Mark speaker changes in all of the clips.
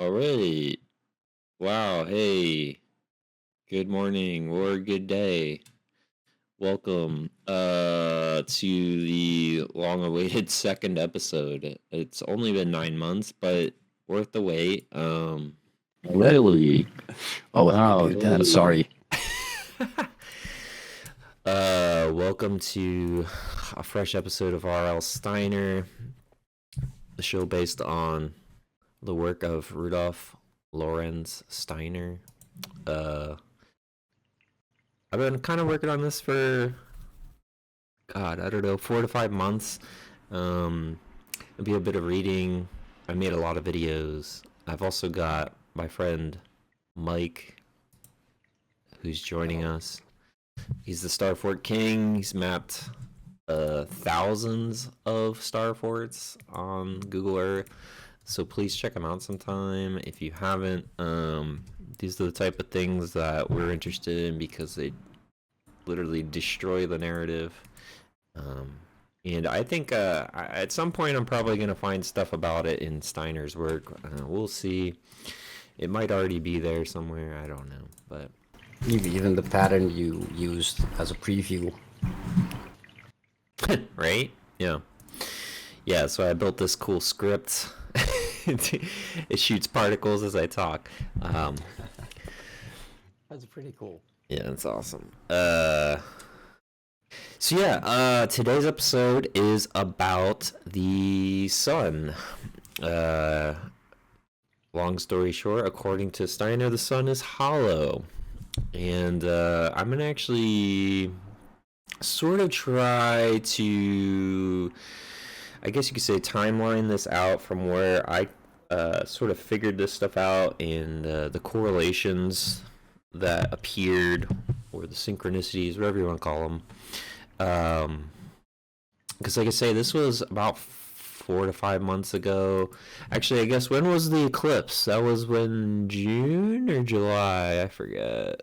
Speaker 1: Alright. Wow. Hey. Good morning or good day. Welcome to the long-awaited second episode. It's only been 9 months, but worth the wait.
Speaker 2: Really? Oh, wow. I'm
Speaker 1: Really.
Speaker 2: sorry.
Speaker 1: Welcome to a fresh episode of R.L. Steiner, the show based on the work of Rudolf Lorenz Steiner. I've been kind of working on this for, God, I don't know, 4 to 5 months. It'll be a bit of reading. I made a lot of videos. I've also got my friend Mike, who's joining us. He's the Star Fort King. He's mapped thousands of Star Forts on Google Earth. So please check them out sometime if you haven't. These are the type of things that we're interested in because they literally destroy the narrative. And I think at some point I'm probably going to find stuff about it in Steiner's work. We'll see. It might already be there somewhere. I don't know. But
Speaker 2: Even the pattern you used as a preview.
Speaker 1: right? Yeah. Yeah, so I built this cool script. It shoots particles as I talk.
Speaker 2: That's pretty cool.
Speaker 1: Yeah, it's awesome. Today's episode is about the sun. Long story short, according to Steiner, the sun is hollow. And I'm going to actually sort of try to, I guess you could say, timeline this out from where I sort of figured this stuff out and the correlations that appeared, or the synchronicities, whatever you want to call them. Because like I say, this was about 4 to 5 months ago. Actually, I guess, when was the eclipse? That was when, June or July? I forget.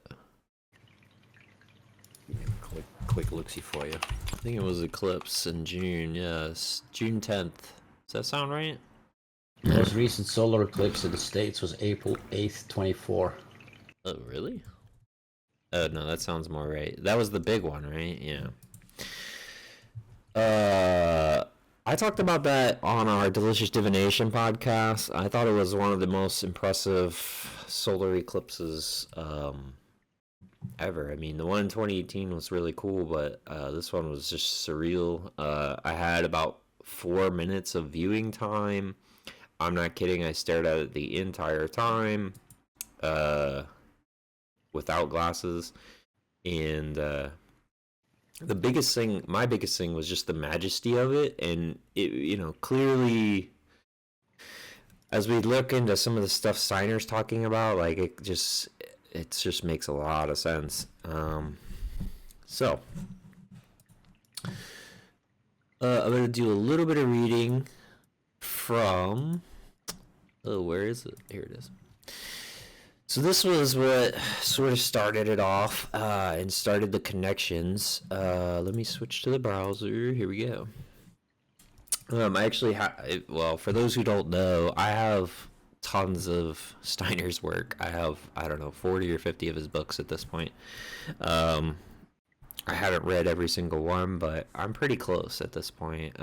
Speaker 2: Quick look-see for you.
Speaker 1: I think it was eclipse in June. Yes, June 10th. Does that sound right?
Speaker 2: The most recent solar eclipse in the States was April 8th, 24.
Speaker 1: Oh, really? Oh, no, that sounds more right. That was the big one, right? Yeah. I talked about that on our Delicious Divination podcast. I thought it was one of the most impressive solar eclipses ever. I mean, the one in 2018 was really cool, but this one was just surreal. I had about 4 minutes of viewing time. I'm not kidding. I stared at it the entire time without glasses. And my biggest thing was just the majesty of it. And it, clearly, as we look into some of the stuff Steiner's talking about, like, it just makes a lot of sense. So I'm gonna do a little bit of reading from, where is it? Here it is. So this was what sort of started it off and started the connections. Let me switch to the browser. Here we go. I actually for those who don't know, I have tons of Steiner's work. I have, I don't know, 40 or 50 of his books at this point. I haven't read every single one, but I'm pretty close at this point.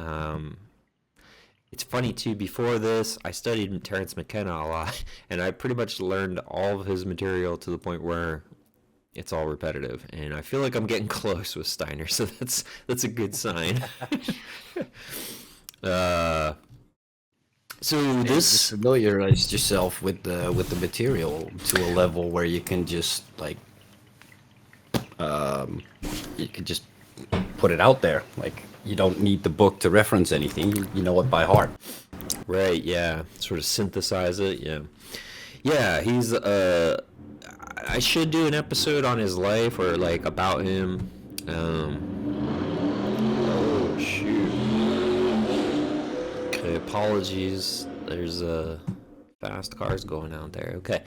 Speaker 1: It's funny too, before this I studied Terence McKenna a lot, and I pretty much learned all of his material to the point where it's all repetitive, and I feel like I'm getting close with Steiner, so that's a good sign. So
Speaker 2: Just familiarize yourself with the material to a level where you can just you can just put it out there. Like, you don't need the book to reference anything. You know it by heart.
Speaker 1: Right, yeah. Sort of synthesize it, yeah. Yeah, he's I should do an episode on his life, or like about him. Oh shoot. Okay, apologies. There's fast cars going out there. Okay.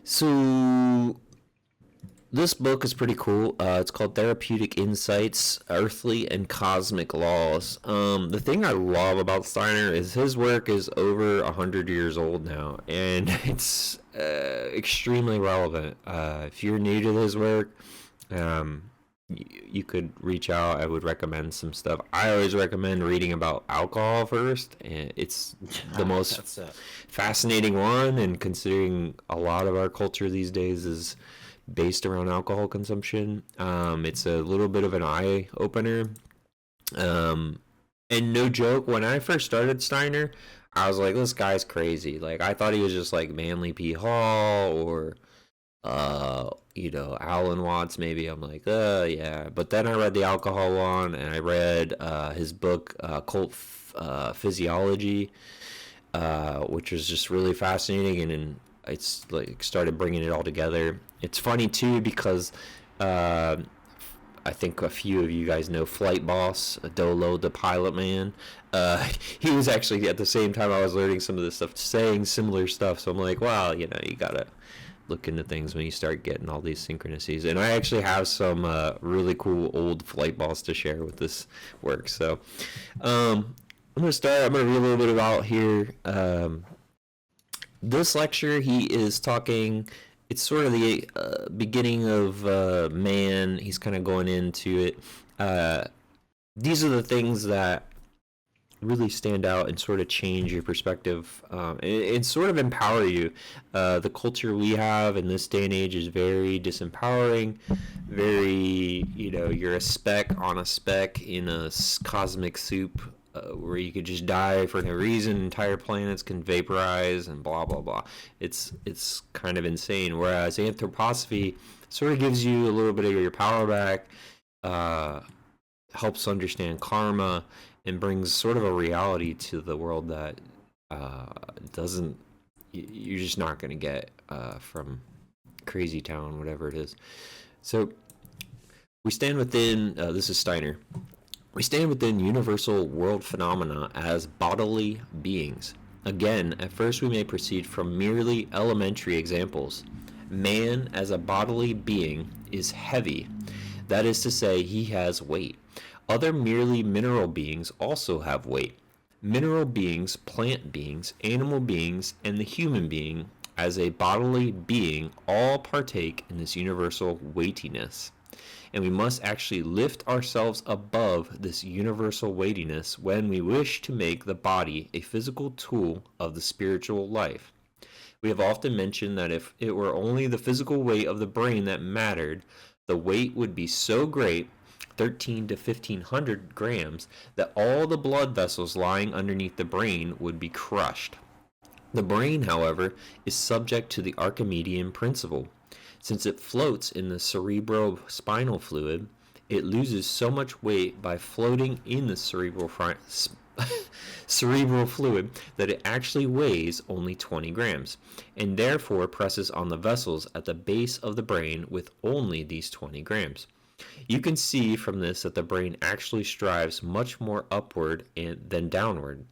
Speaker 1: So This book is pretty cool. It's called Therapeutic Insights, Earthly and Cosmic Laws. The thing I love about Steiner is his work is over 100 years old now, and it's extremely relevant. If you're new to his work, um, you could reach out. I would recommend some stuff. I always recommend reading about alcohol first, and it's the most fascinating one. And considering a lot of our culture these days is based around alcohol consumption, it's a little bit of an eye opener. And no joke, when I first started Steiner, I was like, this guy's crazy. Like, I thought he was just like Manly P. Hall or Alan Watts maybe. I'm like, yeah. But then I read the alcohol one, and I read his book, Cult Physiology, which was just really fascinating, and it's like started bringing it all together. It's funny too because I think a few of you guys know Flight Boss, Dolo, the pilot man. He was actually at the same time I was learning some of this stuff, saying similar stuff. So I'm like, wow, you gotta look into things when you start getting all these synchronicities. And I actually have some really cool old Flight Boss to share with this work. So I'm gonna start. I'm gonna read a little bit about here. This lecture, he is talking. It's sort of the beginning of man. He's kind of going into it. These are the things that really stand out and sort of change your perspective and sort of empower you. The culture we have in this day and age is very disempowering. Very, you're a speck on a speck in a cosmic soup. Where you could just die for no reason, entire planets can vaporize and blah blah blah. It's kind of insane. Whereas anthroposophy sort of gives you a little bit of your power back, helps understand karma, and brings sort of a reality to the world that doesn't. You're just not going to get from Crazy Town, whatever it is. So we stand within. This is Steiner. We stand within universal world phenomena as bodily beings. Again, at first we may proceed from merely elementary examples. Man as a bodily being is heavy. That is to say, he has weight. Other merely mineral beings also have weight. Mineral beings, plant beings, animal beings, and the human being as a bodily being all partake in this universal weightiness. And we must actually lift ourselves above this universal weightiness when we wish to make the body a physical tool of the spiritual life. We have often mentioned that if it were only the physical weight of the brain that mattered, the weight would be so great, 13 to 1500 grams, that all the blood vessels lying underneath the brain would be crushed. The brain, however, is subject to the Archimedean principle. Since it floats in the cerebrospinal fluid, it loses so much weight by floating in the cerebral fluid that it actually weighs only 20 grams, and therefore presses on the vessels at the base of the brain with only these 20 grams. You can see from this that the brain actually strives much more upward than downward.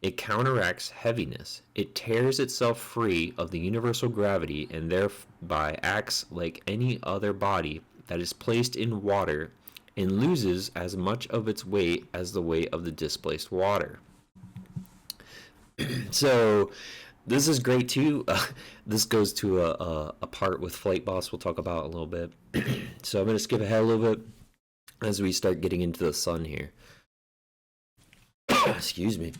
Speaker 1: It counteracts heaviness. It tears itself free of the universal gravity and thereby acts like any other body that is placed in water and loses as much of its weight as the weight of the displaced water. So this is great too. This goes to a part with Flight Boss we'll talk about a little bit. So I'm going to skip ahead a little bit as we start getting into the sun here. Excuse me.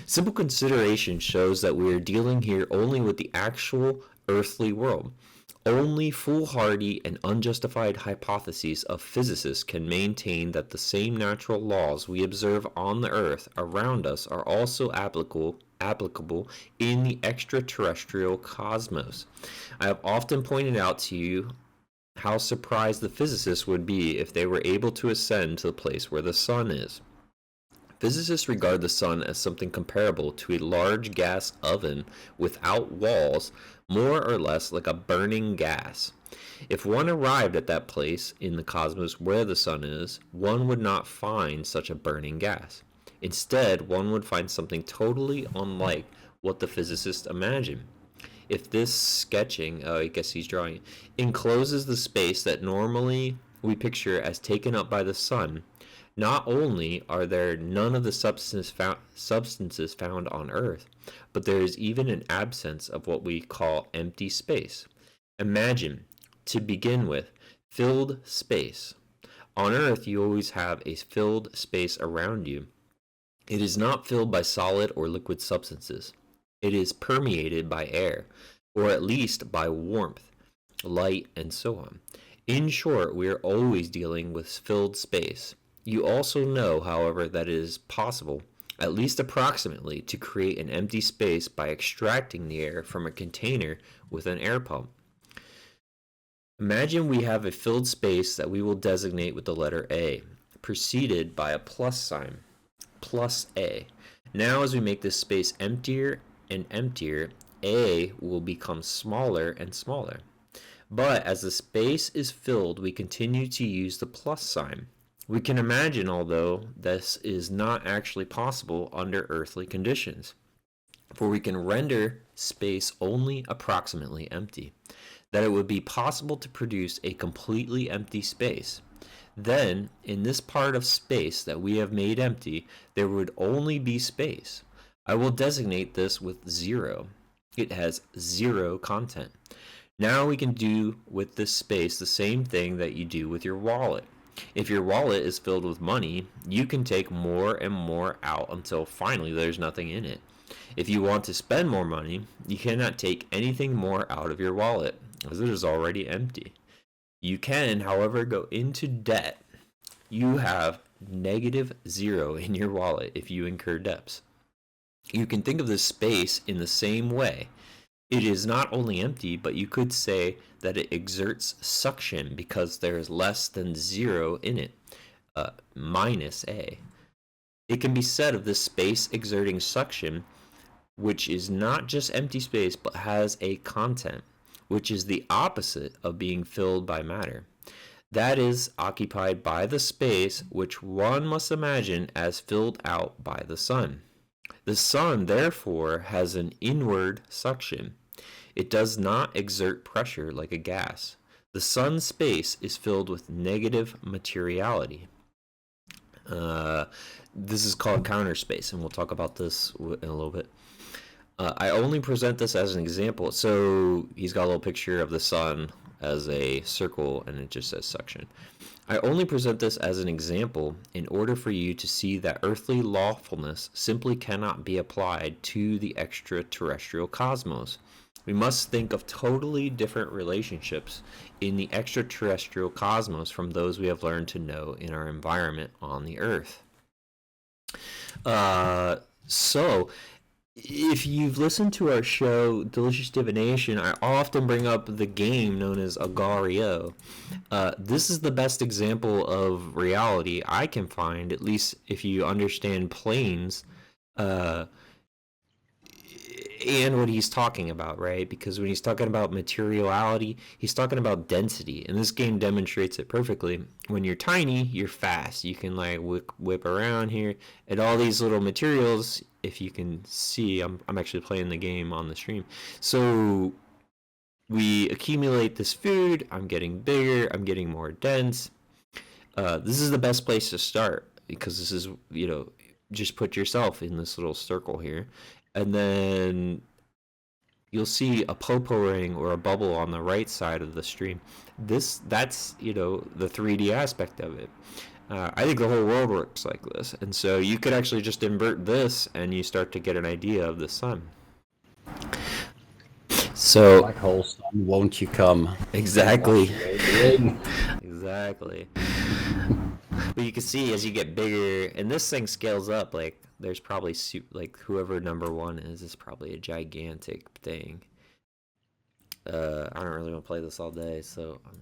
Speaker 1: Simple consideration shows that we are dealing here only with the actual earthly world. Only foolhardy and unjustified hypotheses of physicists can maintain that the same natural laws we observe on the earth around us are also applicable in the extraterrestrial cosmos. I have often pointed out to you how surprised the physicists would be if they were able to ascend to the place where the sun is. Physicists regard the sun as something comparable to a large gas oven without walls, more or less like a burning gas. If one arrived at that place in the cosmos where the sun is, one would not find such a burning gas. Instead, one would find something totally unlike what the physicists imagine. If this sketching, oh, I guess he's drawing, encloses the space that normally we picture as taken up by the sun, not only are there none of the substances found on Earth, but there is even an absence of what we call empty space. Imagine, to begin with, filled space. On Earth, you always have a filled space around you. It is not filled by solid or liquid substances. It is permeated by air, or at least by warmth, light, and so on. In short, we are always dealing with filled space. You also know, however, that it is possible, at least approximately, to create an empty space by extracting the air from a container with an air pump. Imagine we have a filled space that we will designate with the letter A, preceded by a plus sign, plus A. Now as we make this space emptier and emptier, A will become smaller and smaller. But as the space is filled, we continue to use the plus sign. We can imagine, although this is not actually possible under earthly conditions, for we can render space only approximately empty, that it would be possible to produce a completely empty space. Then, in this part of space that we have made empty, there would only be space. I will designate this with 0. It has 0 content. Now we can do with this space the same thing that you do with your wallet. If your wallet is filled with money, you can take more and more out until finally there's nothing in it. If you want to spend more money, you cannot take anything more out of your wallet, as it is already empty. You can, however, go into debt. You have -0 in your wallet if you incur debts. You can think of this space in the same way. It is not only empty, but you could say that it exerts suction because there is less than 0 in it, minus A. It can be said of this space exerting suction, which is not just empty space, but has a content, which is the opposite of being filled by matter. That is occupied by the space which one must imagine as filled out by the sun. The sun, therefore, has an inward suction. It does not exert pressure like a gas. The sun's space is filled with negative materiality. This is called counter space, and we'll talk about this in a little bit. I only present this as an example. So he's got a little picture of the sun as a circle, and it just says suction. I only present this as an example in order for you to see that earthly lawfulness simply cannot be applied to the extraterrestrial cosmos. We must think of totally different relationships in the extraterrestrial cosmos from those we have learned to know in our environment on the Earth. So, if you've listened to our show, Delicious Divination, I often bring up the game known as Agario. This is the best example of reality I can find, at least if you understand planes, and what he's talking about, right? Because when he's talking about materiality, he's talking about density, and this game demonstrates it perfectly. When you're tiny, you're fast. You can like whip around here, and all these little materials. If you can see, I'm actually playing the game on the stream. So we accumulate this food. I'm getting bigger. I'm getting more dense. This is the best place to start because this is, just put yourself in this little circle here. And then you'll see a popo ring or a bubble on the right side of the stream. That's the 3D aspect of it. I think the whole world works like this. And so you could actually just invert this and you start to get an idea of the sun. So
Speaker 2: Black hole sun, won't you come?
Speaker 1: Exactly. Exactly. But you can see as you get bigger, and this thing scales up, like there's probably whoever number 1 is probably a gigantic thing. I don't really want to play this all day, so I'm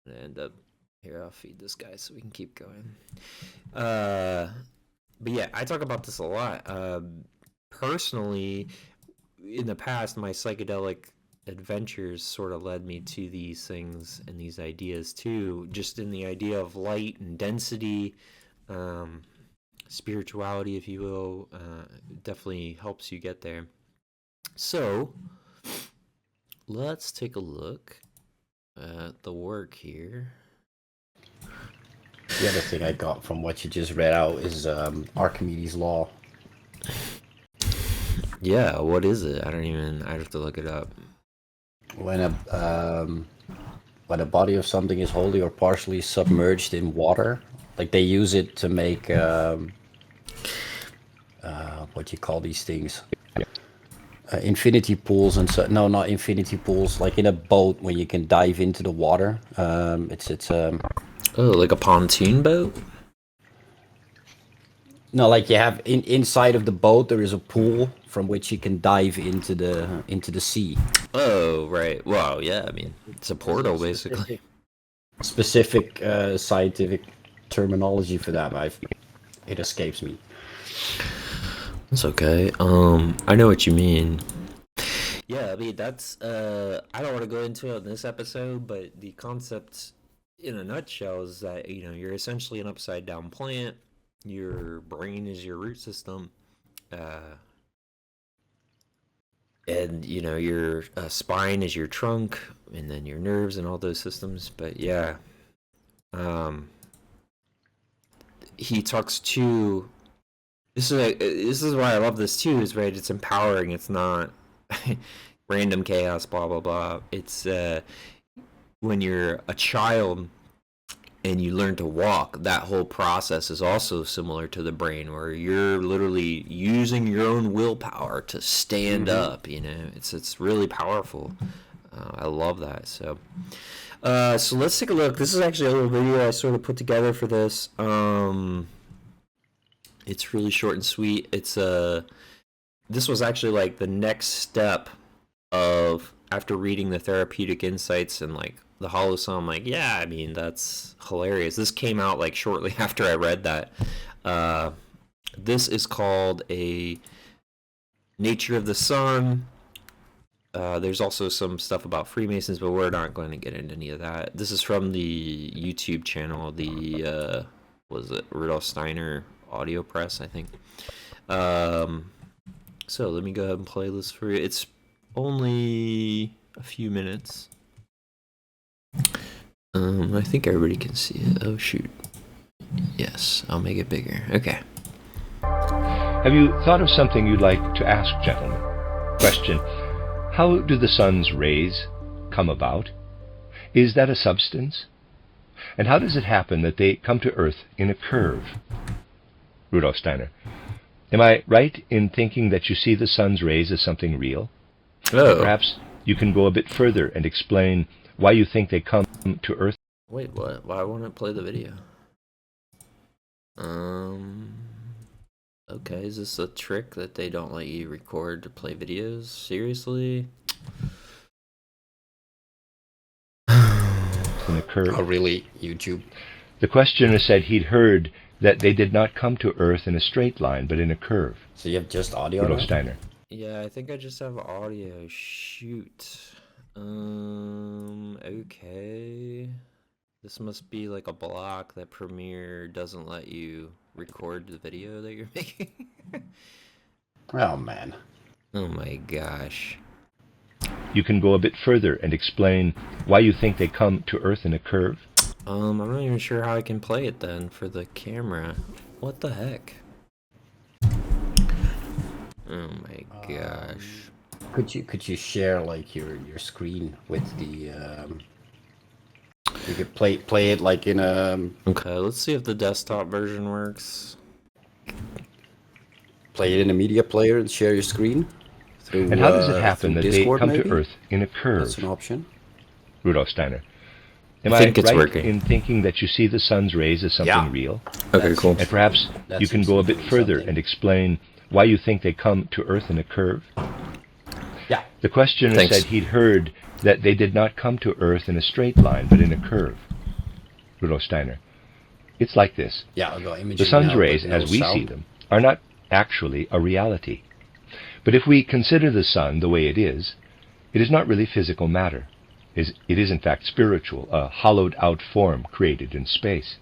Speaker 1: gonna end up here. I'll feed this guy so we can keep going. But yeah, I talk about this a lot. Personally, in the past, my psychedelic adventures sort of led me to these things and these ideas too, just in the idea of light and density, spirituality, if you will, definitely helps you get there. So let's take a look at the work here.
Speaker 2: The other thing I got from what you just read out is Archimedes' law.
Speaker 1: Yeah, what is it? I'd have to look it up.
Speaker 2: When a body of something is wholly or partially submerged in water, like they use it to make what you call these things, infinity pools and so. No, not infinity pools. Like in a boat when you can dive into the water. It's
Speaker 1: Oh, like a pontoon boat?
Speaker 2: no, like you have inside of the boat there is a pool from which you can dive into the sea.
Speaker 1: Oh, right. Well, yeah, I mean, it's a portal, basically.
Speaker 2: Specific scientific terminology for that. It escapes me.
Speaker 1: It's okay. I know what you mean. Yeah, I mean, that's, I don't want to go into it in this episode, but the concept in a nutshell is that, you're essentially an upside down plant. Your brain is your root system. And, your spine is your trunk, and then your nerves and all those systems. But yeah, he talks to. This is why I love this too. Is right. It's empowering. It's not random chaos. Blah blah blah. It's when you're a child and you learn to walk. That whole process is also similar to the brain, where you're literally using your own willpower to stand up. It's really powerful. I love that. So let's take a look. This is actually a little video I sort of put together for this. It's really short and sweet. It's this was actually like the next step of after reading the therapeutic insights and like the Hollow Song. I'm like, yeah, I mean that's hilarious. This came out like shortly after I read that. This is called A Nature of the Sun. There's also some stuff about Freemasons, but we're not going to get into any of that. This is from the YouTube channel, the was it Rudolf Steiner Audio Press, I think. So let me go ahead and play this for you. It's only a few minutes. I think everybody can see it. Oh shoot. Yes, I'll make it bigger. Okay.
Speaker 3: Have you thought of something you'd like to ask, gentlemen? Question: how do the sun's rays come about? Is that a substance? And how does it happen that they come to Earth in a curve? Rudolf Steiner: am I right in thinking that you see the sun's rays as something real?
Speaker 1: Oh.
Speaker 3: Perhaps you can go a bit further and explain why you think they come to Earth.
Speaker 1: Wait, what? Why won't it play the video? Okay, is this a trick that they don't let you record to play videos? Seriously?
Speaker 3: In a curve.
Speaker 2: Oh, really? YouTube?
Speaker 3: The questioner said he'd heard that they did not come to Earth in a straight line, but in a curve.
Speaker 2: So you have just audio?
Speaker 3: Rudolf Steiner:
Speaker 1: Yeah, I think I just have audio. Shoot. Okay. This must be like a block that Premiere doesn't let you record the video that you're making.
Speaker 2: Oh, man.
Speaker 1: Oh my gosh.
Speaker 3: You can go a bit further and explain why you think they come to Earth in a curve?
Speaker 1: I'm not even sure how I can play it then for the camera. What the heck? Oh my gosh.
Speaker 2: Could you share like your screen with the you could play it like in a
Speaker 1: Okay, let's see if the desktop version works.
Speaker 2: play it in a media player and share your screen through,
Speaker 3: And how does it happen that
Speaker 2: Discord,
Speaker 3: they come
Speaker 2: maybe?
Speaker 3: to Earth in a curve?
Speaker 2: That's an option.
Speaker 3: Rudolf Steiner: am
Speaker 1: I
Speaker 3: I
Speaker 1: think it's
Speaker 3: right
Speaker 1: working.
Speaker 3: in thinking that you see the sun's rays as something
Speaker 2: Yeah.
Speaker 3: real?
Speaker 1: Okay, cool.
Speaker 3: And perhaps
Speaker 2: That
Speaker 3: you can
Speaker 2: seems
Speaker 3: go a
Speaker 2: to
Speaker 3: bit
Speaker 2: be
Speaker 3: further
Speaker 2: something.
Speaker 3: and explain why you think they come to Earth in a curve?
Speaker 2: Yeah.
Speaker 3: The questioner
Speaker 1: Thanks.
Speaker 3: said he'd heard that they did not come to Earth in a straight line, but in a curve. Rudolf Steiner: it's like this.
Speaker 2: Yeah, I'll go imaging
Speaker 3: The sun's
Speaker 2: now,
Speaker 3: rays,
Speaker 2: but no
Speaker 3: as we see
Speaker 2: sound.
Speaker 3: them, are not actually a reality. But if we consider the sun the way it is not really physical matter. It is in fact spiritual, a hollowed-out form created in space.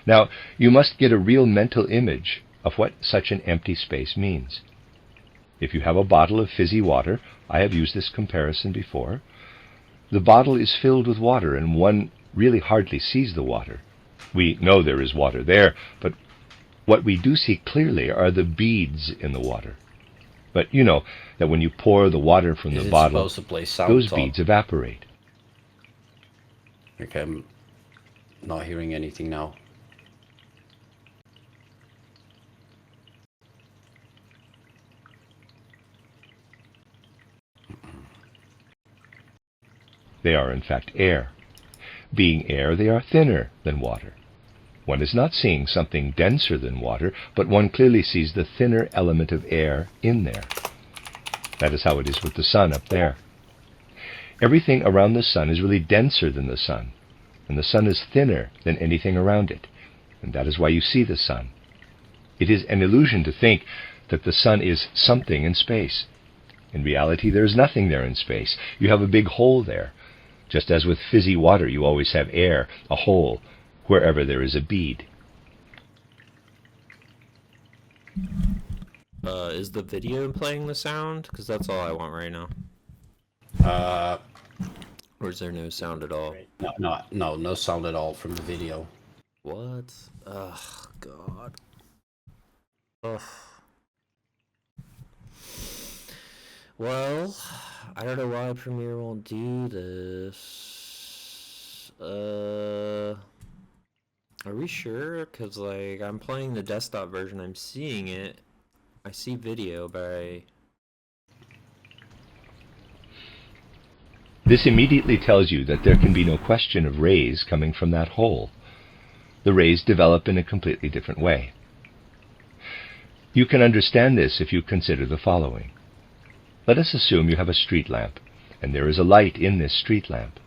Speaker 3: Now, you must get a real mental image of what such an empty space means. If you have a bottle of fizzy water, I have used this comparison before, the bottle is filled with water and one really hardly sees the water. We know there is water there, but what we do see clearly are the beads in the water. But you know that when you pour the water from the bottle, those beads evaporate.
Speaker 2: Okay, I'm not hearing anything now.
Speaker 3: They are in fact air. Being air, they are thinner than water. One is not seeing something denser than water, but one clearly sees the thinner element of air in there. That is how it is with the sun up there. Everything around the sun is really denser than the sun, and the sun is thinner than anything around it, and that is why you see the sun. It is an illusion to think that the sun is something in space. In reality, there is nothing there in space. You have a big hole there. Just as with fizzy water, you always have air, a hole, wherever there is a bead.
Speaker 1: Is the video playing the sound? Because that's all I want right now. Or is there no sound at all?
Speaker 2: No sound at all from the video.
Speaker 1: What? Ugh, God. Ugh. Well, I don't know why Premiere won't do this. Are we sure? Because, like, I'm playing the desktop version, I'm seeing it. I see video, but
Speaker 3: This immediately tells you that there can be no question of rays coming from that hole. The rays develop in a completely different way. You can understand this if you consider the following. Let us assume you have a street lamp, and there is a light in this street lamp.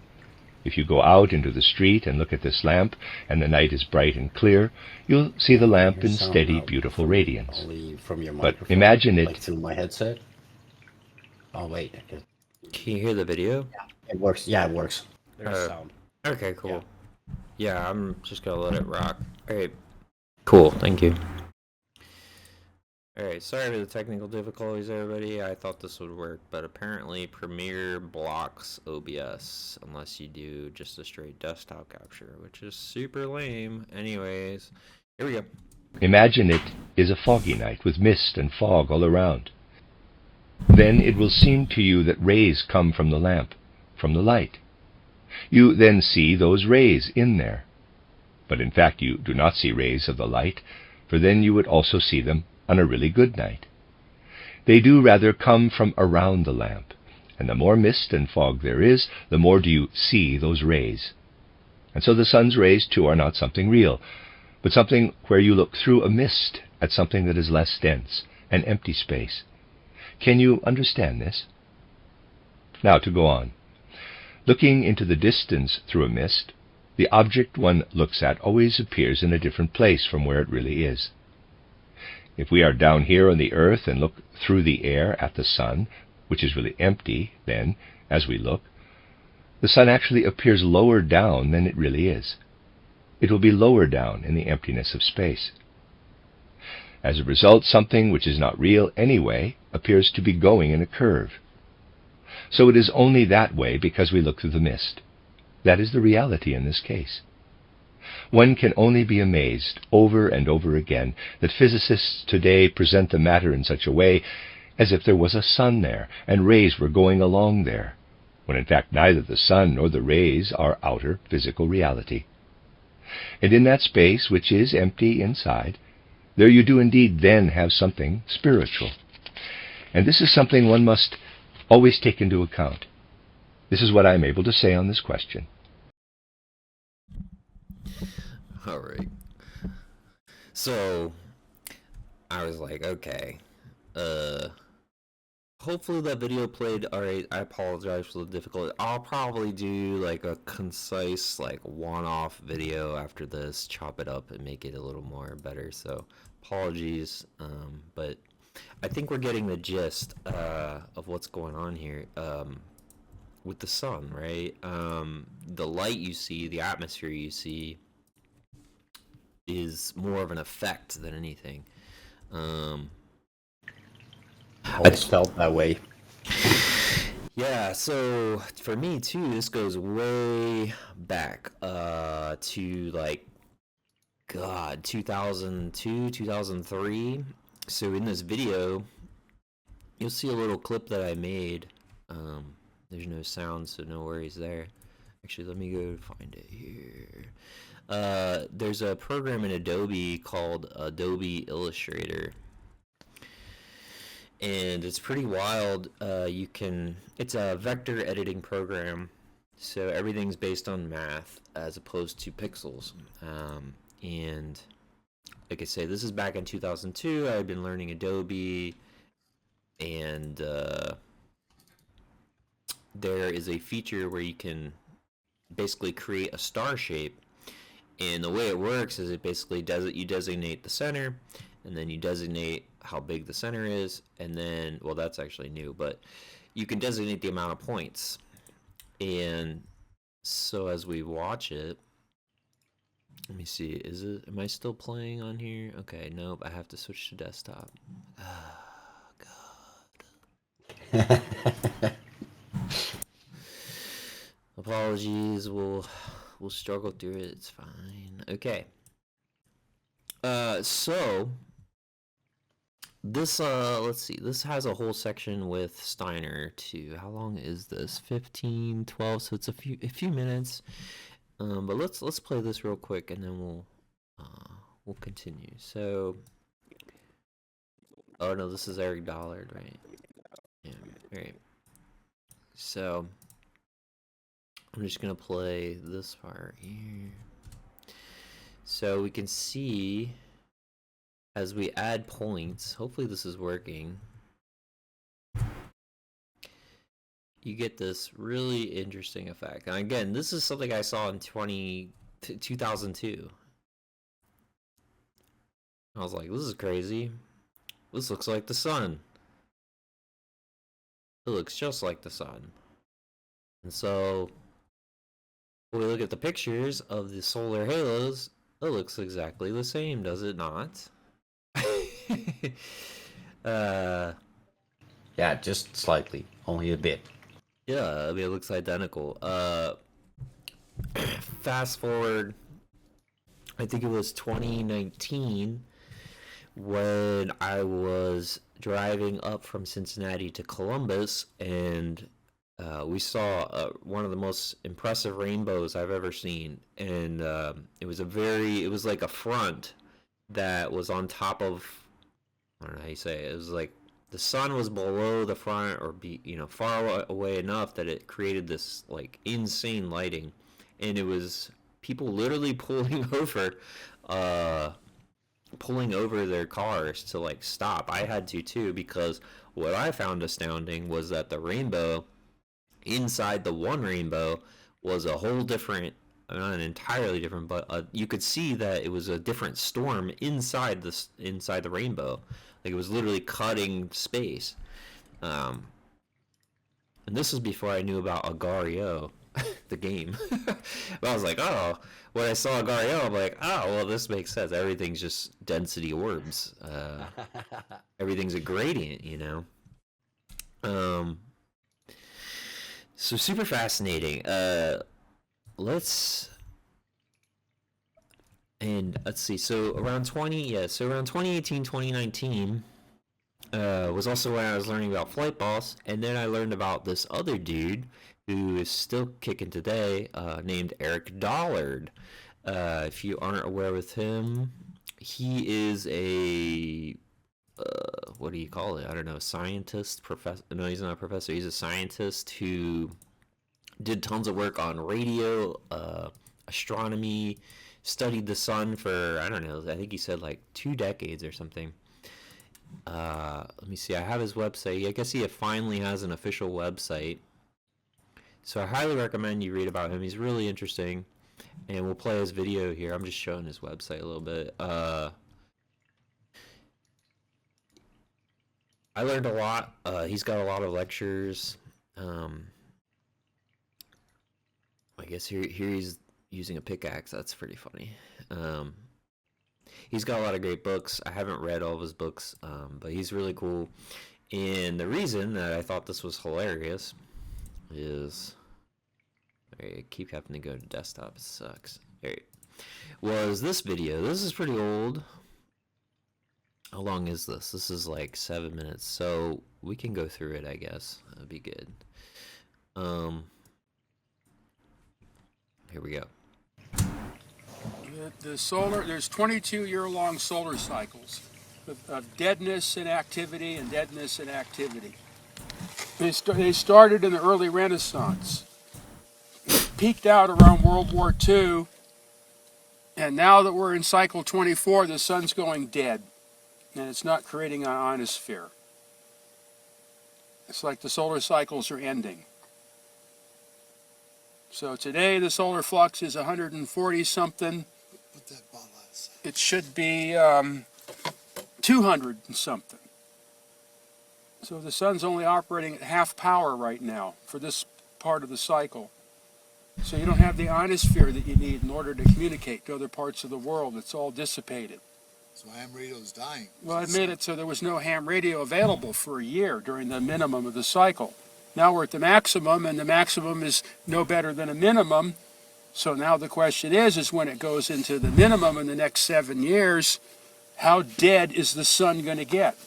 Speaker 3: If you go out into the street and look at this lamp, and the night is bright and clear, you'll see the lamp in steady, beautiful radiance. But imagine it...
Speaker 2: Like through my headset? Oh, wait.
Speaker 1: can you hear the video?
Speaker 2: Yeah, it works. Yeah, it works. There's sound.
Speaker 1: Okay, cool. Yeah, I'm just gonna let it rock. Alright. Cool, thank you. Alright, sorry for the technical difficulties, everybody. I thought this would work, but apparently Premiere blocks OBS unless you do just a straight desktop capture, which is super lame. Anyways, here we go.
Speaker 3: Imagine it is a foggy night with mist and fog all around. Then it will seem to you that rays come from the lamp, from the light. You then see those rays in there. But in fact you do not see rays of the light, for then you would also see them on a really good night. They do rather come from around the lamp, and the more mist and fog there is, the more do you see those rays. And so the sun's rays too are not something real, but something where you look through a mist at something that is less dense, an empty space. Can you understand this? Now to go on. Looking into the distance through a mist, the object one looks at always appears in a different place from where it really is. If we are down here on the earth and look through the air at the sun, which is really empty, then, as we look, the sun actually appears lower down than it really is. It will be lower down in the emptiness of space. As a result, something which is not real anyway appears to be going in a curve. So it is only that way because we look through the mist. That is the reality in this case. One can only be amazed over and over again that physicists today present the matter in such a way as if there was a sun there and rays were going along there, when in fact neither the sun nor the rays are outer physical reality. And in that space, which is empty inside, there you do indeed then have something spiritual. And this is something one must always take into account. This is what I am able to say on this question.
Speaker 1: All right. So I was like, okay, hopefully that video played. All right, I apologize for the difficulty. I'll probably do like a concise, like one-off video after this, chop it up and make it a little more better. So apologies, but I think we're getting the gist of what's going on here with the sun, right? The light you see, the atmosphere you see, is more of an effect than anything.
Speaker 2: Always felt that way.
Speaker 1: Yeah, so for me too, this goes way back to like God, 2002, 2003. So in this video, you'll see a little clip that I made. There's no sound, so no worries there. Actually, let me go find it here. There's a program in Adobe called Adobe Illustrator, and it's pretty wild. It's a vector editing program, so everything's based on math as opposed to pixels. And like I say, this is back in 2002. I had been learning Adobe, and there is a feature where you can basically create a star shape. And the way it works is it basically you designate the center, and then you designate how big the center is, and then, well, that's actually new, but you can designate the amount of points. And so as we watch it, let me see, am I still playing on here? Okay, nope, I have to switch to desktop. Oh, God. Apologies, we'll struggle through it, it's fine. Okay. So this let's see, this has a whole section with Steiner too. How long is this? 15, 12, so it's a few minutes. But let's play this real quick, and then we'll continue. So, oh no, this is Eric Dollard, right? Yeah, right. So I'm just gonna play this part here. So we can see as we add points, hopefully this is working, you get this really interesting effect. And again, this is something I saw in 2002. I was like, this is crazy. This looks like the sun. It looks just like the sun. And so when we look at the pictures of the solar halos, it looks exactly the same, does it not?
Speaker 2: Yeah, just slightly, only a bit.
Speaker 1: Yeah, I mean, it looks identical. Fast forward, I think it was 2019 when I was driving up from Cincinnati to Columbus, and we saw one of the most impressive rainbows I've ever seen. And it was like a front that was on top of, I don't know how you say it. It was like the sun was below the front, or far away enough that it created this like insane lighting, and it was people literally pulling over their cars to like stop. I had to too, because what I found astounding was that the rainbow inside the one rainbow was a whole different, not entirely different, but you could see that it was a different storm inside the rainbow. Like it was literally cutting space. And this was before I knew about Agario, the game. But I was like, oh, when I saw Agario, I'm like, oh, well, this makes sense. Everything's just density orbs. Everything's a gradient, So super fascinating. Let's see. So around 2018, 2019 was also when I was learning about Flight Boss, and then I learned about this other dude who is still kicking today, named Eric Dollard. If you aren't aware with him, he is a what do you call it? I don't know, scientist, professor. No, he's not a professor. He's a scientist who did tons of work on radio, astronomy, studied the sun for, I don't know, I think he said like 2 decades or something. Let me see, I have his website. I guess he finally has an official website. So I highly recommend you read about him. He's really interesting. And we'll play his video here. I'm just showing his website a little bit. I learned a lot. He's got a lot of lectures. I guess here he's using a pickaxe. That's pretty funny. He's got a lot of great books. I haven't read all of his books, but he's really cool. And the reason that I thought this was hilarious is, I keep having to go to desktop. It sucks. Alright. Was this video. This is pretty old. How long is this? This is like 7 minutes, so we can go through it, I guess. That'd be good. Here we go.
Speaker 4: The solar, there's 22-year-long solar cycles of deadness and activity and deadness and activity. They started in the early Renaissance, peaked out around World War II, and now that we're in cycle 24, the sun's going dead, and it's not creating an ionosphere. It's like the solar cycles are ending. So today the solar flux is 140 something. It should be 200 and something. So the sun's only operating at half power right now for this part of the cycle. So you don't have the ionosphere that you need in order to communicate to other parts of the world. It's all dissipated.
Speaker 5: So ham radio is dying.
Speaker 4: Well, I made it so there was no ham radio available for a year during the minimum of the cycle. Now we're at the maximum, and the maximum is no better than a minimum. So now the question is when it goes into the minimum in the next 7 years, how dead is the sun going to get?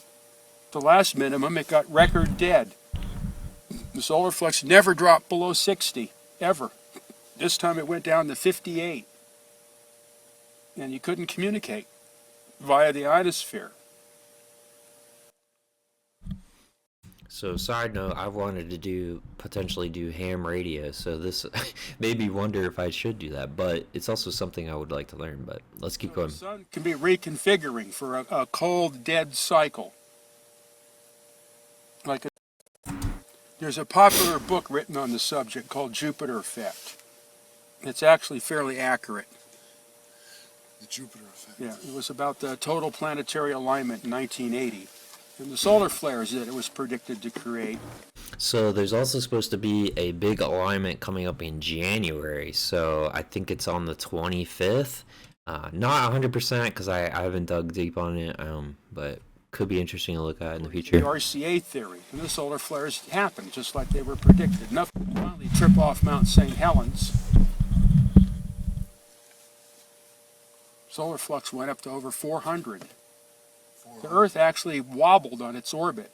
Speaker 4: The last minimum, it got record dead. The solar flux never dropped below 60, ever. This time it went down to 58. And you couldn't communicate via the ionosphere.
Speaker 1: So, side note, I wanted to potentially do ham radio, so this made me wonder if I should do that, but it's also something I would like to learn, but let's keep going.
Speaker 4: The sun can be reconfiguring for a cold, dead cycle. There's a popular book written on the subject called Jupiter Effect. It's actually fairly accurate.
Speaker 5: The Jupiter effect.
Speaker 4: Yeah, it was about the total planetary alignment in 1980. And the solar flares that it was predicted to create.
Speaker 1: So there's also supposed to be a big alignment coming up in January, so I think it's on the 25th. Not 100% because I haven't dug deep on it, but could be interesting to look at in the future.
Speaker 4: The RCA theory, and the solar flares happened just like they were predicted. Nothing to finally trip off Mount St. Helens. Solar flux went up to over 400. The Earth actually wobbled on its orbit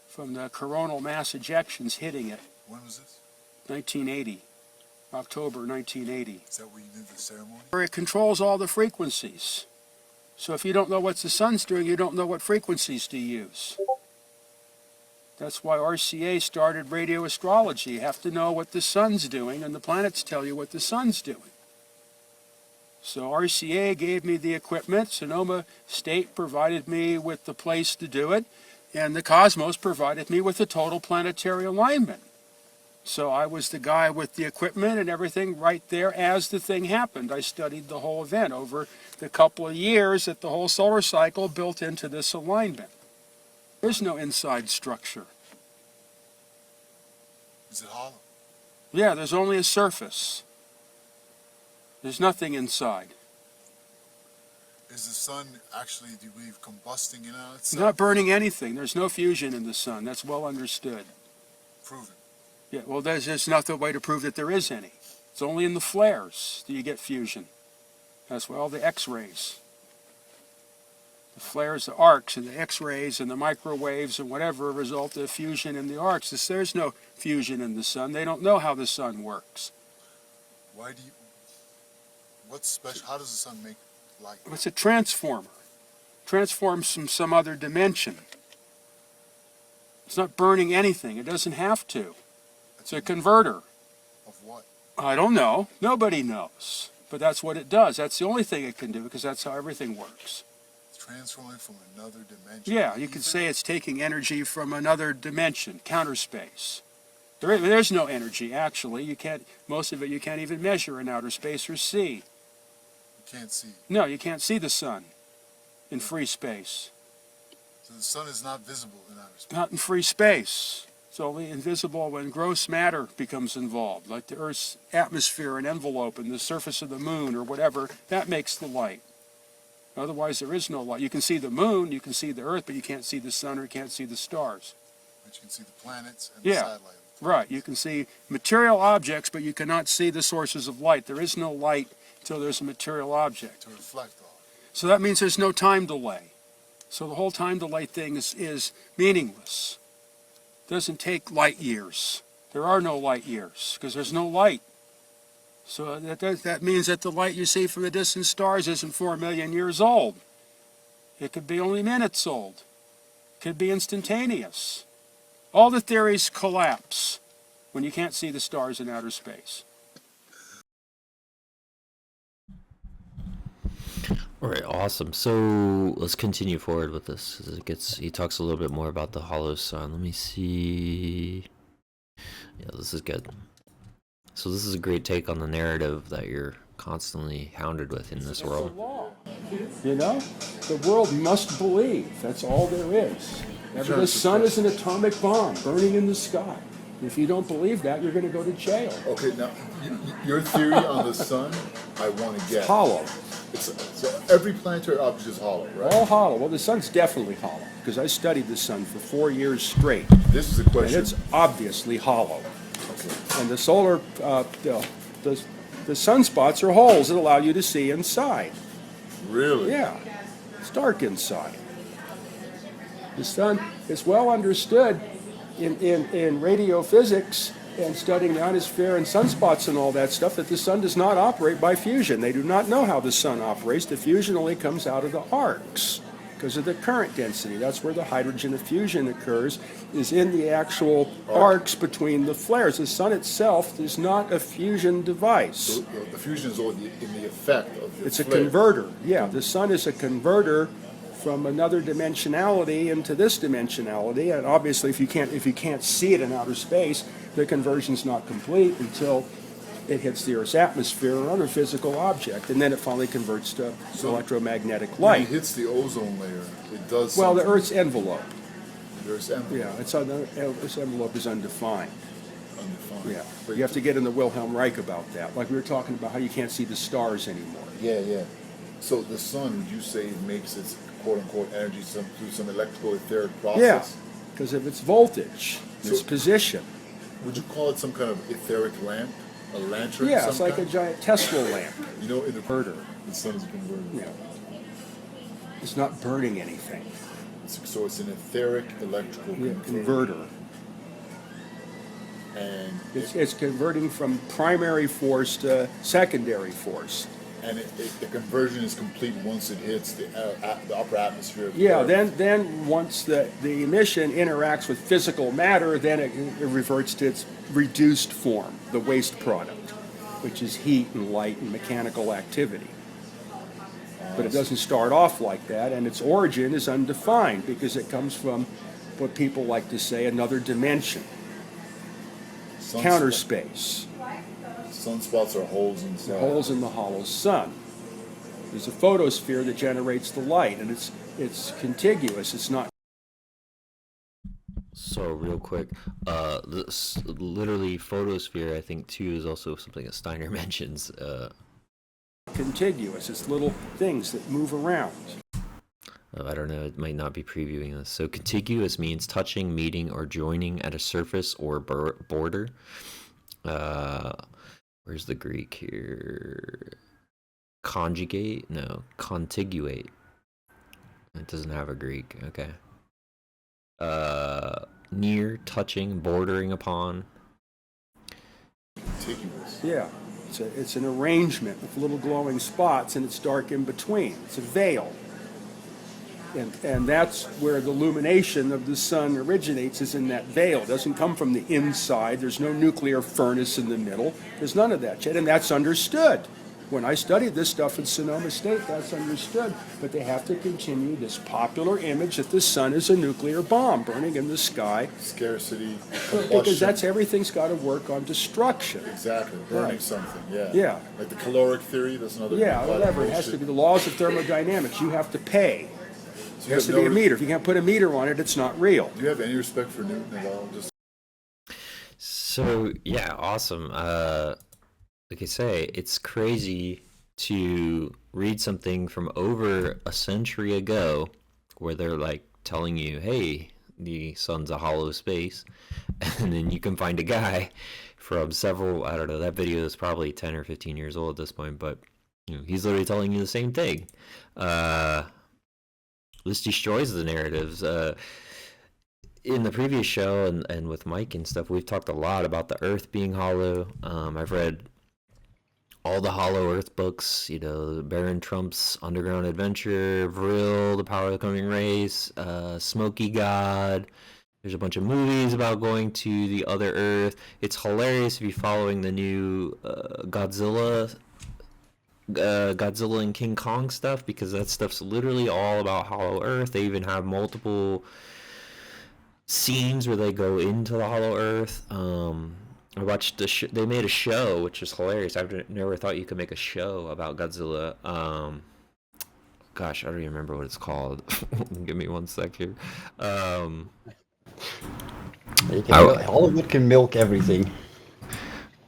Speaker 4: from the coronal mass ejections hitting it.
Speaker 5: When was this?
Speaker 4: 1980, October 1980.
Speaker 5: Is that where you did the ceremony?
Speaker 4: Where it controls all the frequencies. So if you don't know what the sun's doing, you don't know what frequencies to use. That's why RCA started radio astrology. You have to know what the sun's doing, and the planets tell you what the sun's doing. So RCA gave me the equipment, Sonoma State provided me with the place to do it, and the cosmos provided me with the total planetary alignment. So I was the guy with the equipment and everything right there as the thing happened. I studied the whole event over the couple of years that the whole solar cycle built into this alignment. There's no inside structure.
Speaker 5: Is it hollow?
Speaker 4: Yeah, there's only a surface. There's nothing inside.
Speaker 5: Is the sun actually, do you believe, combusting in on
Speaker 4: It's
Speaker 5: itself?
Speaker 4: not burning anything. There's no fusion in the sun. That's well understood.
Speaker 5: Proven.
Speaker 4: Yeah, well, there's just not the way to prove that there is any. It's only in the flares that you get fusion. That's why all the X-rays. The flares, the arcs, and the X-rays, and the microwaves, and whatever result of fusion in the arcs. There's no fusion in the sun. They don't know how the sun works.
Speaker 5: Why do you, what's special, how does the sun make light?
Speaker 4: It's a transformer. Transforms from some other dimension. It's not burning anything. It doesn't have to. It's a converter.
Speaker 5: Of what?
Speaker 4: I don't know. Nobody knows. But that's what it does. That's the only thing it can do because that's how everything works.
Speaker 5: It's transforming from another dimension.
Speaker 4: Yeah, you could say it's taking energy from another dimension, counter space. There's no energy, actually. You can't, most of it you can't even measure in outer space or see.
Speaker 5: You can't see.
Speaker 4: No, you can't see the sun in free space.
Speaker 5: So the sun is not visible in outer space.
Speaker 4: Not in free space. It's only invisible when gross matter becomes involved, like the Earth's atmosphere and envelope and the surface of the moon or whatever. That makes the light. Otherwise, there is no light. You can see the moon, you can see the Earth, but you can't see the sun or you can't see the stars.
Speaker 5: But you can see the planets and
Speaker 4: Yeah.
Speaker 5: the satellite.
Speaker 4: Right, you can see material objects, but you cannot see the sources of light. There is no light until there's a material object.
Speaker 5: To reflect off.
Speaker 4: So that means there's no time delay. So the whole time delay thing is meaningless. It doesn't take light years. There are no light years because there's no light. So that means that the light you see from the distant stars isn't 4 million years old. It could be only minutes old. It could be instantaneous. All the theories collapse when you can't see the stars in outer space.
Speaker 1: All right, awesome. So let's continue forward with this. He talks a little bit more about the hollow sun. Let me see. Yeah, this is good. So this is a great take on the narrative that you're constantly hounded with in this world.
Speaker 4: You know, the world must believe. That's all there is. The sun is an atomic bomb burning in the sky. If you don't believe that, you're going to go to jail.
Speaker 5: Okay, now, your theory on the sun, I want to get.
Speaker 4: Hollow.
Speaker 5: So every planetary object is hollow, right?
Speaker 4: All hollow. Well, the sun's definitely hollow because I studied the sun for 4 years straight.
Speaker 5: This is a
Speaker 4: And
Speaker 5: question.
Speaker 4: it's obviously hollow.
Speaker 5: Okay.
Speaker 4: And the solar, the sunspots are holes that allow you to see inside.
Speaker 5: Really?
Speaker 4: Yeah, it's dark inside. The sun is well understood in radio physics and studying the ionosphere and sunspots and all that stuff that the sun does not operate by fusion. They do not know how the sun operates. The fusion only comes out of the arcs because of the current density. That's where the hydrogen fusion occurs, is in the actual arcs between the flares. The sun itself is not a fusion device.
Speaker 5: So the fusion is only in the effect of the
Speaker 4: It's a
Speaker 5: flare.
Speaker 4: converter. Yeah, the sun is a converter from another dimensionality into this dimensionality. And obviously, if you can't see it in outer space, the conversion's not complete until it hits the Earth's atmosphere or other physical object, and then it finally converts to electromagnetic
Speaker 5: When
Speaker 4: light.
Speaker 5: it hits the ozone layer, it does
Speaker 4: Well, the
Speaker 5: something.
Speaker 4: Earth's envelope.
Speaker 5: There's envelope.
Speaker 4: Yeah, this envelope is undefined.
Speaker 5: Undefined.
Speaker 4: Yeah,
Speaker 5: But
Speaker 4: you have to get in the Wilhelm Reich about that. Like we were talking about how you can't see the stars anymore.
Speaker 5: Yeah. So the sun, would you say, makes its quote-unquote energy through some electrical etheric
Speaker 4: Yeah,
Speaker 5: process?
Speaker 4: because of its voltage, its
Speaker 5: So-
Speaker 4: position.
Speaker 5: Would you call it some kind of etheric lamp? A lantern?
Speaker 4: Yeah,
Speaker 5: some
Speaker 4: it's like a
Speaker 5: kind?
Speaker 4: giant Tesla lamp.
Speaker 5: You know, in the
Speaker 4: Converter.
Speaker 5: The sun is a converter.
Speaker 4: Yeah. It's not burning anything.
Speaker 5: So it's an etheric electrical
Speaker 4: Yeah, converter.
Speaker 5: And
Speaker 4: It's converting from primary force to secondary force.
Speaker 5: the conversion is complete once it hits the upper atmosphere. Of the
Speaker 4: Yeah,
Speaker 5: Earth.
Speaker 4: then once the emission interacts with physical matter, then it reverts to its reduced form, the waste product, which is heat and light and mechanical activity. But it doesn't start off like that, and its origin is undefined because it comes from what people like to say another dimension, counter space.
Speaker 5: Sunspots are holes inside.
Speaker 4: Holes in the hollow sun. There's a photosphere that generates the light, and it's contiguous. It's not.
Speaker 1: So real quick, this literally photosphere, I think too, is also something that Steiner mentions.
Speaker 4: Contiguous. It's little things that move around.
Speaker 1: I don't know, it might not be previewing this. So contiguous means touching, meeting, or joining at a surface or border. Where's the Greek here? Conjugate? No, contiguate. It doesn't have a Greek. Okay. Near, touching, bordering upon.
Speaker 5: Contiguous.
Speaker 4: Yeah. It's an arrangement with little glowing spots, and it's dark in between. It's a veil. And that's where the illumination of the sun originates, is in that veil. It doesn't come from the inside. There's no nuclear furnace in the middle. There's none of that yet, and that's understood. When I studied this stuff in Sonoma State, that's understood. But they have to continue this popular image that the sun is a nuclear bomb burning in the sky.
Speaker 5: Scarcity.
Speaker 4: Because everything's got to work on destruction.
Speaker 5: Exactly. Burning
Speaker 4: Right.
Speaker 5: something. Yeah.
Speaker 4: Yeah.
Speaker 5: Like the caloric theory. That's another.
Speaker 4: Yeah,
Speaker 5: lot of
Speaker 4: whatever. It has to
Speaker 5: bullshit.
Speaker 4: be the laws of thermodynamics. You have to pay.
Speaker 5: So
Speaker 4: It
Speaker 5: you
Speaker 4: has
Speaker 5: have
Speaker 4: to be a
Speaker 5: no-
Speaker 4: meter. If you can't put a meter on it, it's not real.
Speaker 5: Do you have any respect for Newton at all? Just
Speaker 1: So yeah, awesome. Like I say, it's crazy to read something from over a century ago where they're like telling you, hey, the sun's a hollow space, and then you can find a guy from several, I don't know, that video is probably 10 or 15 years old at this point, but he's literally telling you the same thing. This destroys the narratives. In the previous show and with Mike and stuff, we've talked a lot about the Earth being hollow. I've read all the Hollow Earth books, Baron Trump's Underground Adventure, Vril, The Power of the Coming Race, Smoky God. There's a bunch of movies about going to the other Earth. It's hilarious if you're following the new Godzilla and King Kong stuff, because that stuff's literally all about Hollow Earth. They even have multiple scenes where they go into the Hollow Earth. I watched they made a show, which is hilarious. I've never thought you could make a show about Godzilla. Gosh, I don't even remember what it's called. Give me 1 sec here.
Speaker 2: Hollywood can milk everything.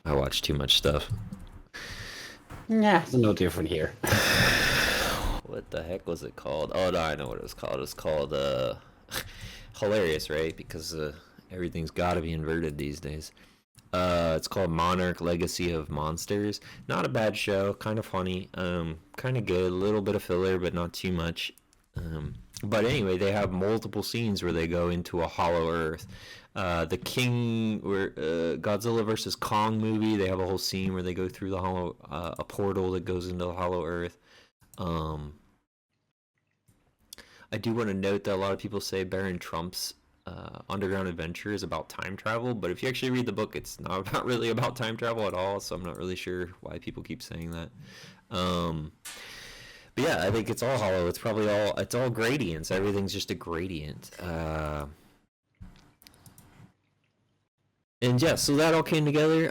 Speaker 1: I watch too much stuff.
Speaker 2: Yeah, it's no different here.
Speaker 1: What the heck was it called? Oh, no, I know what it was called. It's called hilarious, right? Because everything's got to be inverted these days. It's called Monarch: Legacy of Monsters. Not a bad show, kind of funny, kind of good, a little bit of filler, but not too much. But anyway, they have multiple scenes where they go into a Hollow Earth. The Godzilla versus Kong movie, they have a whole scene where they go through the a portal that goes into the Hollow Earth. I do want to note that a lot of people say Baron Trump's Underground Adventure is about time travel, but if you actually read the book, it's not really about time travel at all, so I'm not really sure why people keep saying that. But yeah, I think it's all hollow. It's probably it's all gradients. Everything's just a gradient. And yeah, so that all came together.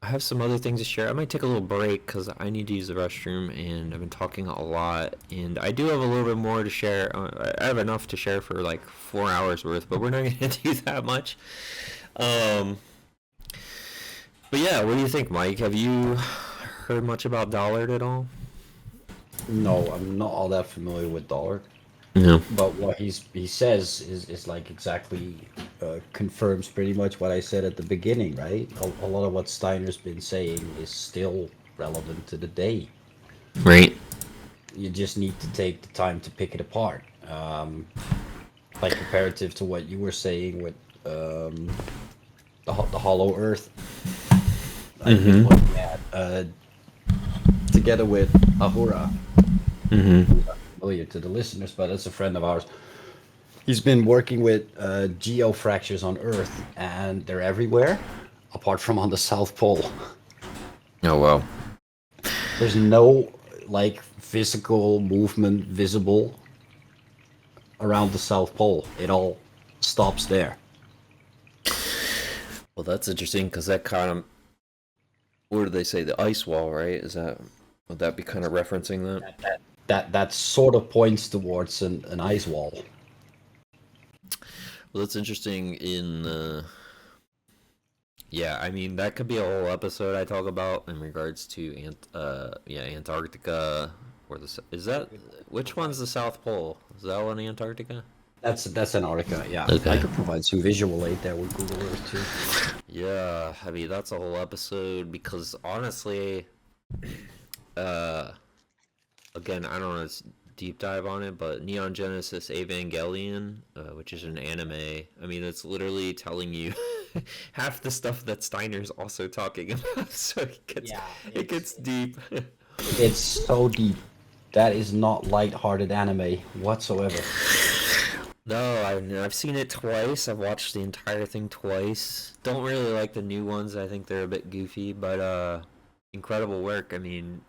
Speaker 1: I have some other things to share. I might take a little break because I need to use the restroom, and I've been talking a lot. And I do have a little bit more to share. I have enough to share for like 4 hours worth, but we're not going to do that much. But yeah, what do you think, Mike? Have you heard much about Dollard at all?
Speaker 2: No, I'm not all that familiar with Dollard.
Speaker 1: No.
Speaker 2: But what he says is like exactly confirms pretty much what I said at the beginning, right? A lot of what Steiner's been saying is still relevant to the day.
Speaker 1: Right.
Speaker 2: You just need to take the time to pick it apart. Like comparative to what you were saying with the Hollow Earth. I've been looking at together with Ahura. Familiar to the listeners, but it's a friend of ours. He's been working with geofractures on Earth, and they're everywhere, apart from on the South Pole.
Speaker 1: Oh, wow.
Speaker 2: There's no like physical movement visible around the South Pole. It all stops there.
Speaker 1: Well, that's interesting because that kind of, what do they say, the ice wall, right? Would that be kind of referencing that?
Speaker 2: That sort of points towards an ice wall.
Speaker 1: Well, that's interesting yeah, I mean, that could be a whole episode I talk about in regards to Antarctica, or which one's the South Pole? Is that one Antarctica?
Speaker 2: That's Antarctica, yeah.
Speaker 1: Okay.
Speaker 2: I could provide some visual aid there with Google Earth too.
Speaker 1: Yeah, I mean, that's a whole episode because honestly, again, I don't want to deep dive on it, but Neon Genesis Evangelion, which is an anime, I mean, it's literally telling you half the stuff that Steiner's also talking about, so it gets deep.
Speaker 2: It's so deep. That is not light-hearted anime whatsoever.
Speaker 1: No, I've seen it twice. I've watched the entire thing twice. Don't really like the new ones. I think they're a bit goofy, but incredible work. I mean,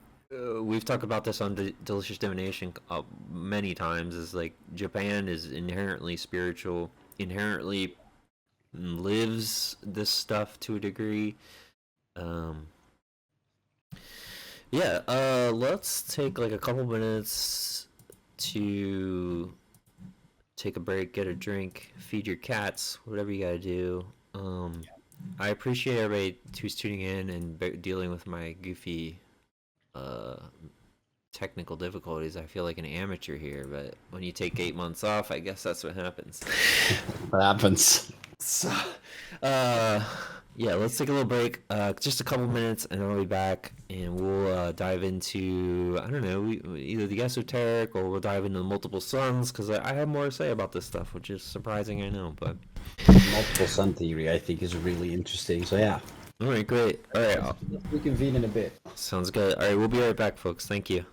Speaker 1: we've talked about this on Delicious Divination many times. Is like Japan is inherently spiritual, inherently lives this stuff to a degree. Let's take like a couple minutes to take a break, get a drink, feed your cats, whatever you gotta do. I appreciate everybody who's tuning in and dealing with my goofy technical difficulties. I feel like an amateur here, but when you take 8 months off, I guess that's what happens.
Speaker 2: What happens?
Speaker 1: So, yeah, let's take a little break, just a couple minutes, and I'll be back, and we'll dive into, I don't know, either the esoteric, or we'll dive into the multiple suns, because I have more to say about this stuff, which is surprising, I know, but...
Speaker 2: Multiple sun theory, I think, is really interesting, so yeah.
Speaker 1: All right, great. All right.
Speaker 2: Let's reconvene in a bit.
Speaker 1: Sounds good. All right, we'll be right back, folks. Thank you.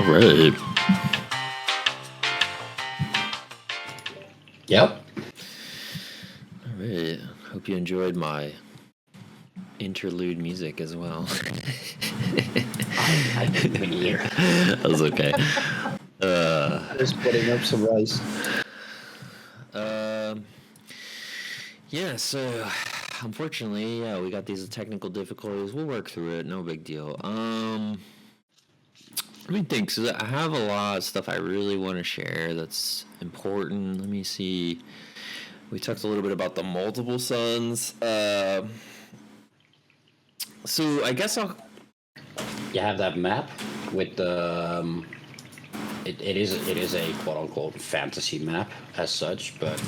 Speaker 1: All right.
Speaker 2: Yep.
Speaker 1: All right. Hope you enjoyed my interlude music as well.
Speaker 2: I didn't even hear.
Speaker 1: That was okay.
Speaker 2: Just putting up some rice.
Speaker 1: Yeah, so unfortunately, yeah, we got these technical difficulties. We'll work through it. No big deal. Let me think. So I have a lot of stuff I really want to share that's important. Let me see. We talked a little bit about the multiple suns. So I guess I'll...
Speaker 2: You have that map with the... It is a quote-unquote fantasy map as such, but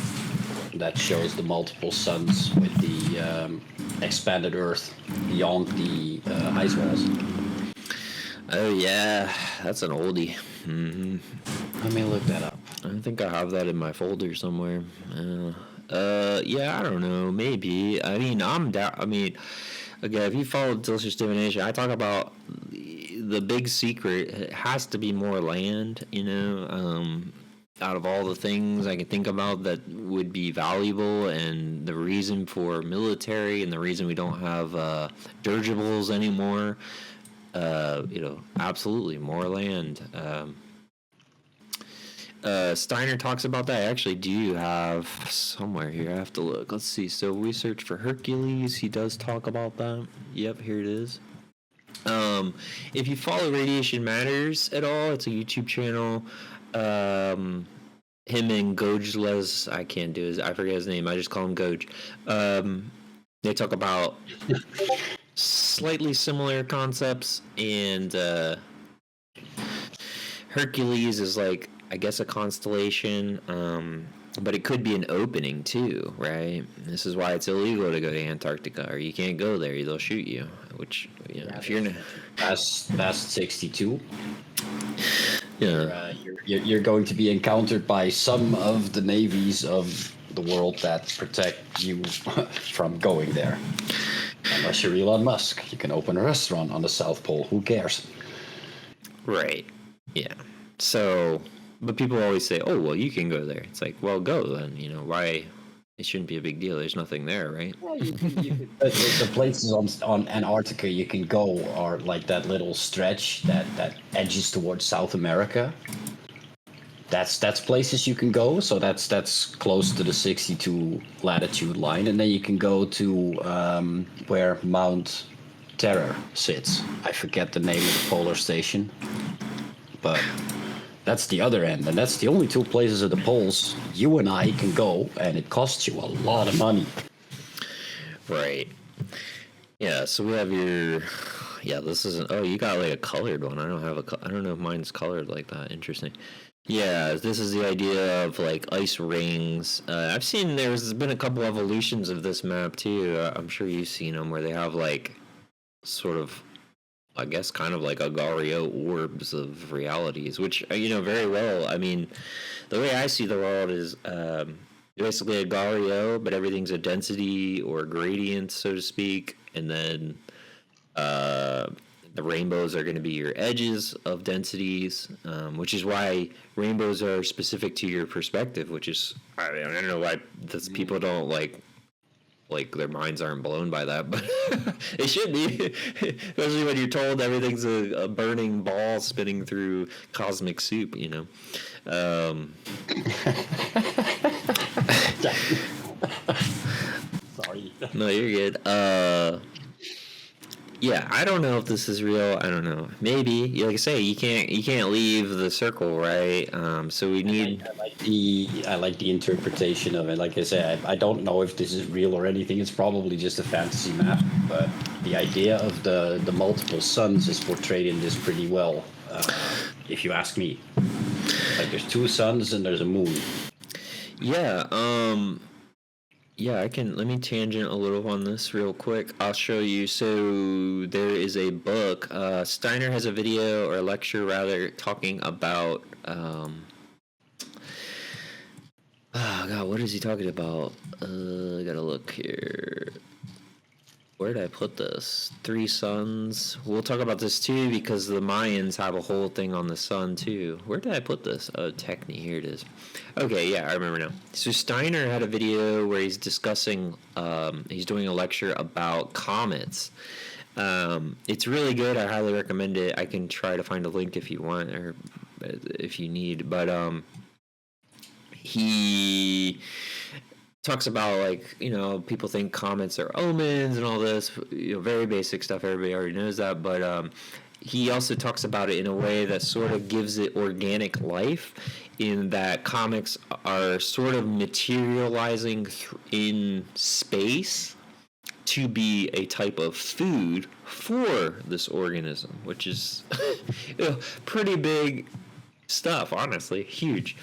Speaker 2: that shows the multiple suns with the expanded Earth beyond the ice walls.
Speaker 1: Oh, yeah. That's an oldie. Mm-hmm.
Speaker 2: Let me look that up.
Speaker 1: I think I have that in my folder somewhere. Yeah, I don't know. Maybe. I mean, I'm down. I mean, again, if you follow Delicious Divination, I talk about the big secret. It has to be more land, you know. out of all the things I can think about that would be valuable, and the reason for military, and the reason we don't have dirigibles anymore, absolutely more land. Steiner talks about that. I actually do have somewhere here. I have to look. Let's see. So research for Hercules. He does talk about that. Yep, here it is. If you follow Radiation Matters at all, it's a YouTube channel. Him and Gojles, I can't do his, I forget his name. I just call him Goj. They talk about slightly similar concepts, and Hercules is like, I guess, a constellation, but it could be an opening too, right? This is why it's illegal to go to Antarctica, or you can't go there; they'll shoot you. Which, if you're
Speaker 2: past 62,
Speaker 1: yeah,
Speaker 2: you're going to be encountered by some of the navies of the world that protect you from going there. Unless you're Elon Musk, you can open a restaurant on the South Pole. Who cares?
Speaker 1: Right. Yeah. So, but people always say, "Oh, well, you can go there." It's like, well, go then. Why? It shouldn't be a big deal. There's nothing there, right?
Speaker 2: Well, the places on Antarctica you can go are like that little stretch that edges towards South America. That's places you can go. So that's close to the 62 latitude line, and then you can go to where Mount Terror sits. I forget the name of the polar station, but that's the other end, and that's the only two places at the poles you and I can go, and it costs you a lot of money.
Speaker 1: Right. Yeah, so we have your... Yeah, this isn't... Oh, you got like a colored one. I don't know if mine's colored like that. Interesting. Yeah, this is the idea of like ice rings. I've seen there's been a couple evolutions of this map too. I'm sure you've seen them where they have like sort of, I guess, kind of like Agario orbs of realities, which, very well. I mean, the way I see the world is basically Agario, but everything's a density or gradient, so to speak, and then the rainbows are going to be your edges of densities, which is why rainbows are specific to your perspective, which is, I don't know why people don't like their minds aren't blown by that, but it should be, especially when you're told everything's a burning ball spinning through cosmic soup,
Speaker 2: Sorry.
Speaker 1: No, you're good. Yeah, I don't know if this is real. I don't know. Maybe, like I say, you can't leave the circle, right? So we need.
Speaker 2: I like the interpretation of it. Like I said, I don't know if this is real or anything. It's probably just a fantasy map, but the idea of the multiple suns is portrayed in this pretty well, if you ask me. Like there's two suns and there's a moon.
Speaker 1: Yeah. Yeah, let me tangent a little on this real quick. I'll show you. So there is a book. Steiner has a video, or a lecture rather, talking about, oh God, what is he talking about? I gotta look here. Where did I put this? 3 suns. We'll talk about this too, because the Mayans have a whole thing on the sun too. Where did I put this? Oh, Techni, here it is. Okay, yeah, I remember now. So Steiner had a video where he's discussing, he's doing a lecture about comets. It's really good. I highly recommend it. I can try to find a link if you want, or if you need. But he talks about, like, people think comets are omens and all this, very basic stuff. Everybody already knows that. But he also talks about it in a way that sort of gives it organic life, in that comets are sort of materializing in space to be a type of food for this organism, which is pretty big stuff, honestly, huge.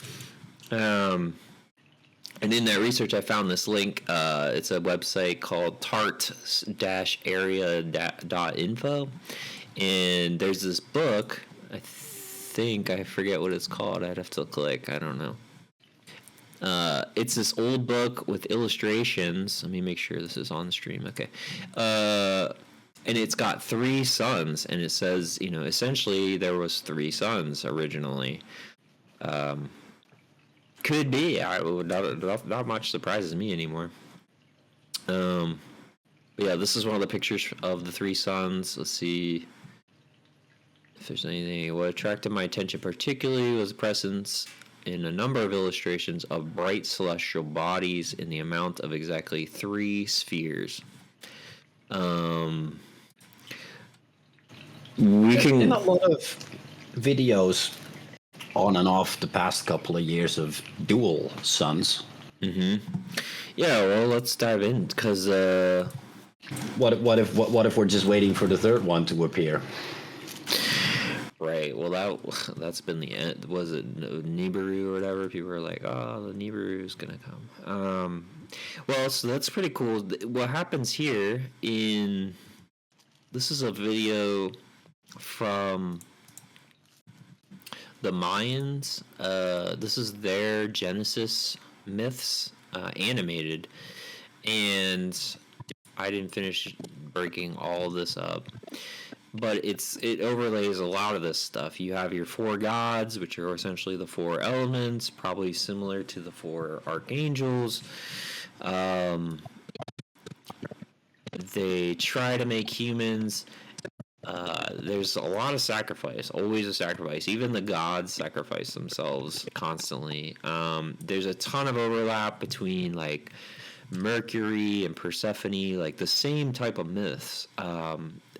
Speaker 1: And in that research, I found this link. It's a website called tart-area.info. And there's this book. I forget what it's called. I'd have to click. I don't know. It's this old book with illustrations. Let me make sure this is on stream. Okay. And it's got 3 suns. And it says, essentially there was 3 suns originally. Could be. Not much surprises me anymore. But yeah, this is one of the pictures of the three suns. Let's see if there's anything. What attracted my attention particularly was the presence in a number of illustrations of bright celestial bodies in the amount of exactly 3 spheres. We can.
Speaker 2: In a lot of videos on and off the past couple of years of dual suns.
Speaker 1: Yeah, well, let's dive in because.
Speaker 2: What if we're just waiting for the third one to appear?
Speaker 1: Right. Well, that's been the end. Was it Nibiru or whatever? People were like, "Oh, the Nibiru is gonna come." Well, so that's pretty cool. What happens here this is a video from the Mayans. This is their Genesis myths animated, and I didn't finish breaking all this up, but it overlays a lot of this stuff. You have your 4 gods, which are essentially the 4 elements, probably similar to the 4 archangels. They try to make humans. There's a lot of sacrifice, always a sacrifice. Even the gods sacrifice themselves constantly. There's a ton of overlap between like Mercury and Persephone, like the same type of myths.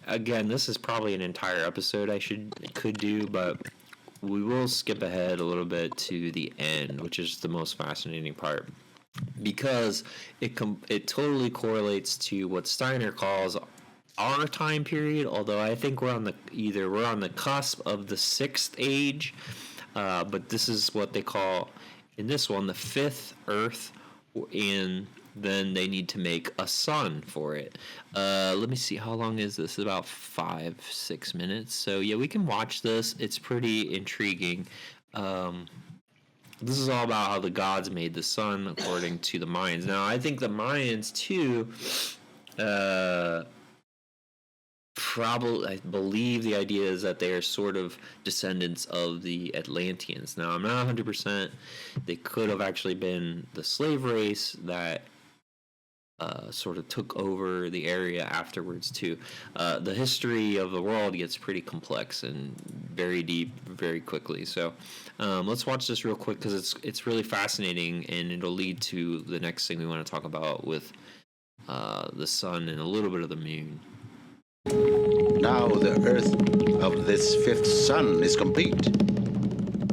Speaker 1: Again, this is probably an entire episode I could do, but we will skip ahead a little bit to the end, which is the most fascinating part, because it totally correlates to what Steiner calls our time period. Although I think we're on the cusp of the 6th age, but this is what they call in this one the 5th Earth, and then they need to make a sun for it. Let me see, how long is this? It's about 5-6 minutes. So yeah, we can watch this. It's pretty intriguing. This is all about how the gods made the sun according to the Mayans. Now, I think the Mayans too, I believe the idea is that they are sort of descendants of the Atlanteans. Now, I'm not 100%. They could have actually been the slave race that sort of took over the area afterwards too. The history of the world gets pretty complex and very deep very quickly. So let's watch this real quick because it's really fascinating, and it'll lead to the next thing we want to talk about with the sun and a little bit of the moon.
Speaker 6: Now the earth of this 5th sun is complete.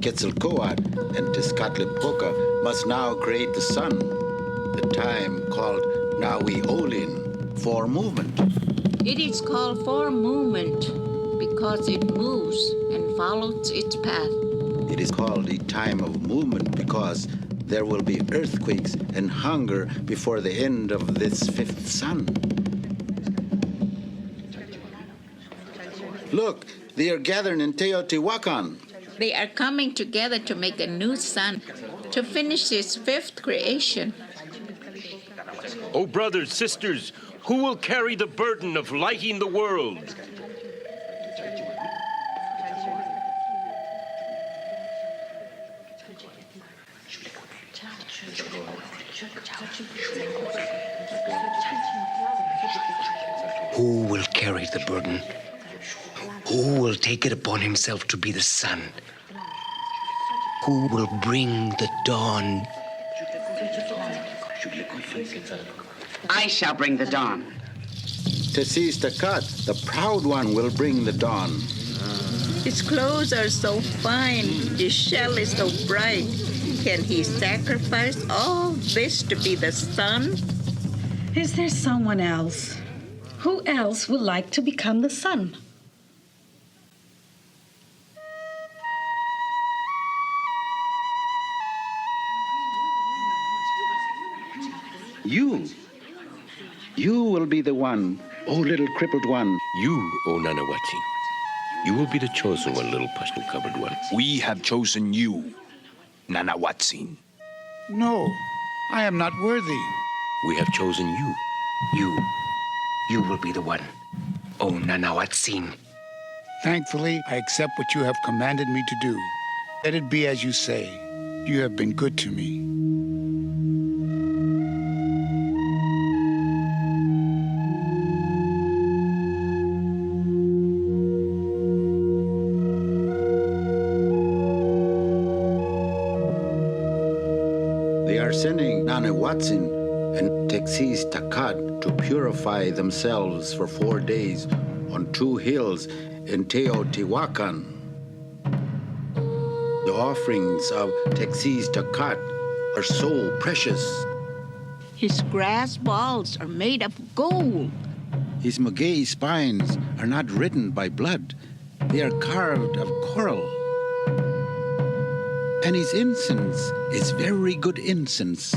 Speaker 6: Quetzalcoatl and Tezcatlipoca must now create the sun, the time called Nahui-Olin, for movement.
Speaker 7: It is called for movement because it moves and follows its path.
Speaker 6: It is called a time of movement because there will be earthquakes and hunger before the end of this 5th sun. Look, they are gathering in Teotihuacan.
Speaker 7: They are coming together to make a new sun, to finish this 5th creation.
Speaker 8: Oh, brothers, sisters, who will carry the burden of lighting the world?
Speaker 9: Who will carry the burden? Who will take it upon himself to be the sun? Who will bring the dawn?
Speaker 10: I shall bring the dawn.
Speaker 6: Tezcatlipoca, the proud one, will bring the dawn.
Speaker 7: His clothes are so fine, his shell is so bright. Can he sacrifice all this to be the sun?
Speaker 11: Is there someone else? Who else would like to become the sun?
Speaker 6: You will be the one, oh little crippled one.
Speaker 12: You, O Nanawatsi. You will be the chosen one, little pustule-covered one.
Speaker 13: We have chosen you, Nanawatsi.
Speaker 14: No, I am not worthy.
Speaker 12: We have chosen you.
Speaker 9: You will be the one, O Nanawatsin.
Speaker 14: Thankfully, I accept what you have commanded me to do. Let it be as you say. You have been good to me.
Speaker 6: They are sending Nana Watson and Texas Takat to purify themselves for 4 days on 2 hills in Teotihuacan. The offerings of Texas Takat are so precious.
Speaker 7: His grass balls are made of gold.
Speaker 6: His maguey spines are not written by blood. They are carved of coral. And his incense is very good incense.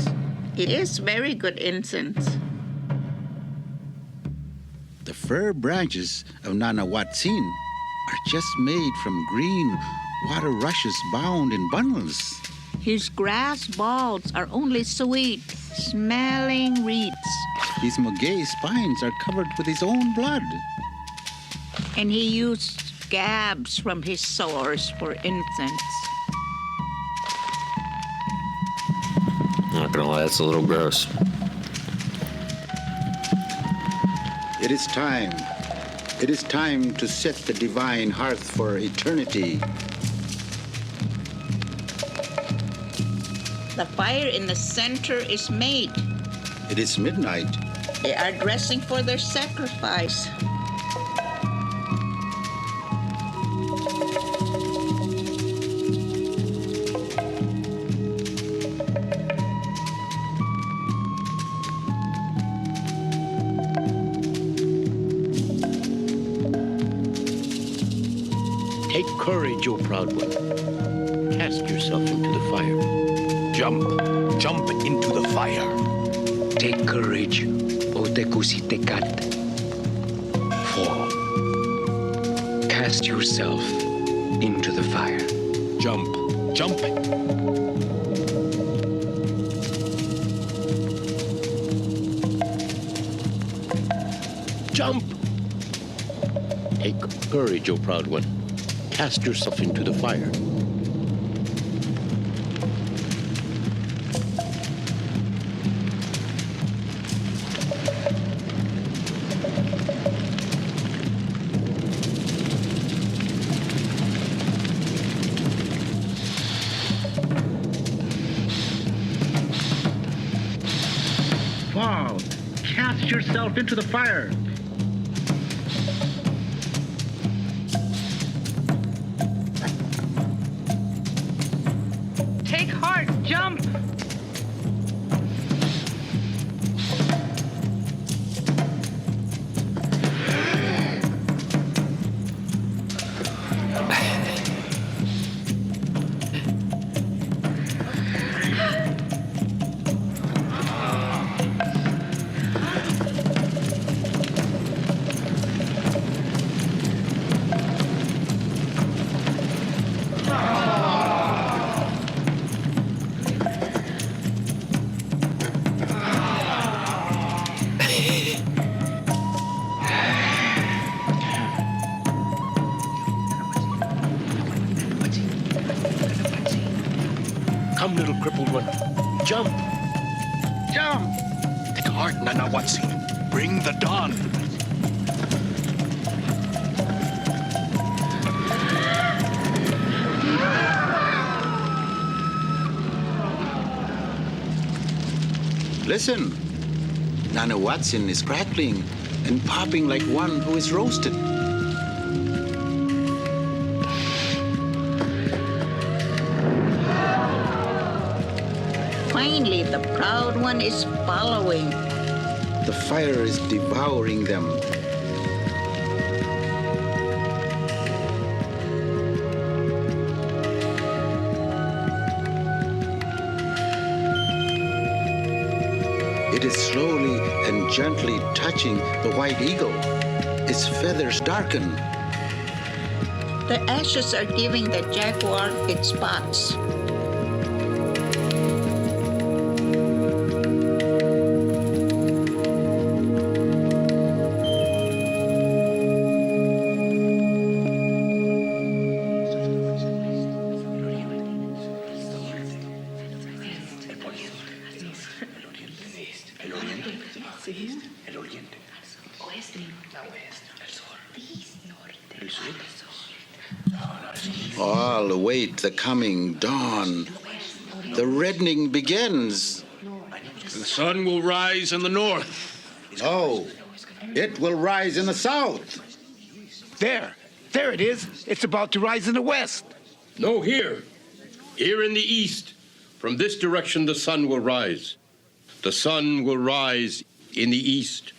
Speaker 7: It is very good incense.
Speaker 6: The fir branches of Nana Watsin are just made from green water rushes bound in bundles.
Speaker 7: His grass balls are only sweet, smelling reeds.
Speaker 6: His maguey spines are covered with his own blood.
Speaker 7: And he used scabs from his sores for incense.
Speaker 1: I'm not gonna lie, that's a little gross.
Speaker 6: It is time. It is time to set the divine hearth for eternity.
Speaker 7: The fire in the center is made.
Speaker 6: It is midnight.
Speaker 7: They are dressing for their sacrifice.
Speaker 12: Take courage, O proud one. Cast yourself into the fire.
Speaker 13: Jump. Jump into the fire.
Speaker 9: Take courage, O Tecusitecat. Fall. Cast yourself into the fire.
Speaker 13: Jump. Jump.
Speaker 12: Jump! Take courage, O proud one. Cast yourself into the fire.
Speaker 15: Fall. Cast yourself into the fire.
Speaker 16: Take heart, jump!
Speaker 12: Come, little crippled one. Jump!
Speaker 14: Jump!
Speaker 13: Take heart, Nana Watsin. Bring the dawn.
Speaker 6: Listen. Nana Watson is crackling and popping like one who is roasted.
Speaker 7: Finally, the proud one is following.
Speaker 6: The fire is devouring them. It is slowly and gently touching the white eagle. Its feathers darken.
Speaker 7: The ashes are giving the jaguar its spots.
Speaker 6: All await the coming dawn. The reddening begins.
Speaker 13: The sun will rise in the north.
Speaker 6: No, it will rise in the south.
Speaker 14: There it is. It's about to rise in the west.
Speaker 8: No, here. Here in the east. From this direction, the sun will rise. The sun will rise in the east.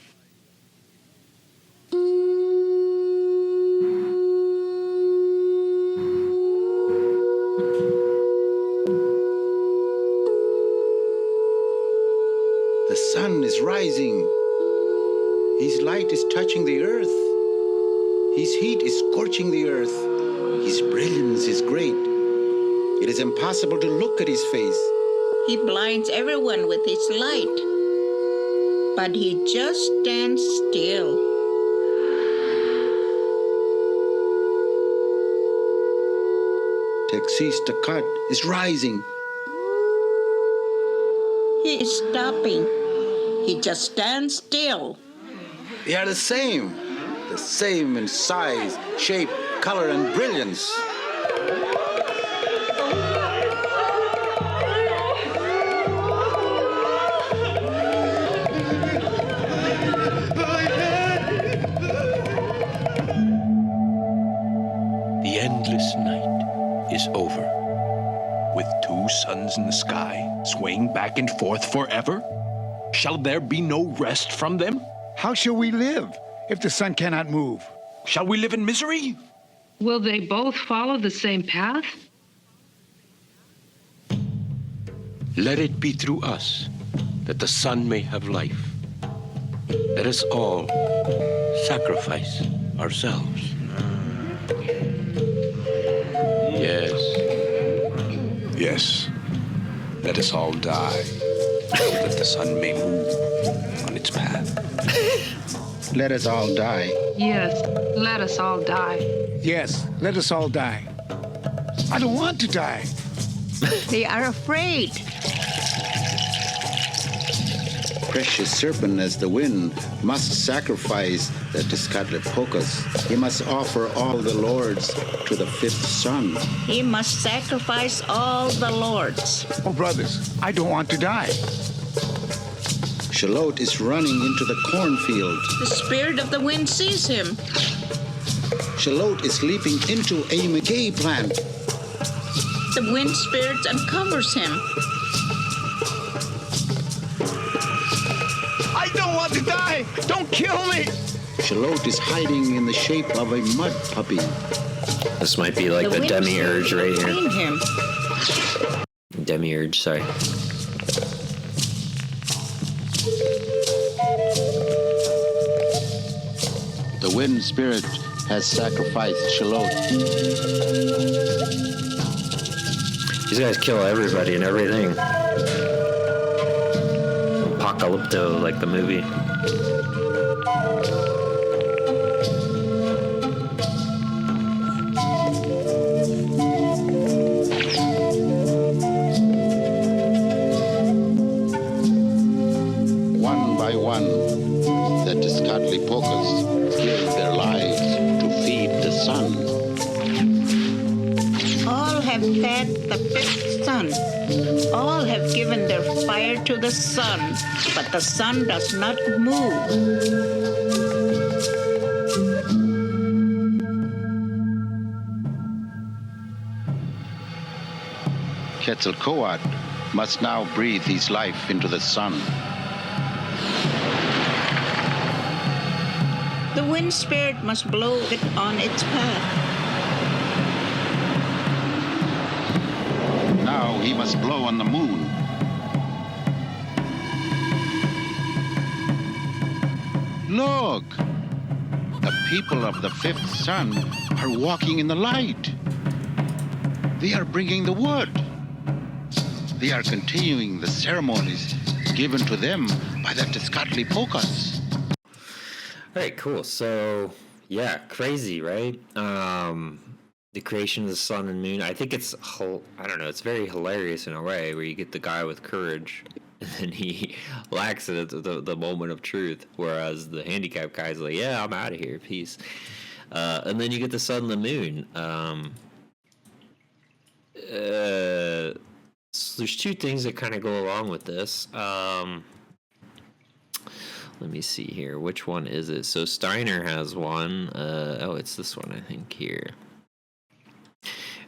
Speaker 6: The sun is rising. His light is touching the earth. His heat is scorching the earth. His brilliance is great. It is impossible to look at his face.
Speaker 7: He blinds everyone with his light. But he just stands still.
Speaker 6: Taxis is rising.
Speaker 7: He is stopping. He just stands still.
Speaker 6: They are the same in size, shape, color, and brilliance.
Speaker 13: The endless night is over. With two suns in the sky, swaying back and forth forever? Shall there be no rest from them?
Speaker 14: How shall we live if the sun cannot move?
Speaker 13: Shall we live in misery?
Speaker 16: Will they both follow the same path?
Speaker 8: Let it be through us that the sun may have life. Let us all sacrifice ourselves. Yes.
Speaker 13: Yes. Let us all die, so that the sun may move on its path.
Speaker 6: Let us all die.
Speaker 16: Yes, let us all die.
Speaker 14: Yes, let us all die. I don't want to die.
Speaker 7: They are afraid.
Speaker 6: Precious serpent as the wind must sacrifice the Tezcatlipoca. He must offer all the lords to the fifth sun.
Speaker 7: He must sacrifice all the lords.
Speaker 14: Oh, brothers, I don't want to die.
Speaker 6: Shalot is running into the cornfield.
Speaker 7: The spirit of the wind sees him.
Speaker 6: Shalot is leaping into a maguey plant.
Speaker 7: The wind spirit uncovers him.
Speaker 14: I don't want to die! Don't kill me!
Speaker 6: Shalot is hiding in the shape of a mud puppy.
Speaker 1: This might be like the demiurge right here.
Speaker 7: Him.
Speaker 1: Demiurge, sorry.
Speaker 6: The wind spirit has sacrificed Shalot.
Speaker 1: These guys kill everybody and everything. Apocalypto, like the movie.
Speaker 6: One by one, the Tezcatlipoca give their lives to feed the sun.
Speaker 7: All have fed the fifth sun. All have given their fire to the sun, but the sun does not move.
Speaker 6: Quetzalcoatl must now breathe his life into the sun.
Speaker 7: The wind spirit must blow it on its path.
Speaker 6: Now he must blow on the moon. Look! The people of the fifth sun are walking in the light. They are bringing the wood. They are continuing the ceremonies given to them by the Tezcatlipoca.
Speaker 1: All right, cool. So, yeah, crazy, right? The creation of the sun and moon. I think it's, I don't know, it's very hilarious in a way where you get the guy with courage. And then he lacks it at the moment of truth. Whereas the handicapped guy's like, yeah, I'm out of here, peace. And then you get the sun and the moon. So there's two things that kind of go along with this. Let me see here. Which one is it? So Steiner has one. Oh, it's this one, I think, here.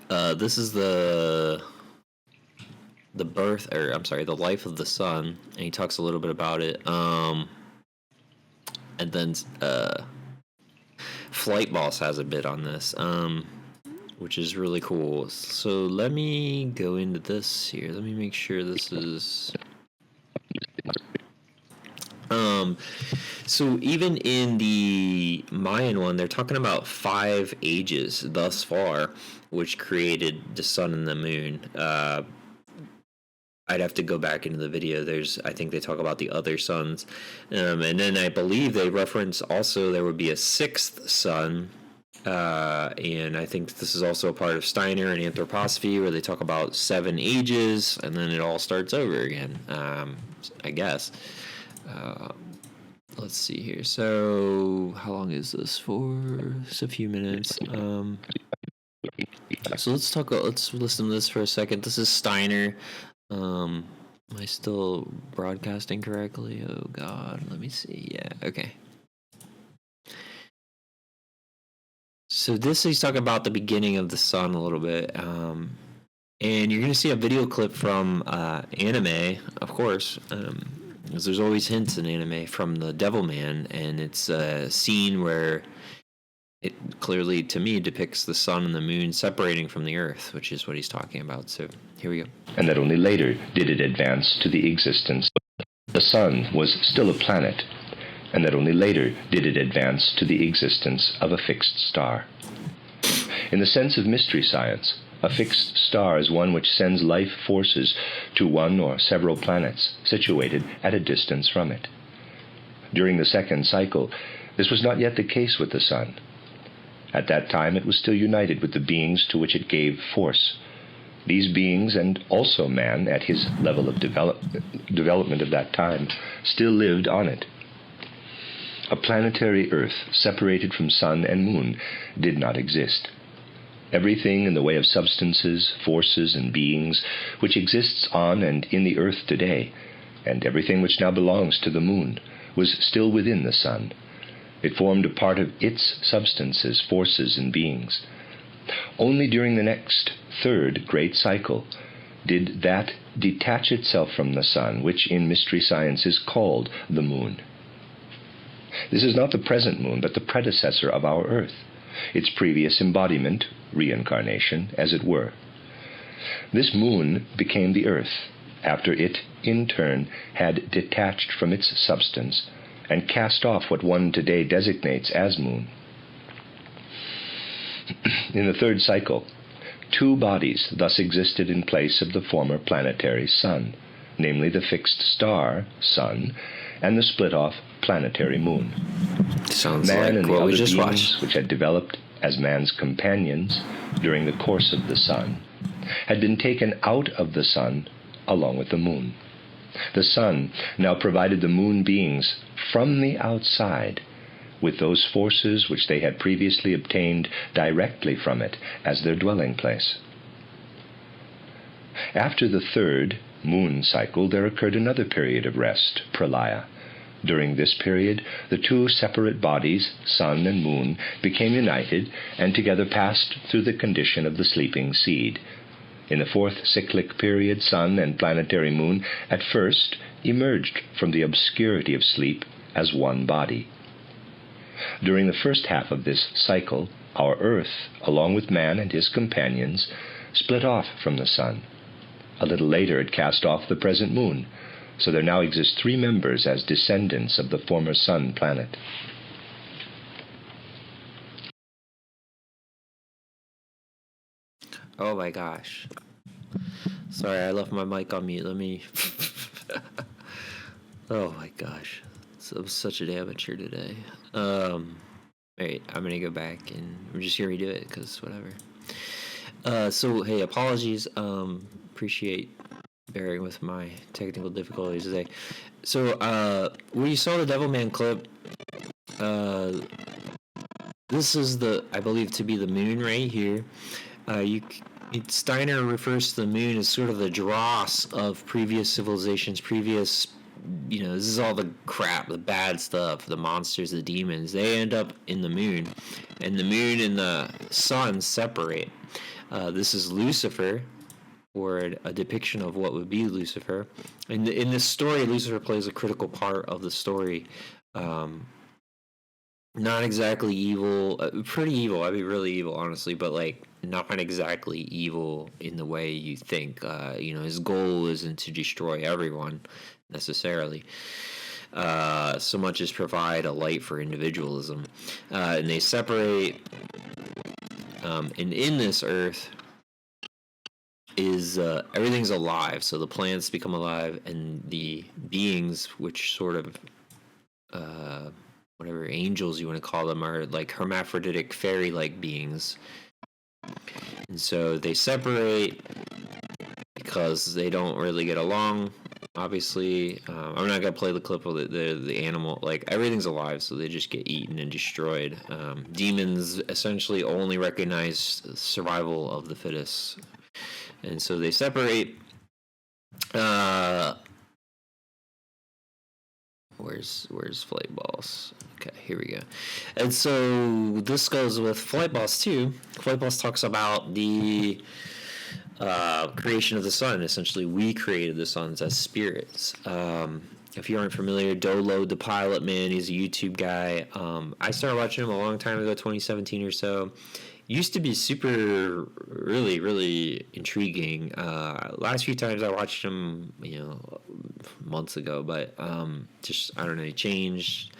Speaker 1: This is the birth, or I'm sorry, the life of the sun, and he talks a little bit about it. And then Flight Boss has a bit on this, which is really cool. So let me go into this here. Let me make sure this is. So even in the Mayan one, they're talking about 5 ages thus far, which created the sun and the moon. I'd have to go back into the video. I think they talk about the other suns. And then I believe they reference also there would be a 6th sun. And I think this is also a part of Steiner and Anthroposophy, where they talk about 7 ages, and then it all starts over again, I guess. Let's see here. So how long is this for? Just a few minutes. So let's listen to this for a second. This is Steiner. Am I still broadcasting correctly? Oh God, let me see. Yeah, okay. So this he's talking about the beginning of the sun a little bit. And you're gonna see a video clip from anime, of course. Because there's always hints in anime from the Devilman, and it's a scene where it clearly, to me, depicts the sun and the moon separating from the earth, which is what he's talking about. So here we go.
Speaker 3: And that only later did it advance to the existence. The sun was still a planet, and that only later did it advance to the existence of a fixed star. In the sense of mystery science, a fixed star is one which sends life forces to one or several planets situated at a distance from it. During the second cycle, this was not yet the case with the sun. At that time, it was still united with the beings to which it gave force. These beings, and also man at his level of development of that time, still lived on it. A planetary Earth separated from sun and moon did not exist. Everything in the way of substances, forces, and beings which exists on and in the earth today, and everything which now belongs to the moon, was still within the sun. It formed a part of its substances, forces, and beings. Only during the next third great cycle did that detach itself from the sun, which in mystery science is called the moon. This is not the present moon, but the predecessor of our earth, its previous embodiment, reincarnation, as it were. This moon became the earth, after it, in turn, had detached from its substance and cast off what one today designates as moon. In the third cycle, 2 bodies thus existed in place of the former planetary sun, namely the fixed star, sun, and the split-off planetary moon.
Speaker 1: Sounds
Speaker 3: Man
Speaker 1: like
Speaker 3: and the
Speaker 1: what we
Speaker 3: other
Speaker 1: just
Speaker 3: beings
Speaker 1: watched.
Speaker 3: which had developed as man's companions during the course of the sun had been taken out of the sun along with the moon. The sun now provided the moon beings from the outside with those forces which they had previously obtained directly from it as their dwelling place. After the third moon cycle, there occurred another period of rest, pralaya. During this period, the 2 separate bodies, sun and moon, became united and together passed through the condition of the sleeping seed. In the fourth cyclic period, sun and planetary moon at first emerged from the obscurity of sleep as one body. During the first half of this cycle, our earth, along with man and his companions, split off from the sun. A little later it cast off the present moon, so there now exist 3 members as descendants of the former sun planet.
Speaker 1: Oh my gosh. Sorry, I left my mic on mute. Let me... Oh my gosh. I'm such an amateur today. Alright, I'm gonna go back and I'm just gonna redo it, because whatever. So, hey, apologies. Appreciate bearing with my technical difficulties today. So, when you saw the Devilman clip, this is I believe to be the moon right here. Steiner refers to the moon as sort of the dross of previous civilizations, this is all the crap, the bad stuff, the monsters, the demons. They end up in the moon, and the moon and the sun separate. This is Lucifer, or a depiction of what would be Lucifer. And in this story, Lucifer plays a critical part of the story. Not exactly evil, pretty evil. I mean, really evil, honestly, but like not exactly evil in the way you think. His goal isn't to destroy everyone necessarily, so much as provide a light for individualism. And they separate. And in this earth is everything's alive. So the plants become alive, and the beings, which sort of whatever angels you want to call them, are like hermaphroditic fairy-like beings. And so they separate because they don't really get along, obviously. I'm not going to play the clip of the animal. Like, everything's alive, so they just get eaten and destroyed. Demons essentially only recognize survival of the fittest. And so they separate. Where's Flight Boss? Okay, here we go. And so this goes with Flight Boss too. Flight Boss talks about the creation of the sun. Essentially, we created the suns as spirits. If you aren't familiar, Dolo, the pilot man, he's a YouTube guy. I started watching him a long time ago, 2017 or so. Used to be super, really, really intriguing. Last few times I watched him, months ago, but just, I don't know, he changed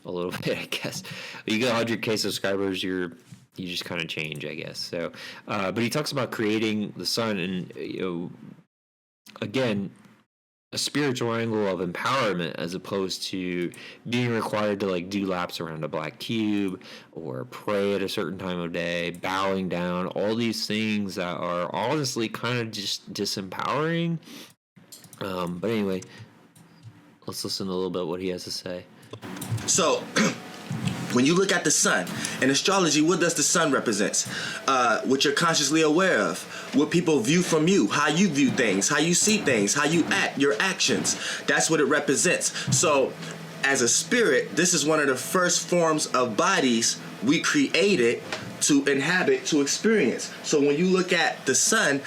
Speaker 1: a little bit, I guess. You get 100K subscribers, you just kind of change, I guess. So, but he talks about creating the sun, and again, a spiritual angle of empowerment, as opposed to being required to like do laps around a black cube or pray at a certain time of day, bowing down, all these things that are honestly kind of just disempowering. But anyway, let's listen to a little bit what he has to say.
Speaker 17: So, when you look at the sun, in astrology, what does the sun represent? What you're consciously aware of, what people view from you, how you view things, how you see things, how you act, your actions. That's what it represents. So, as a spirit, this is one of the first forms of bodies we created to inhabit, to experience. So when you look at the sun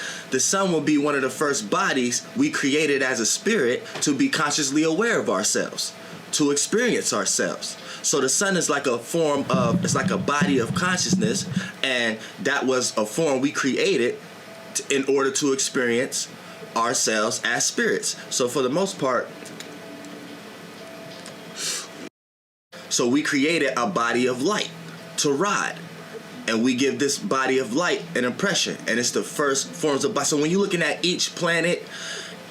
Speaker 17: will be one of the first bodies we created as a spirit to be consciously aware of ourselves, to experience ourselves. So the sun is like it's like a body of consciousness, and that was a form we created in order to experience ourselves as spirits. So for the most part, so we created a body of light to ride, and we give this body of light an impression, and it's the first forms of body. So when you're looking at each planet,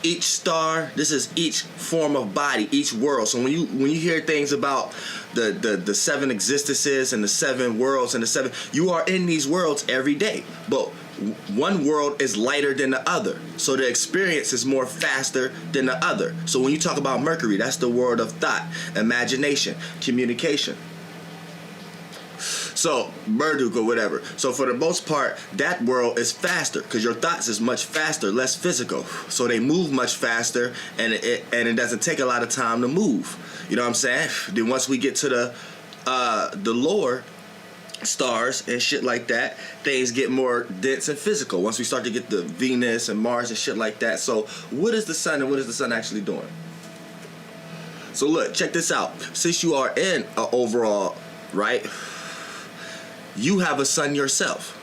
Speaker 17: each star, this is each form of body, each world. So when you hear things about the seven existences and the seven worlds and the seven, you are in these worlds every day, but one world is lighter than the other, so the experience is more faster than the other. So when you talk about Mercury, that's the world of thought, imagination, communication. So Marduk or whatever. So for the most part, that world is faster because your thoughts is much faster, less physical. So they move much faster, and it doesn't take a lot of time to move. You know what I'm saying? Then once we get to the lower stars and shit like that, things get more dense and physical once we start to get the Venus and Mars and shit like that. So what is the sun, and what is the sun actually doing? So look, check this out. Since you are in an overall, right, you have a sun yourself.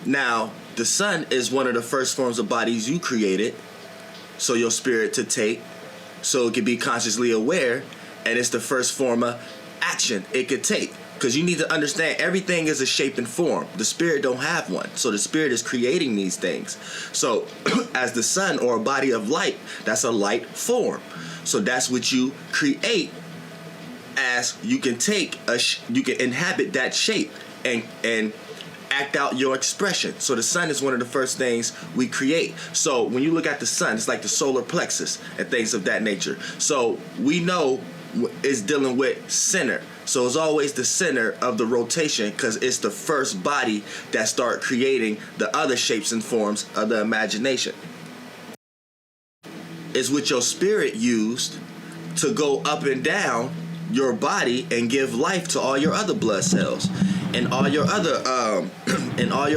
Speaker 17: Now, the sun is one of the first forms of bodies you created, so your spirit to take, so it can be consciously aware, and it's the first form of action it could take. Because you need to understand, everything is a shape and form. The spirit don't have one, so the spirit is creating these things. So, as the sun, or a body of light, that's a light form. So that's what you create, as you can take you can inhabit that shape and act out your expression. So the sun is one of the first things we create. So when you look at the sun, it's like the solar plexus and things of that nature. So we know it's dealing with center. So it's always the center of the rotation because it's the first body that start creating the other shapes and forms of the imagination. It's what your spirit used to go up and down your body and give life to all your other blood cells and all your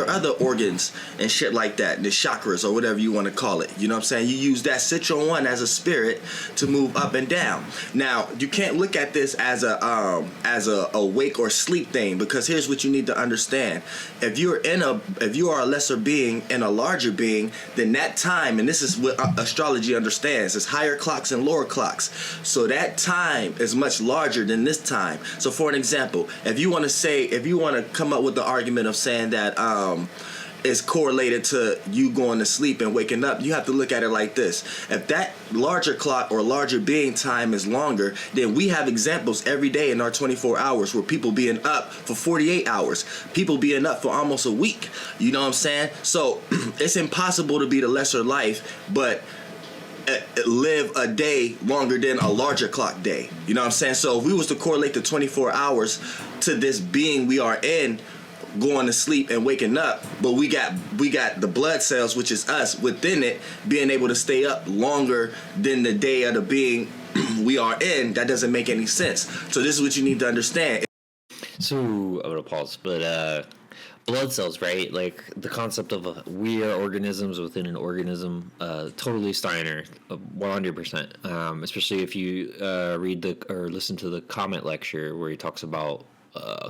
Speaker 17: other organs and shit like that, the chakras or whatever you want to call it. You know what I'm saying? You use that Citron 1 as a spirit to move up and down. Now, you can't look at this as a wake or sleep thing, because here's what you need to understand. If you are a lesser being and a larger being, then that time, and this is what astrology understands, is higher clocks and lower clocks. So that time is much larger than this time. So for an example, if you want to come up with the argument of saying that is correlated to you going to sleep and waking up, you have to look at it like this. If that larger clock or larger being time is longer, then we have examples every day in our 24 hours where people being up for 48 hours, people being up for almost a week. You know what I'm saying? So it's impossible to be the lesser life, but live a day longer than a larger clock day. You know what I'm saying? So if we was to correlate the 24 hours to this being we are in going to sleep and waking up, but we got the blood cells, which is us, within it being able to stay up longer than the day of the being we are in, that doesn't make any sense. So this is what you need to understand.
Speaker 1: So I'm gonna pause, but blood cells, right? Like the concept of we are organisms within an organism, totally Steiner, 100%. Especially if you read or listen to the Comet lecture where he talks about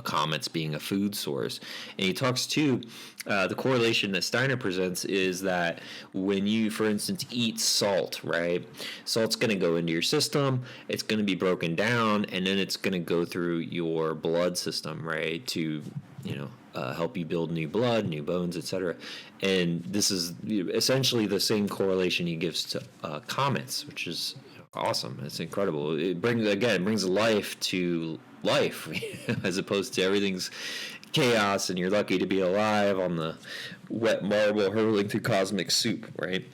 Speaker 1: comets being a food source, and he talks to the correlation that Steiner presents is that when you, for instance, eat salt, right? Salt's going to go into your system, it's going to be broken down, and then it's going to go through your blood system, right? To help you build new blood, new bones, etc. And this is essentially the same correlation he gives to comets, which is awesome. It's incredible. It brings life to life as opposed to everything's chaos and you're lucky to be alive on the wet marble hurling through cosmic soup, right?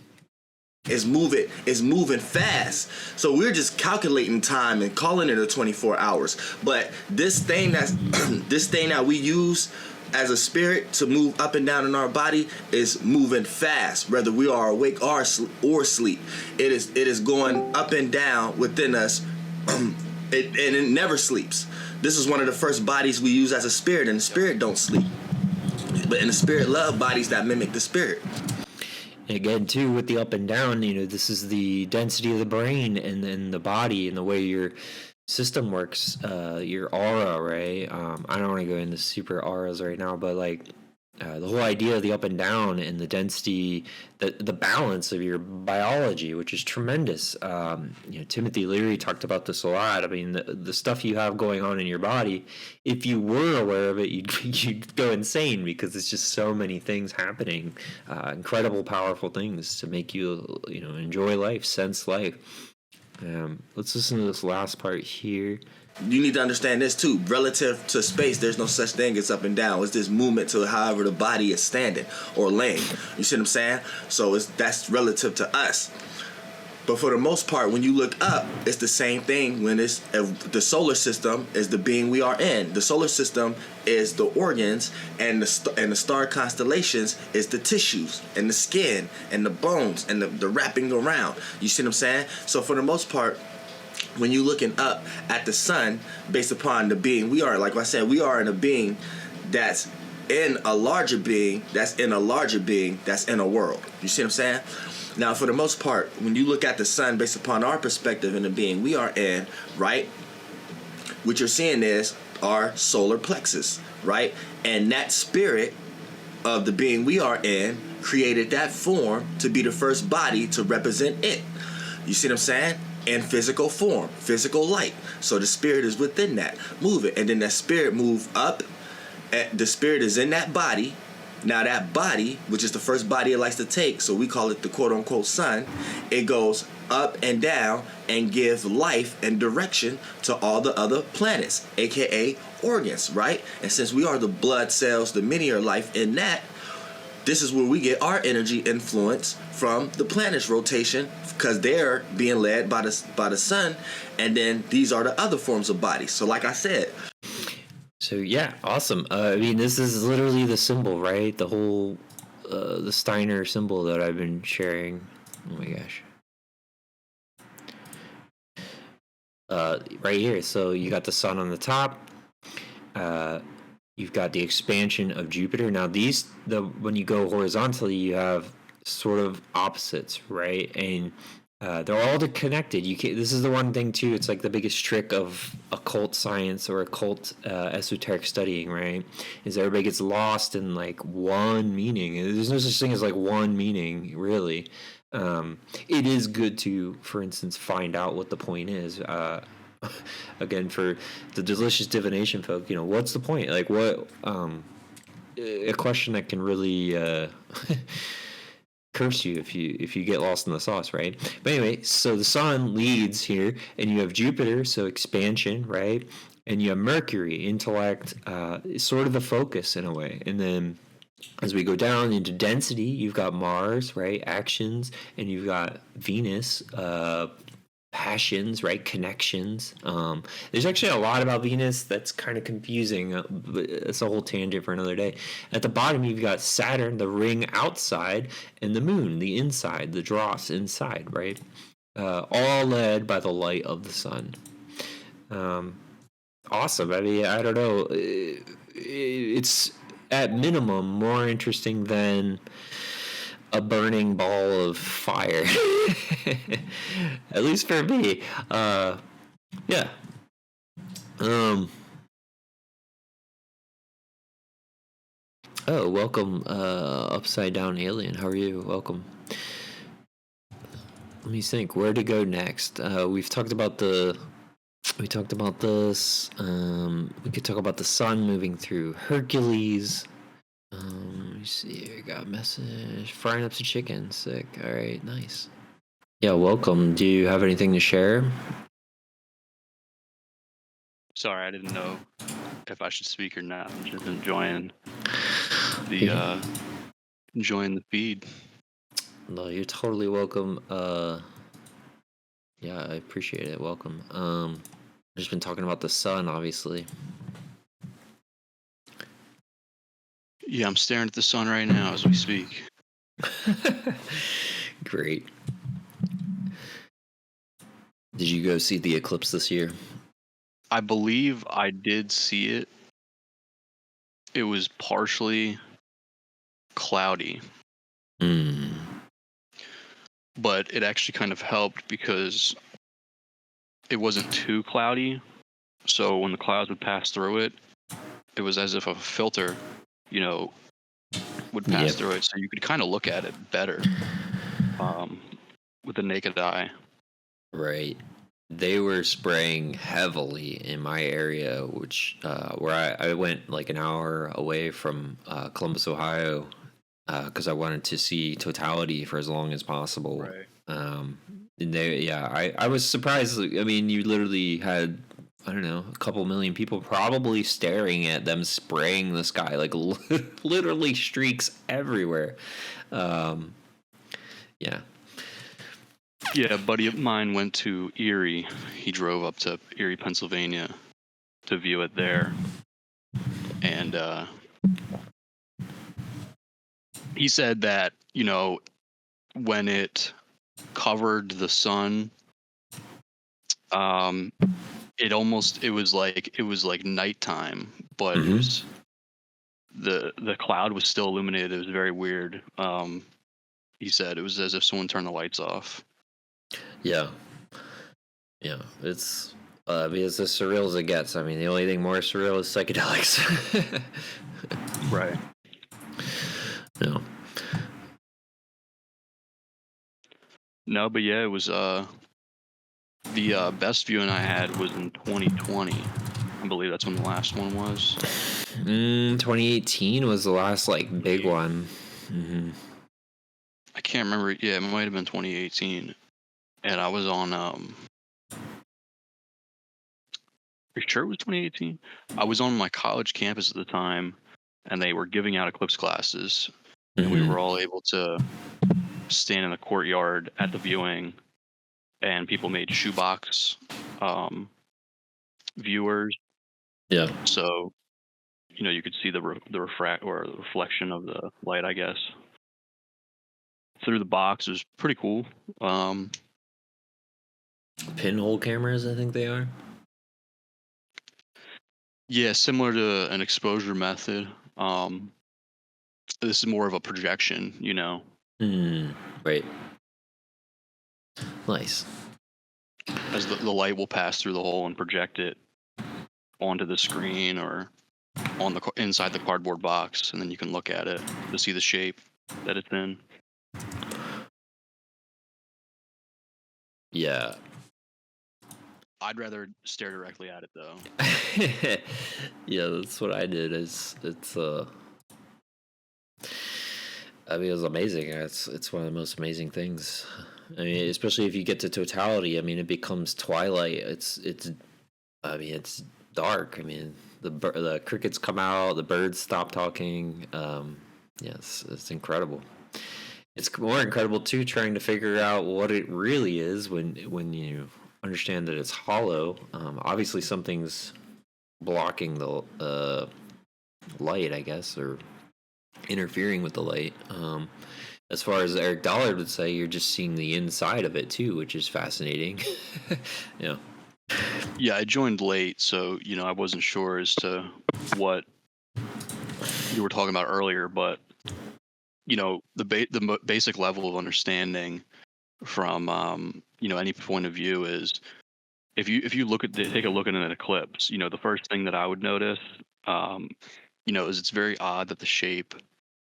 Speaker 17: It's moving fast. So we're just calculating time and calling it a 24 hours. But this thing that we use as a spirit to move up and down in our body is moving fast, whether we are awake or sleep. It is going up and down within us, and it never sleeps. This is one of the first bodies we use as a spirit, and the spirit don't sleep. But in the spirit love bodies that mimic the spirit.
Speaker 1: Again, too, with the up and down, this is the density of the brain and then the body and the way your system works, your aura, right? I don't want to go into super auras right now, but the whole idea of the up and down and the density, the balance of your biology, which is tremendous. Timothy Leary talked about this a lot. I mean, the stuff you have going on in your body, if you were aware of it, you'd go insane because it's just so many things happening, incredible, powerful things to make you, enjoy life, sense life. Let's listen to this last part here.
Speaker 17: You need to understand this too. Relative to space, there's no such thing as up and down. It's this movement to however the body is standing or laying. You see what I'm saying? So that's relative to us. But for the most part, when you look up, it's the same thing. When the solar system is the being we are in. The solar system is the organs, and the star constellations is the tissues and the skin and the bones and the wrapping around. You see what I'm saying? So for the most part, when you're looking up at the sun, based upon the being we are, like I said, we are in a being that's in a larger being, that's in a larger being, that's in a world. You see what I'm saying? Now, for the most part, when you look at the sun based upon our perspective in the being we are in, right, what you're seeing is our solar plexus, right? And that spirit of the being we are in created that form to be the first body to represent it. You see what I'm saying? In physical form, physical light. So the spirit is within that. Move it. And then that spirit move up. The spirit is in that body. Now that body, which is the first body it likes to take, so we call it the quote-unquote sun, it goes up and down and gives life and direction to all the other planets, aka organs, right? And since we are the blood cells, the linear life in that, this is where we get our energy influence from the planet's rotation, because they're being led by the sun, and then these are the other forms of bodies. So like I said.
Speaker 1: So yeah, awesome. I mean, this is literally the symbol, right? The whole the Steiner symbol that I've been sharing. Oh my gosh. Right here. So you got the sun on the top. You've got the expansion of Jupiter. Now when you go horizontally, you have sort of opposites, right? And they're all connected. This is the one thing too. It's like the biggest trick of occult science or occult esoteric studying, right? Is everybody gets lost in like one meaning. There's no such thing as like one meaning, really. It is good to, for instance, find out what the point is. Again, for the delicious divination folk, what's the point? Like, what? A question that can really curse you if you get lost in the sauce, right? But anyway, so the sun leads here, and you have Jupiter, so expansion, right? And you have Mercury, intellect, sort of the focus in a way, and then as we go down into density, you've got Mars, right? Actions, and you've got Venus, passions, right? Connections. There's actually a lot about Venus that's kind of confusing. But it's a whole tangent for another day. At the bottom, you've got Saturn, the ring outside, and the moon, the inside, the dross inside, right? All led by the light of the sun. Awesome. I mean, I don't know. It's at minimum more interesting than a burning ball of fire. At least for me. Yeah. Oh, welcome, Upside Down Alien. How are you? Welcome. Let me think. Where to go next? We've talked about we talked about this. We could talk about the sun moving through Hercules. Let me see. I got a message. Frying up some chicken. Sick. All right. Nice. Yeah. Welcome. Do you have anything to share?
Speaker 18: Sorry, I didn't know if I should speak or not. I'm just enjoying the feed.
Speaker 1: No, you're totally welcome. Yeah, I appreciate it. Welcome. I've just been talking about the sun, obviously.
Speaker 18: Yeah, I'm staring at the sun right now as we speak.
Speaker 1: Great. Did you go see the eclipse this year?
Speaker 18: I believe I did see it. It was partially cloudy. But it actually kind of helped because it wasn't too cloudy. So when the clouds would pass through it, it was as if a filter, would pass through it. So you could kind of look at it better with the naked eye.
Speaker 1: Right. They were spraying heavily in my area, which where I went like an hour away from Columbus, Ohio, because I wanted to see totality for as long as possible.
Speaker 18: Right.
Speaker 1: And I was surprised. I mean, you literally had, I don't know, a couple million people probably staring at them spraying the sky, like literally streaks everywhere. Yeah.
Speaker 18: Yeah, a buddy of mine went to Erie. He drove up to Erie, Pennsylvania to view it there. And he said that, when it covered the sun, it was like nighttime, but it was the cloud was still illuminated. It was very weird. He said it was as if someone turned the lights off.
Speaker 1: Yeah. Yeah. It's it's as surreal as it gets. I mean, the only thing more surreal is psychedelics.
Speaker 18: Right.
Speaker 1: No.
Speaker 18: No, but yeah, it was the best viewing I had was in 2020. I believe that's when the last one was.
Speaker 1: 2018 was the last like big one. Mm-hmm.
Speaker 18: I can't remember. Yeah, it might have been 2018. And I was on you sure it was 2018? I was on my college campus at the time, and they were giving out eclipse classes, and we were all able to stand in the courtyard at the viewing, and people made shoebox viewers.
Speaker 1: Yeah.
Speaker 18: So, you could see the reflection of the light, I guess, through the box. It was pretty cool.
Speaker 1: Pinhole cameras, I think they are.
Speaker 18: Yeah, similar to an exposure method. This is more of a projection,
Speaker 1: Right. Nice.
Speaker 18: as the light will pass through the hole and project it onto the screen or on the inside the cardboard box, and then you can look at it to see the shape that it's in.
Speaker 1: Yeah.
Speaker 18: I'd rather stare directly at it though.
Speaker 1: Yeah, that's what I did. I mean, it was amazing. It's one of the most amazing things. I mean, especially if you get to totality. I mean, it becomes twilight. It's dark. I mean, the crickets come out, the birds stop talking. Yes, it's incredible. It's more incredible too, trying to figure out what it really is when you understand that it's hollow. Obviously, something's blocking the light, I guess, or interfering with the light. As far as Eric Dollard would say, you're just seeing the inside of it too, which is fascinating. Yeah.
Speaker 18: Yeah, I joined late, so I wasn't sure as to what you were talking about earlier, but the basic level of understanding from any point of view is if you take a look at an eclipse, the first thing that I would notice, is it's very odd that the shape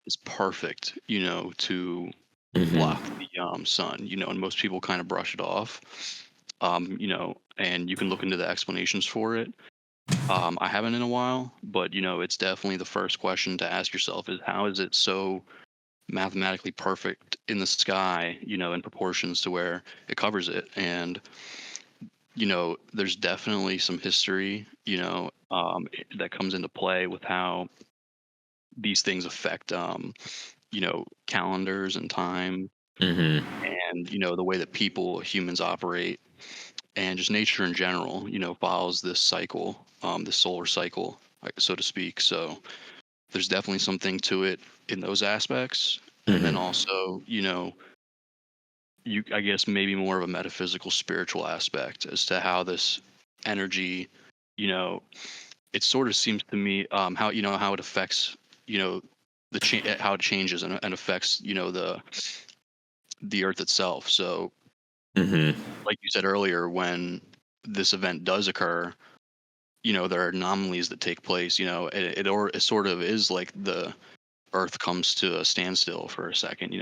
Speaker 18: is perfect, to block the sun, and most people kind of brush it off, and you can look into the explanations for it. I haven't in a while, but it's definitely the first question to ask yourself is how is it so mathematically perfect in the sky, in proportions to where it covers it. And there's definitely some history, that comes into play with how these things affect calendars and time, and the way that humans operate, and just nature in general, follows this cycle, this solar cycle, so to speak. So there's definitely something to it in those aspects. And then also, I guess maybe more of a metaphysical, spiritual aspect as to how this energy, it sort of seems to me, how it affects, how it changes and affects, the earth itself. So, like you said earlier, when this event does occur, there are anomalies that take place. It sort of is like the earth comes to a standstill for a second,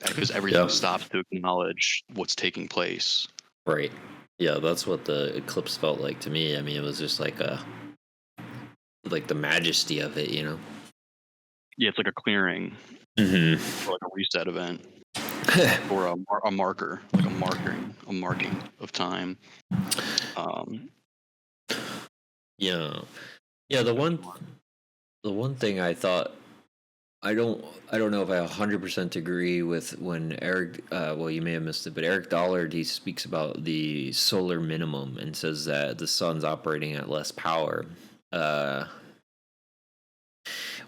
Speaker 18: because everything stops to acknowledge what's taking place.
Speaker 1: Right. Yeah, that's what the eclipse felt like to me. I mean, it was just like the majesty of it,
Speaker 18: Yeah, it's like a clearing, or like a reset event, or a marker, like a marking of time.
Speaker 1: Yeah. The one thing I thought, I don't know if I 100% agree with when Eric, well, you may have missed it, but Eric Dollard, he speaks about the solar minimum and says that the sun's operating at less power,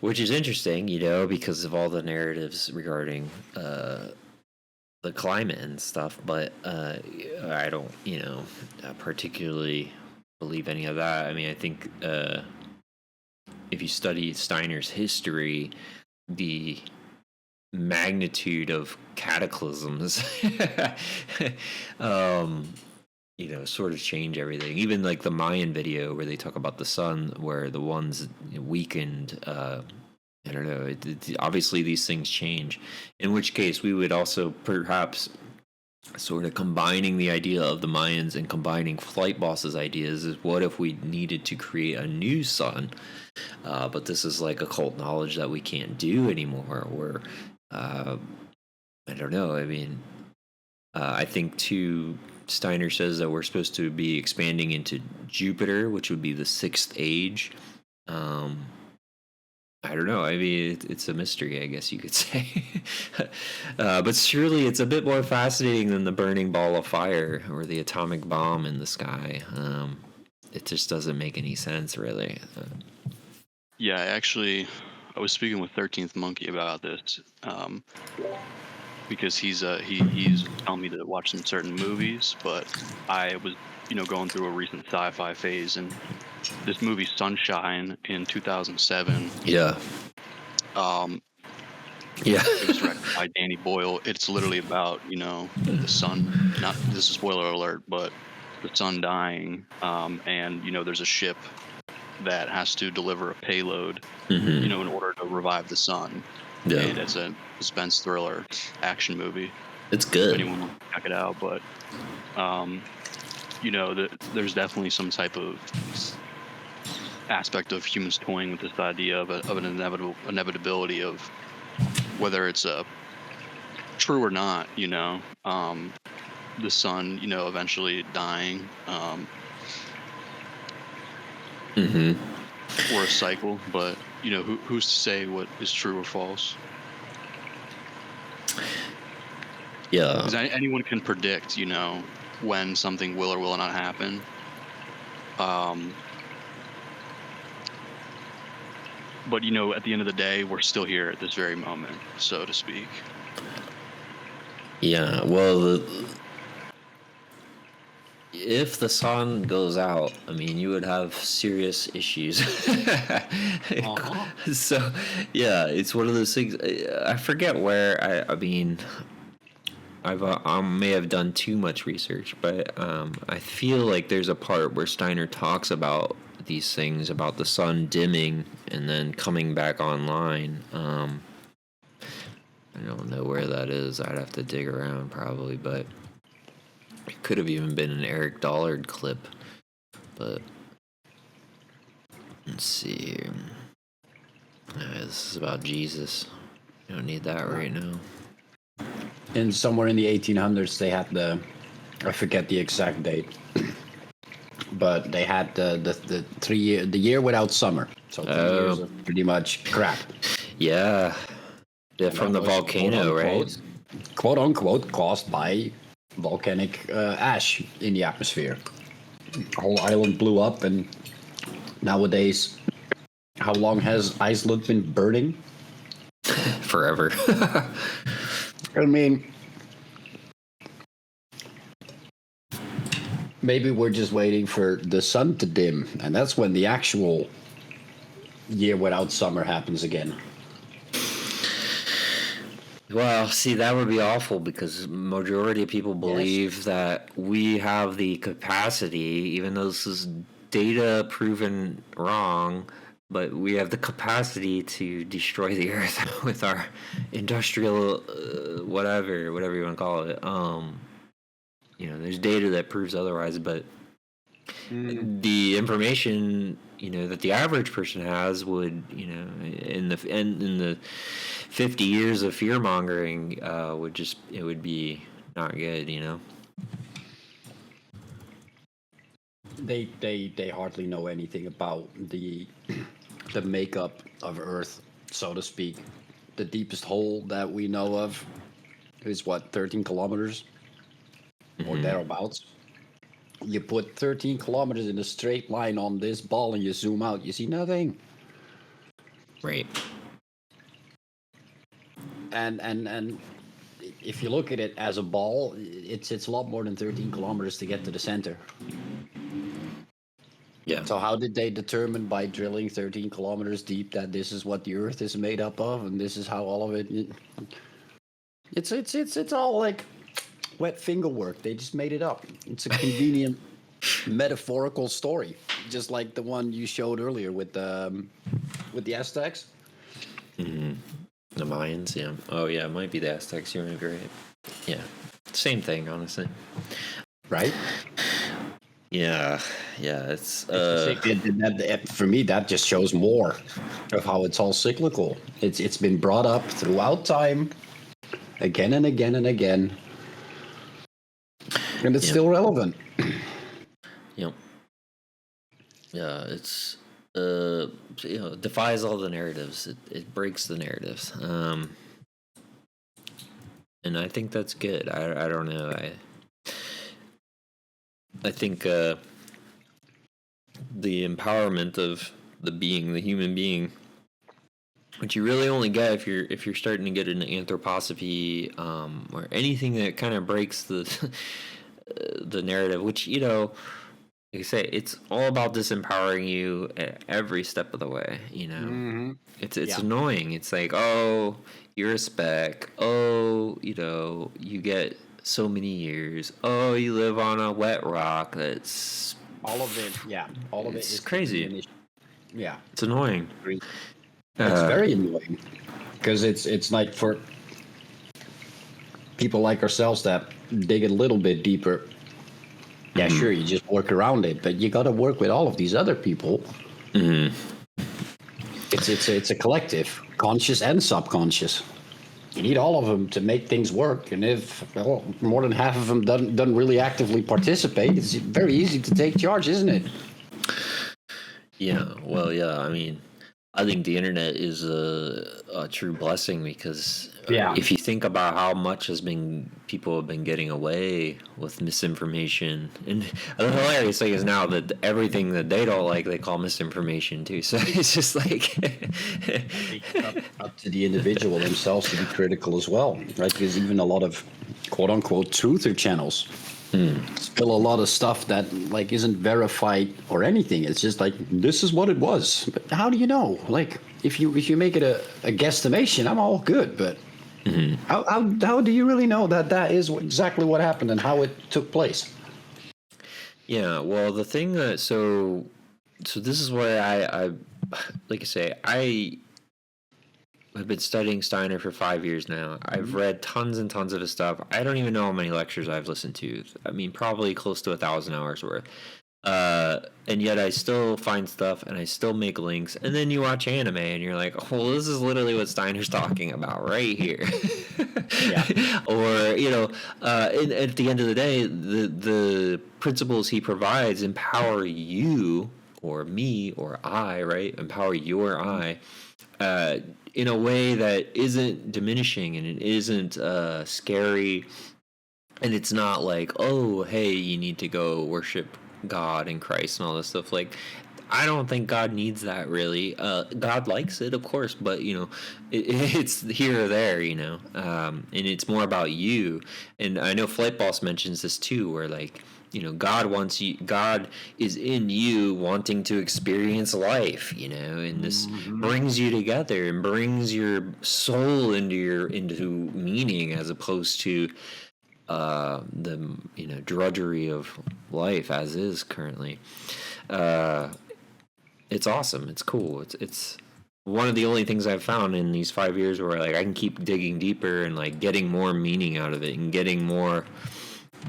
Speaker 1: which is interesting, because of all the narratives regarding the climate and stuff, but I don't, particularly believe any of that. I mean, I think if you study Steiner's history, the magnitude of cataclysms sort of change everything. Even like the Mayan video where they talk about the sun, where the ones weakened, I don't know, obviously these things change, in which case we would also perhaps sort of combining the idea of the Mayans and combining Flight Boss's ideas is what if we needed to create a new sun, but this is like occult knowledge that we can't do anymore, or I don't know. I mean, I think too, Steiner says that we're supposed to be expanding into Jupiter, which would be the sixth age. I don't know. I mean, it's a mystery, I guess you could say. But surely it's a bit more fascinating than the burning ball of fire or the atomic bomb in the sky. It just doesn't make any sense, really.
Speaker 18: Yeah, actually, I was speaking with 13th Monkey about this because he's telling me to watch some certain movies, but I was going through a recent sci-fi phase, and this movie Sunshine in 2007.
Speaker 1: Yeah. Yeah.
Speaker 18: It was directed by Danny Boyle. It's literally about the sun. Not this is spoiler alert, but the sun dying, and there's a ship that has to deliver a payload, in order to revive the sun.
Speaker 1: Yeah.
Speaker 18: And it's a suspense thriller action movie.
Speaker 1: It's good.
Speaker 18: If anyone wants to check it out, but there's definitely some type of aspect of humans toying with this idea of an inevitability of whether it's true or not. The sun, eventually dying. Or a cycle, but who's to say what is true or false?
Speaker 1: Yeah,
Speaker 18: because anyone can predict, when something will or will not happen. But at the end of the day, we're still here at this very moment, so to speak.
Speaker 1: Yeah, well, if the sun goes out, I mean, you would have serious issues. So, yeah, it's one of those things. I forget where. I mean, I may have done too much research, but I feel like there's a part where Steiner talks about these things, about the sun dimming and then coming back online. I don't know where that is. I'd have to dig around probably, but it could have even been an Eric Dollard clip. But let's see here. This is about Jesus. You don't need that right now.
Speaker 2: And somewhere in the 1800s, they had I forget the exact date, but they had the year without summer. So 3 years of pretty much crap.
Speaker 1: Yeah. Yeah, from the volcano, right?
Speaker 2: Quote unquote, caused by volcanic ash in the atmosphere. The whole island blew up, and nowadays, how long has Iceland been burning?
Speaker 1: Forever.
Speaker 2: I mean, maybe we're just waiting for the sun to dim, and that's when the actual year without summer happens again.
Speaker 1: Well, see, that would be awful because majority of people believe that we have the capacity, even though this is data proven wrong, but we have the capacity to destroy the earth with our industrial, whatever you want to call it. There's data that proves otherwise, but the information, that the average person has would, in the 50 years of fear mongering, it would be not good,
Speaker 2: They hardly know anything about the makeup of Earth, so to speak. The deepest hole that we know of is 13 kilometers or thereabouts. You put 13 kilometers in a straight line on this ball and you zoom out, you see nothing.
Speaker 1: Right.
Speaker 2: And if you look at it as a ball, it's a lot more than 13 kilometers to get to the center.
Speaker 1: Yeah.
Speaker 2: So how did they determine by drilling 13 kilometers deep that this is what the Earth is made up of, and this is how all of it? It's all like wet finger work. They just made it up. It's a convenient metaphorical story, just like the one you showed earlier with the Aztecs.
Speaker 1: Mm-hmm. The Mayans, yeah. Oh, yeah, it might be the Aztecs. You're right. Yeah, same thing, honestly.
Speaker 2: Right?
Speaker 1: Yeah. It's
Speaker 2: for me, that just shows more of how it's all cyclical. It's been brought up throughout time, again and again and again. And it's still relevant.
Speaker 1: Yep. Yeah, it's defies all the narratives. It breaks the narratives. And I think that's good. I don't know. I think the empowerment of the human being, which you really only get if you're starting to get into anthroposophy, or anything that kind of breaks the the narrative, which, like I say, it's all about disempowering you at every step of the way. It's annoying. It's like, oh, you're a speck. Oh, you get so many years. Oh, you live on a wet rock. That's
Speaker 2: all of it. Yeah, all of it is
Speaker 1: crazy.
Speaker 2: Yeah,
Speaker 1: it's annoying.
Speaker 2: It's very annoying because it's like for people like ourselves that dig a little bit deeper. Yeah, sure, you just work around it, but you got to work with all of these other people.
Speaker 1: Mm-hmm.
Speaker 2: It's a collective, conscious and subconscious. You need all of them to make things work, and if more than half of them doesn't really actively participate, it's very easy to take charge, isn't it?
Speaker 1: Yeah, well, yeah. I mean, I think the internet is a true blessing because if you think about how much people have been getting away with misinformation, and the hilarious thing is now that everything that they don't like, they call misinformation too. So it's just like
Speaker 2: up to the individual themselves to be critical as well, right? Because even a lot of quote unquote truther channels. Still a lot of stuff that like isn't verified or anything. It's just like, this is what it was. But how do you know? Like, if you make it a guesstimation, I'm all good. But how do you really know that is exactly what happened and how it took place?
Speaker 1: Yeah, well, the thing that so this is why I like I say, I've been studying Steiner for 5 years now. I've read tons and tons of his stuff. I don't even know how many lectures I've listened to. I mean, probably close to 1,000 hours worth. And yet I still find stuff and I still make links. And then you watch anime and you're like, oh, well, this is literally what Steiner's talking about right here. Or, at the end of the day, the principles he provides empower you or me or I, right? Empower you or I. In a way that isn't diminishing and it isn't scary, and it's not like, oh, hey, you need to go worship God and Christ and all this stuff. Like, I don't think God needs that really. God likes it, of course, but it's here or there, and it's more about you. And I know Flight Boss mentions this too, where like, God wants you. God is in you, wanting to experience life. And this brings you together and brings your soul into meaning, as opposed to the drudgery of life as is currently. It's awesome. It's cool. It's one of the only things I've found in these 5 years where like I can keep digging deeper and like getting more meaning out of it and getting more,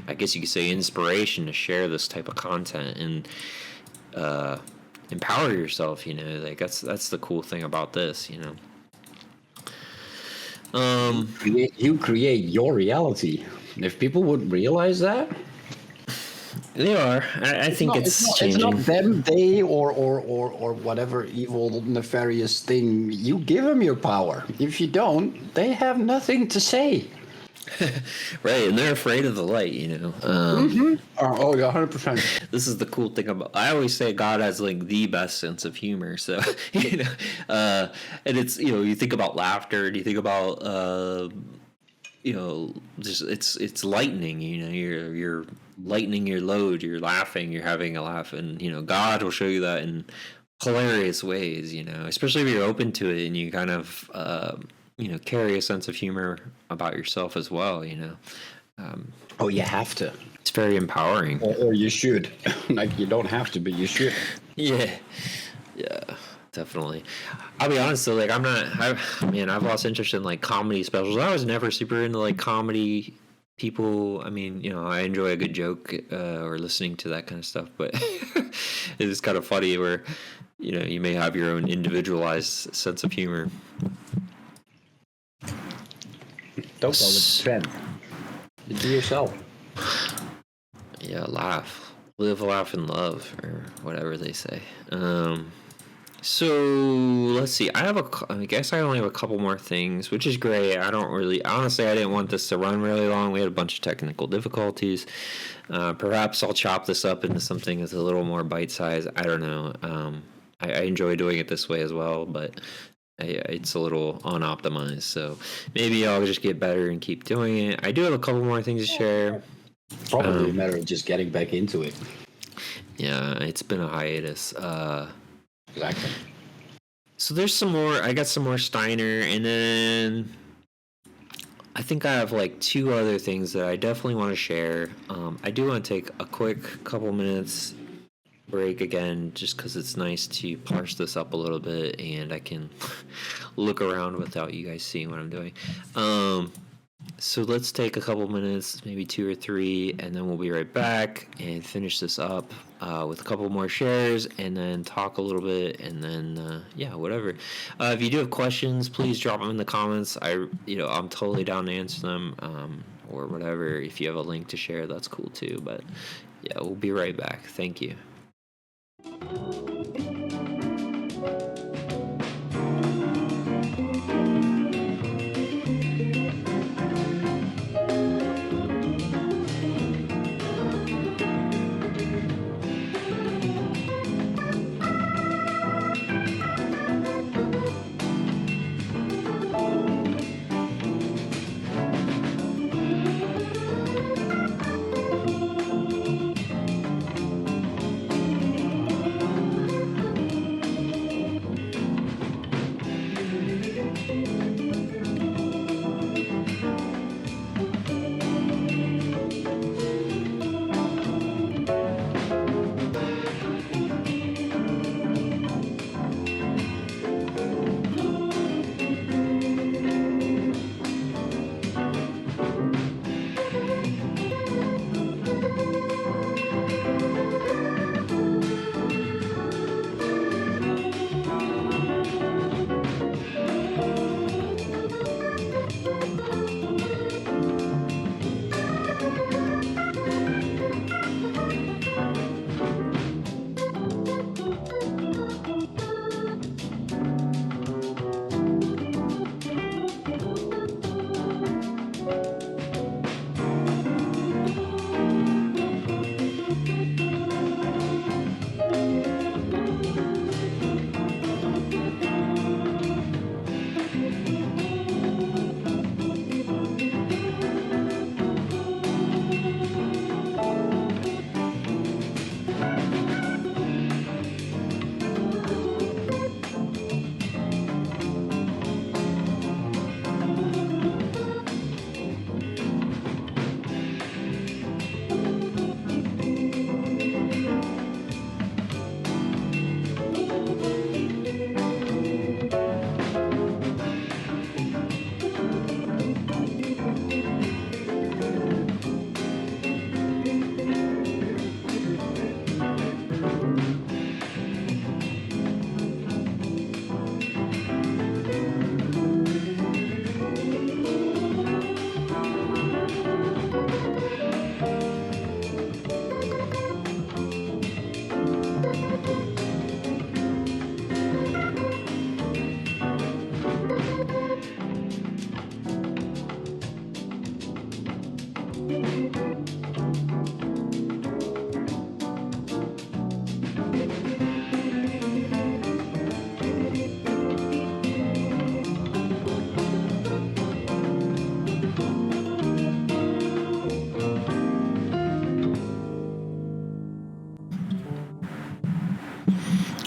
Speaker 1: I guess you could say, inspiration to share this type of content and empower yourself. Like that's the cool thing about this.
Speaker 2: You create your reality. If people would realize that,
Speaker 1: they are. I think it's changing.
Speaker 2: It's not them, they, or whatever evil, nefarious thing. You give them your power. If you don't, they have nothing to say.
Speaker 1: Right, and they're afraid of the light,
Speaker 2: Oh, yeah, 100%.
Speaker 1: This is the cool thing about. I always say God has like the best sense of humor. So, and it's you think about laughter, and you think about just it's lightening. You're lightening your load. You're laughing. You're having a laugh, and God will show you that in hilarious ways. Especially if you're open to it and you kind of carry a sense of humor about yourself as well,
Speaker 2: Oh, you have to.
Speaker 1: It's very empowering.
Speaker 2: Or you should. Like, you don't have to, but you should.
Speaker 1: Yeah, definitely. I'll be honest though, like I've lost interest in like comedy specials. I was never super into like comedy people. I mean, I enjoy a good joke or listening to that kind of stuff, but it's kind of funny where, you may have your own individualized sense of humor.
Speaker 2: Don't go with the trend. Be yourself.
Speaker 1: Yeah, laugh. Live, laugh, and love, or whatever they say. So let's see. I guess I only have a couple more things, which is great. I don't really, honestly, I didn't want this to run really long. We had a bunch of technical difficulties. Perhaps I'll chop this up into something that's a little more bite size. I don't know. I enjoy doing it this way as well, but it's a little unoptimized. So maybe I'll just get better and keep doing it. I do have a couple more things to share.
Speaker 2: Probably a matter of just getting back into it.
Speaker 1: Yeah, it's been a hiatus.
Speaker 2: Exactly.
Speaker 1: So there's some more. I got some more Steiner, and then I think I have like two other things that I definitely want to share. I do want to take a quick couple minutes break again, just because it's nice to parse this up a little bit, and I can look around without you guys seeing what I'm doing. So let's take a couple minutes, maybe 2 or 3, and then we'll be right back and finish this up with a couple more shares, and then talk a little bit, and then yeah, whatever. If you do have questions, please drop them in the comments. I'm totally down to answer them, or whatever. If you have a link to share, that's cool too. But yeah, we'll be right back. Thank you.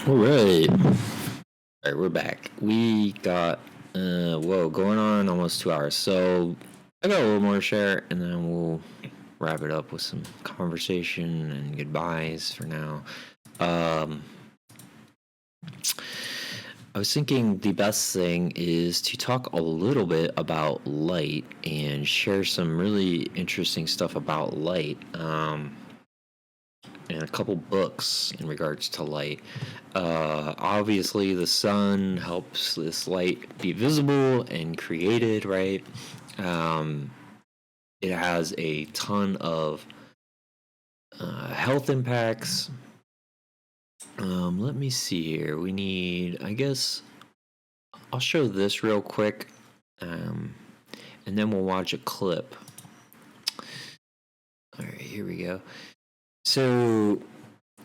Speaker 1: All right, we're back. We got going on almost 2 hours. So I got a little more to share, and then we'll wrap it up with some conversation and goodbyes for now. I was thinking the best thing is to talk a little bit about light and share some really interesting stuff about light. And a couple books in regards to light. Obviously, the sun helps this light be visible and created, right? It has a ton of health impacts. Let me see here. We need, I guess, I'll show this real quick, and then we'll watch a clip. All right, here we go. So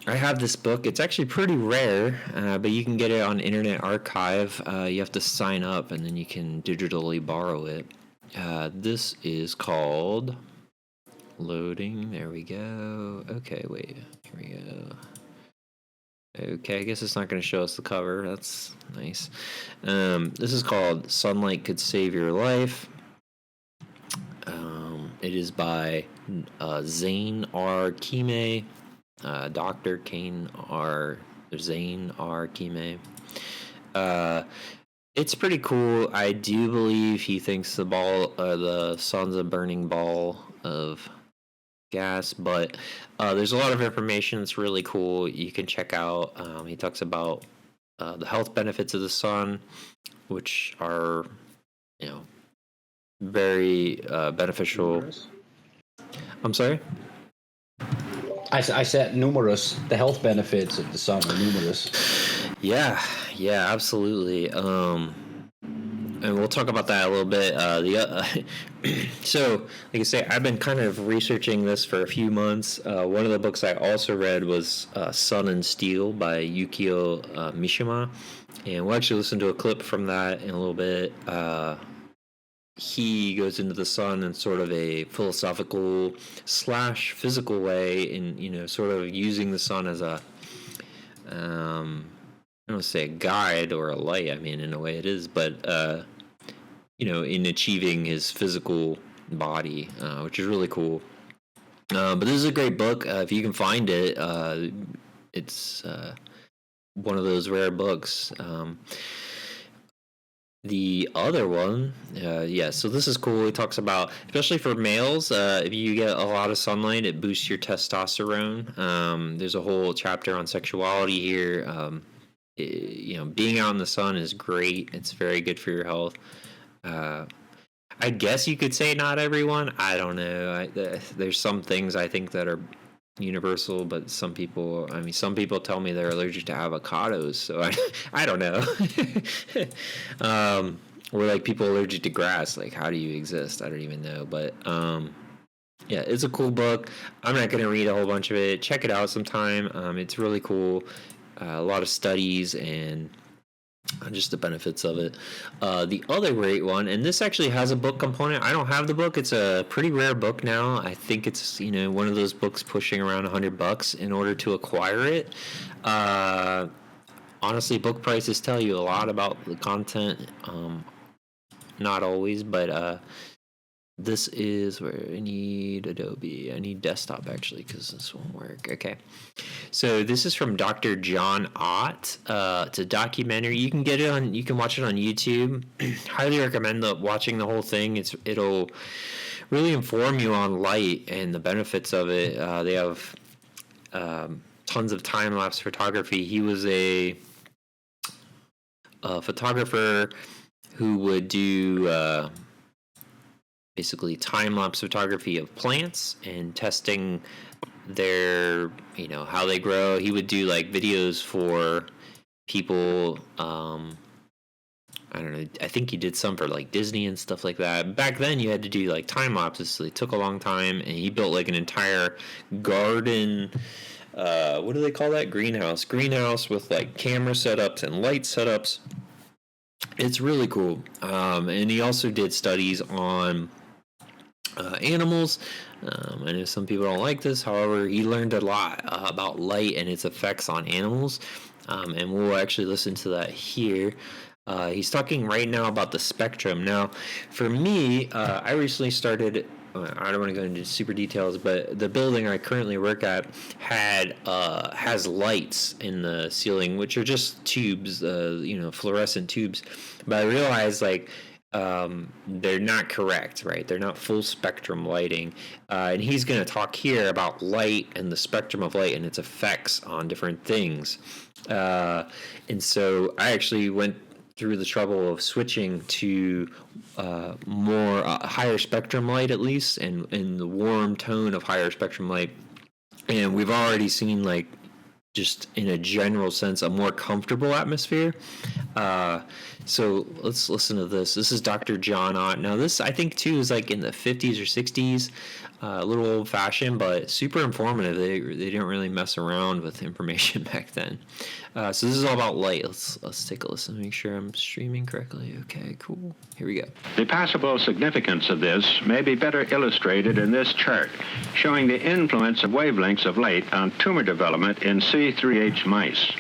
Speaker 1: I have this book. It's actually pretty rare, but you can get it on Internet Archive. You have to sign up, and then you can digitally borrow it. This is called Loading. There we go. Okay, wait. Here we go. Okay, I guess it's not going to show us the cover. That's nice. This is called Sunlight Could Save Your Life. It is by Zane R. Kime, Dr. Zane R. Kime. It's pretty cool. I do believe he thinks the sun's a burning ball of gas, but there's a lot of information that's really cool you can check out. He talks about the health benefits of the sun, which are, very beneficial.
Speaker 2: Numerous.
Speaker 1: I'm sorry?
Speaker 2: I said numerous. The health benefits of the sun are numerous.
Speaker 1: Yeah, absolutely. And we'll talk about that a little bit. So, like I say, I've been kind of researching this for a few months. One of the books I also read was Sun and Steel by Yukio Mishima. And we'll actually listen to a clip from that in a little bit. He goes into the sun in sort of a philosophical / physical way, in, sort of using the sun as a, I don't want to say a guide or a light. I mean, in a way it is, but, in achieving his physical body, which is really cool. But this is a great book. If you can find it, it's one of those rare books. The other one, so this is cool. It talks about, especially for males, if you get a lot of sunlight, it boosts your testosterone. There's a whole chapter on sexuality here. Being out in the sun is great. It's very good for your health. I guess you could say not everyone. I don't know. There's some things I think that are universal, but some people tell me they're allergic to avocados, so I don't know. Or like people allergic to grass. Like, how do you exist? I don't even know. But it's a cool book. I'm not going to read a whole bunch of it. Check it out sometime. It's really cool. A lot of studies and just the benefits of it. The other great one, and this actually has a book component. I don't have the book. It's a pretty rare book now. I think it's one of those books pushing around $100 in order to acquire it. Honestly, book prices tell you a lot about the content. Not always, but this is where I need Adobe. I need desktop, actually, because this won't work. Okay. So this is from Dr. John Ott. It's a documentary. You can watch it on YouTube. Highly recommend watching the whole thing. It'll really inform you on light and the benefits of it. They have tons of time-lapse photography. He was a photographer who would do basically time-lapse photography of plants and testing their, how they grow. He would do like videos for people. I don't know. I think he did some for like Disney and stuff like that. Back then you had to do like time lapses, so it took a long time, and he built like an entire garden. What do they call that? Greenhouse with like camera setups and light setups. It's really cool. And he also did studies on animals. I know some people don't like this. However, he learned a lot about light and its effects on animals. And we'll actually listen to that here. He's talking right now about the spectrum. Now, for me, I recently started, I don't want to go into super details, but the building I currently work at has lights in the ceiling, which are just tubes, fluorescent tubes. But I realized, they're not correct, right? They're not full spectrum lighting. And he's going to talk here about light and the spectrum of light and its effects on different things. And so I actually went through the trouble of switching to more higher spectrum light, at least, and the warm tone of higher spectrum light. And we've already seen, like, just in a general sense, a more comfortable atmosphere. So let's listen to this. This is Dr. John Ott. Now, this, I think, too, is like in the 50s or 60s. A little old-fashioned, but super informative. They didn't really mess around with information back then. So this is all about light. Let's take a listen. Make sure I'm streaming correctly. Okay, cool. Here we go.
Speaker 19: The possible significance of this may be better illustrated in this chart, showing the influence of wavelengths of light on tumor development in C3H mice.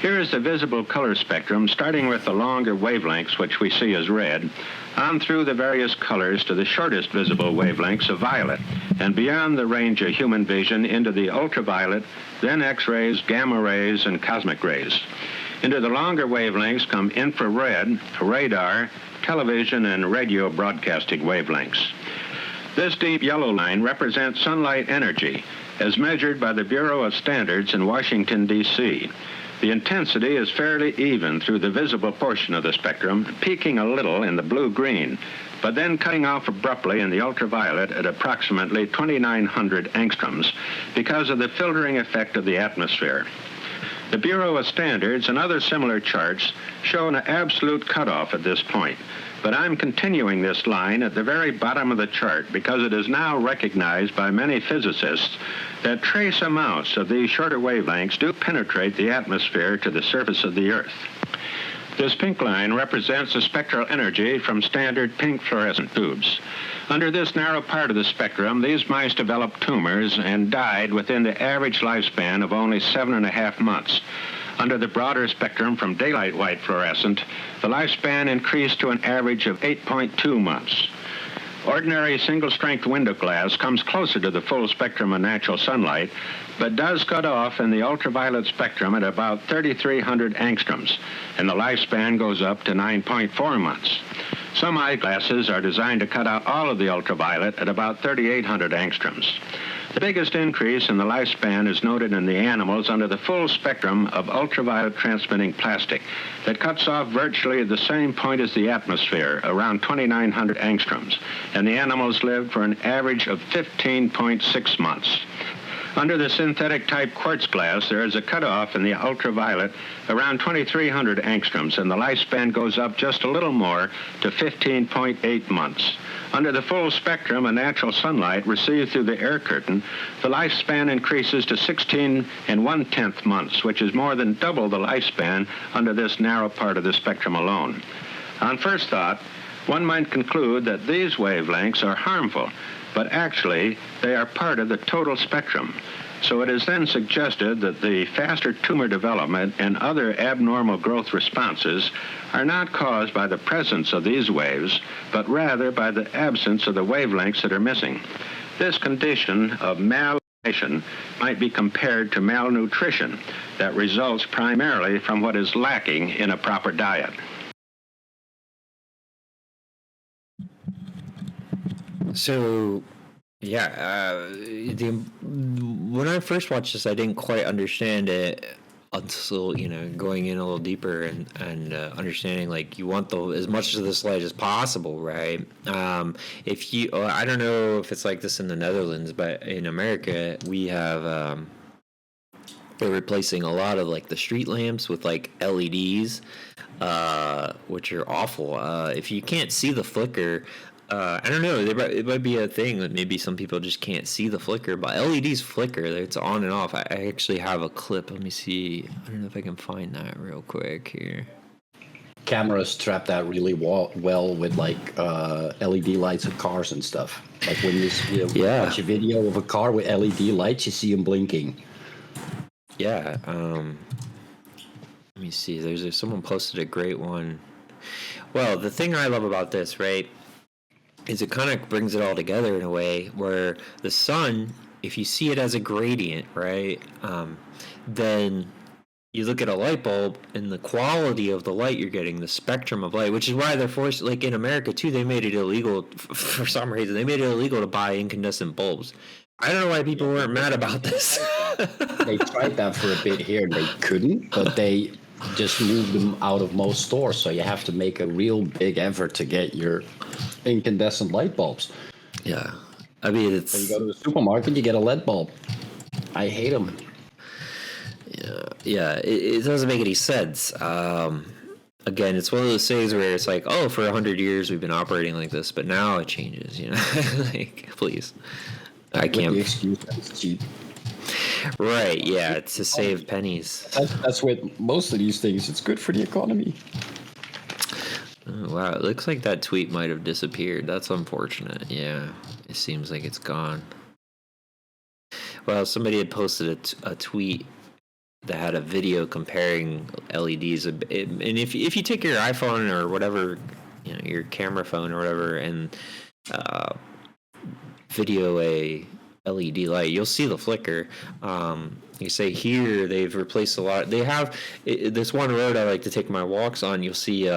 Speaker 19: Here is the visible color spectrum, starting with the longer wavelengths, which we see as red, on through the various colors to the shortest visible wavelengths of violet, and beyond the range of human vision into the ultraviolet, then X-rays, gamma rays, and cosmic rays. Into the longer wavelengths come infrared, radar, television, and radio broadcasting wavelengths. This deep yellow line represents sunlight energy, as measured by the Bureau of Standards in Washington, D.C. The intensity is fairly even through the visible portion of the spectrum, peaking a little in the blue-green, but then cutting off abruptly in the ultraviolet at approximately 2,900 angstroms because of the filtering effect of the atmosphere. The Bureau of Standards and other similar charts show an absolute cutoff at this point, but I'm continuing this line at the very bottom of the chart because it is now recognized by many physicists that trace amounts of these shorter wavelengths do penetrate the atmosphere to the surface of the Earth. This pink line represents the spectral energy from standard pink fluorescent tubes. Under this narrow part of the spectrum, these mice developed tumors and died within the average lifespan of only 7.5 months. Under the broader spectrum from daylight white fluorescent, the lifespan increased to an average of 8.2 months. Ordinary single-strength window glass comes closer to the full spectrum of natural sunlight, but does cut off in the ultraviolet spectrum at about 3,300 angstroms, and the lifespan goes up to 9.4 months. Some eyeglasses are designed to cut out all of the ultraviolet at about 3,800 angstroms. The biggest increase in the lifespan is noted in the animals under the full spectrum of ultraviolet transmitting plastic that cuts off virtually at the same point as the atmosphere, around 2,900 angstroms, and the animals lived for an average of 15.6 months. Under the synthetic type quartz glass, there is a cutoff in the ultraviolet around 2,300 angstroms, and the lifespan goes up just a little more to 15.8 months. Under the full spectrum of natural sunlight received through the air curtain, the lifespan increases to 16 1/10 months, which is more than double the lifespan under this narrow part of the spectrum alone. On first thought, one might conclude that these wavelengths are harmful, but actually they are part of the total spectrum. So it is then suggested that the faster tumor development and other abnormal growth responses are not caused by the presence of these waves, but rather by the absence of the wavelengths that are missing. This condition of malnutrition might be compared to malnutrition that results primarily from what is lacking in a proper diet.
Speaker 1: So, yeah, when I first watched this, I didn't quite understand it until, going in a little deeper and understanding, like, you want as much of this light as possible, right? I don't know if it's like this in the Netherlands, but in America, we have, they're replacing a lot of, like, the street lamps with, like, LEDs, which are awful. If you can't see the flicker, I don't know. It might be a thing that maybe some people just can't see the flicker, but LEDs flicker. It's on and off. I actually have a clip. Let me see. I don't know if I can find that real quick here.
Speaker 2: Cameras trap that really well with, like, LED lights of cars and stuff. Like when you watch a video of a car with LED lights, you see them blinking.
Speaker 1: Yeah. Let me see. There's someone posted a great one. Well, the thing I love about this, right, is it kind of brings it all together in a way where the sun, if you see it as a gradient, right, then you look at a light bulb and the quality of the light you're getting, the spectrum of light, which is why they're forced, like in America too, they made it illegal, for some reason, they made it illegal to buy incandescent bulbs. I don't know why people weren't mad about this.
Speaker 2: They tried that for a bit here and they couldn't, but they just moved them out of most stores, so you have to make a real big effort to get your incandescent light bulbs.
Speaker 1: Yeah. I mean,
Speaker 2: when you go to the supermarket, you get a LED bulb. I hate them.
Speaker 1: Yeah, it doesn't make any sense. Again, it's one of those things where it's like, oh, for 100 years we've been operating like this, but now it changes, you know? Like, please. I can't.
Speaker 2: With the excuse that it's cheap.
Speaker 1: Right, yeah, it's to save pennies.
Speaker 2: That's with most of these things. It's good for the economy.
Speaker 1: Oh, wow, it looks like that tweet might have disappeared. That's unfortunate. Yeah, it seems like it's gone. Well, somebody had posted a tweet that had a video comparing LEDs, and if you take your iPhone or whatever, you know, your camera phone or whatever, and video a LED light, you'll see the flicker. You say here they've replaced a lot. They have this one road I like to take my walks on. You'll see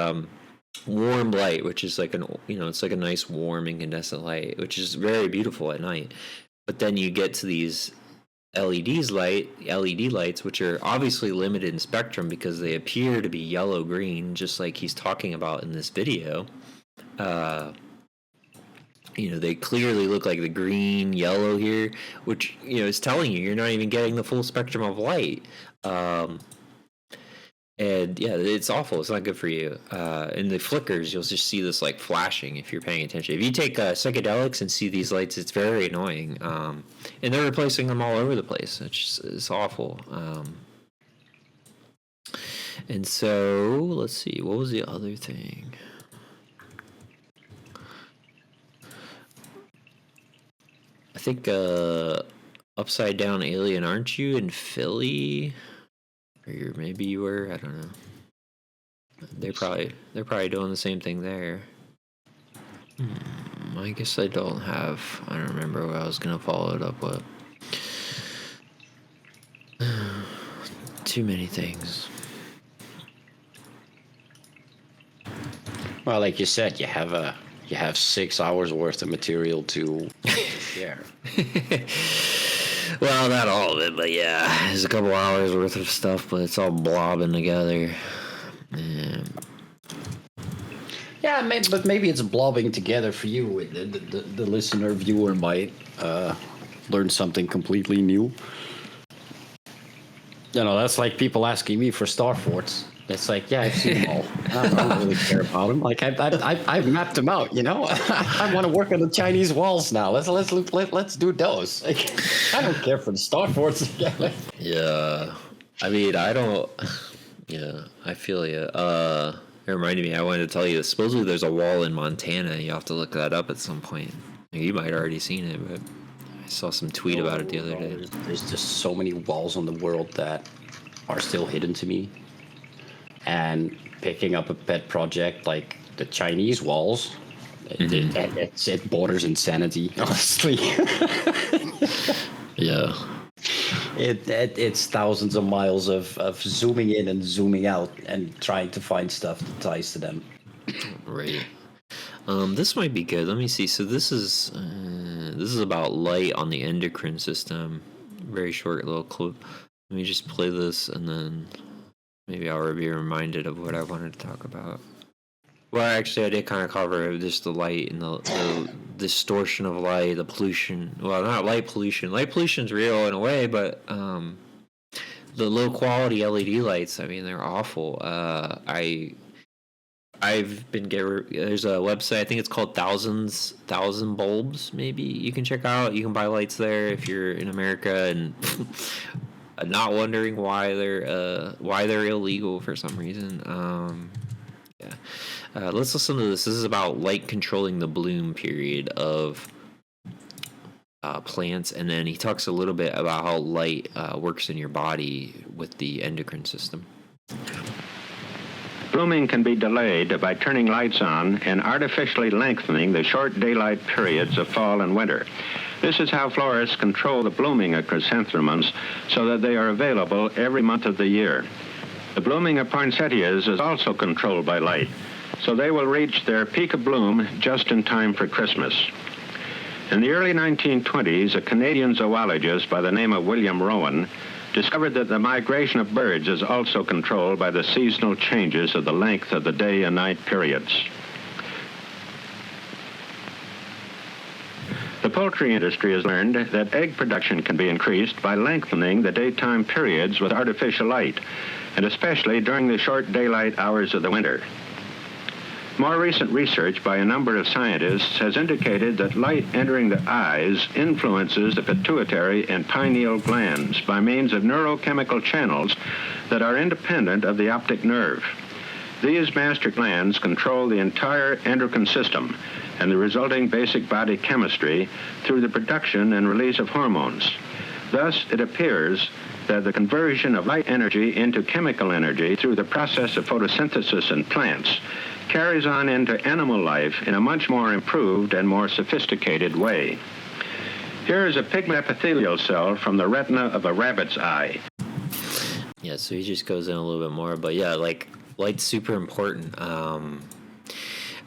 Speaker 1: warm light, which is like it's like a nice warm incandescent light, which is very beautiful at night. But then you get to these LED lights, which are obviously limited in spectrum because they appear to be yellow-green, just like he's talking about in this video. They clearly look like the green, yellow here, which, is telling you you're not even getting the full spectrum of light. And yeah, it's awful. It's not good for you. In the flickers, you'll just see this like flashing if you're paying attention. If you take psychedelics and see these lights, it's very annoying. And they're replacing them all over the place. It's awful. And so, let's see. What was the other thing? I think Upside Down Alien, aren't you in Philly? Or maybe you were, I don't know. They're probably doing the same thing there. I guess I don't remember what I was gonna follow it up with. Too many things.
Speaker 2: Well, like you said, you have 6 hours worth of material to share.
Speaker 1: Well, not all of it, but yeah, there's a couple hours worth of stuff, but it's all blobbing together.
Speaker 2: Yeah, but maybe it's blobbing together for you. The listener, viewer might learn something completely new. That's like people asking me for Star Forts. It's like, yeah, I've seen them all. I don't really care about them. Like I've mapped them out. I want to work on the Chinese walls now. Let's do those. Like, I don't care for the Star Forts.
Speaker 1: Yeah, I mean, I don't. Yeah, I feel you. It reminded me. I wanted to tell you. Supposedly, there's a wall in Montana. You have to look that up at some point. You might have already seen it, but I saw some tweet about it the other day.
Speaker 2: There's just so many walls in the world that are still hidden to me. And picking up a pet project like the Chinese walls, it borders insanity, honestly.
Speaker 1: Yeah.
Speaker 2: It's thousands of miles of zooming in and zooming out and trying to find stuff that ties to them.
Speaker 1: Right. This might be good. Let me see. So this is about light on the endocrine system. Very short little clip. Let me just play this and then maybe I'll be reminded of what I wanted to talk about. Well, actually, I did kind of cover just the light and the distortion of light, the pollution. Well, not light pollution. Light pollution's real in a way, but the low quality LED lights, I mean, they're awful. I've been there's a website, I think it's called Thousand Bulbs, maybe you can check out. You can buy lights there if you're in America and not wondering why they're illegal for some reason. Let's listen to this. This is about light controlling the bloom period of plants, and then he talks a little bit about how light works in your body with the endocrine system.
Speaker 19: Blooming can be delayed by turning lights on and artificially lengthening the short daylight periods of fall and winter. This is how florists control the blooming of chrysanthemums so that they are available every month of the year. The blooming of poinsettias is also controlled by light, so they will reach their peak of bloom just in time for Christmas. In the early 1920s, a Canadian zoologist by the name of William Rowan discovered that the migration of birds is also controlled by the seasonal changes of the length of the day and night periods. The poultry industry has learned that egg production can be increased by lengthening the daytime periods with artificial light, and especially during the short daylight hours of the winter. More recent research by a number of scientists has indicated that light entering the eyes influences the pituitary and pineal glands by means of neurochemical channels that are independent of the optic nerve. These master glands control the entire endocrine system and the resulting basic body chemistry through the production and release of hormones. Thus, it appears that the conversion of light energy into chemical energy through the process of photosynthesis in plants carries on into animal life in a much more improved and more sophisticated way. Here is a pigment epithelial cell from the retina of a rabbit's eye.
Speaker 1: Yeah, so he just goes in a little bit more, but yeah, like, light's super important.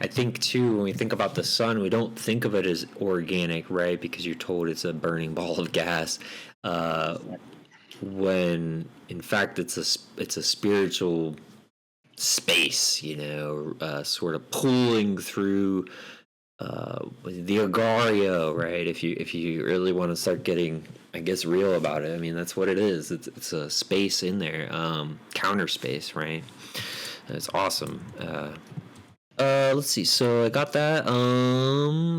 Speaker 1: I think, too, when we think about the sun, we don't think of it as organic, right? Because you're told it's a burning ball of gas. When, in fact, it's a spiritual space, you know, sort of pulling through the Agario, right? If you really want to start getting, I guess, real about it, I mean, that's what it is. It's a space in there, counter space, right? It's awesome. Let's see. So I got that.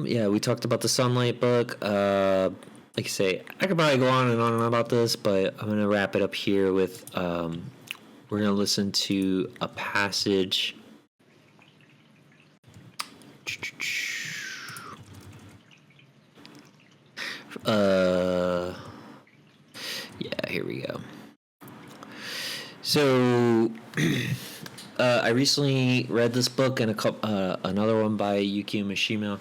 Speaker 1: Yeah, we talked about the Sunlight book. Like I say, I could probably go on and on about this, but I'm gonna wrap it up here with we're gonna listen to a passage. Yeah, here we go. So I recently read this book and another one by Yukio Mishima.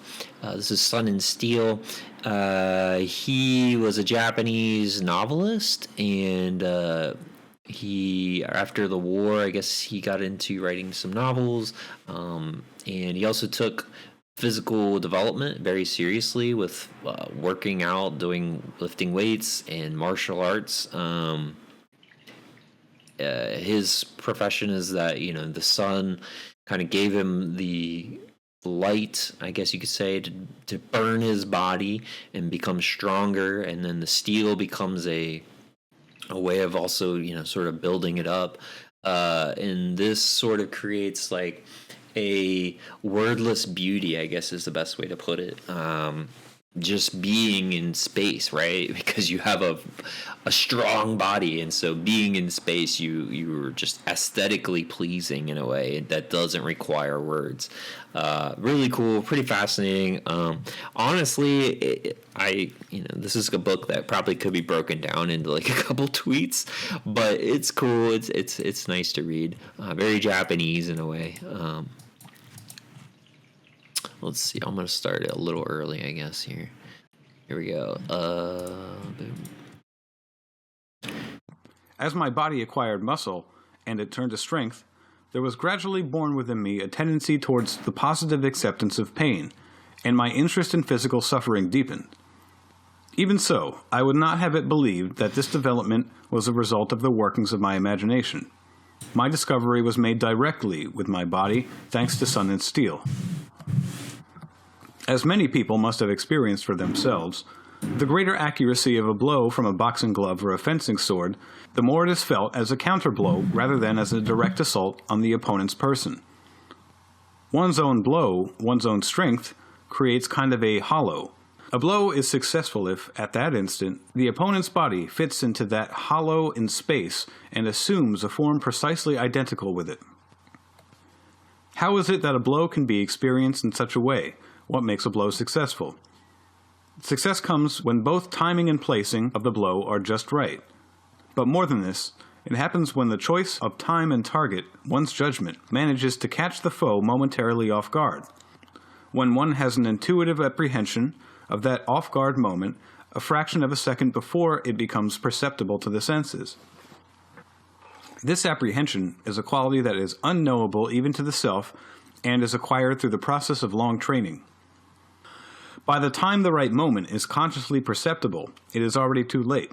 Speaker 1: This is Sun and Steel. He was a Japanese novelist, and he, after the war, I guess he got into writing some novels, and he also took physical development very seriously with working out, lifting weights, and martial arts. His profession is that, you know, the sun kind of gave him the light, I guess you could say, to burn his body and become stronger, and then the steel becomes a way of also, you know, sort of building it up. And this sort of creates like a wordless beauty, I guess is the best way to put it. Just being in space, right? Because you have a strong body, and so being in space, you're just aesthetically pleasing in a way that doesn't require words. Really cool, pretty fascinating. Honestly, this is a book that probably could be broken down into like a couple tweets, but it's cool. It's nice to read. Very Japanese in a way. Let's see. I'm gonna start it a little early, I guess. Here we go. Boom.
Speaker 20: As my body acquired muscle and it turned to strength, there was gradually born within me a tendency towards the positive acceptance of pain, and my interest in physical suffering deepened. Even so, I would not have it believed that this development was a result of the workings of my imagination. My discovery was made directly with my body, thanks to Sun and Steel. As many people must have experienced for themselves, the greater accuracy of a blow from a boxing glove or a fencing sword, the more it is felt as a counterblow rather than as a direct assault on the opponent's person. One's own blow, one's own strength, creates kind of a hollow. A blow is successful if, at that instant, the opponent's body fits into that hollow in space and assumes a form precisely identical with it. How is it that a blow can be experienced in such a way? What makes a blow successful? Success comes when both timing and placing of the blow are just right. But more than this, it happens when the choice of time and target, one's judgment, manages to catch the foe momentarily off guard. When one has an intuitive apprehension of that off-guard moment, a fraction of a second before it becomes perceptible to the senses. This apprehension is a quality that is unknowable even to the self and is acquired through the process of long training. By the time the right moment is consciously perceptible, it is already too late.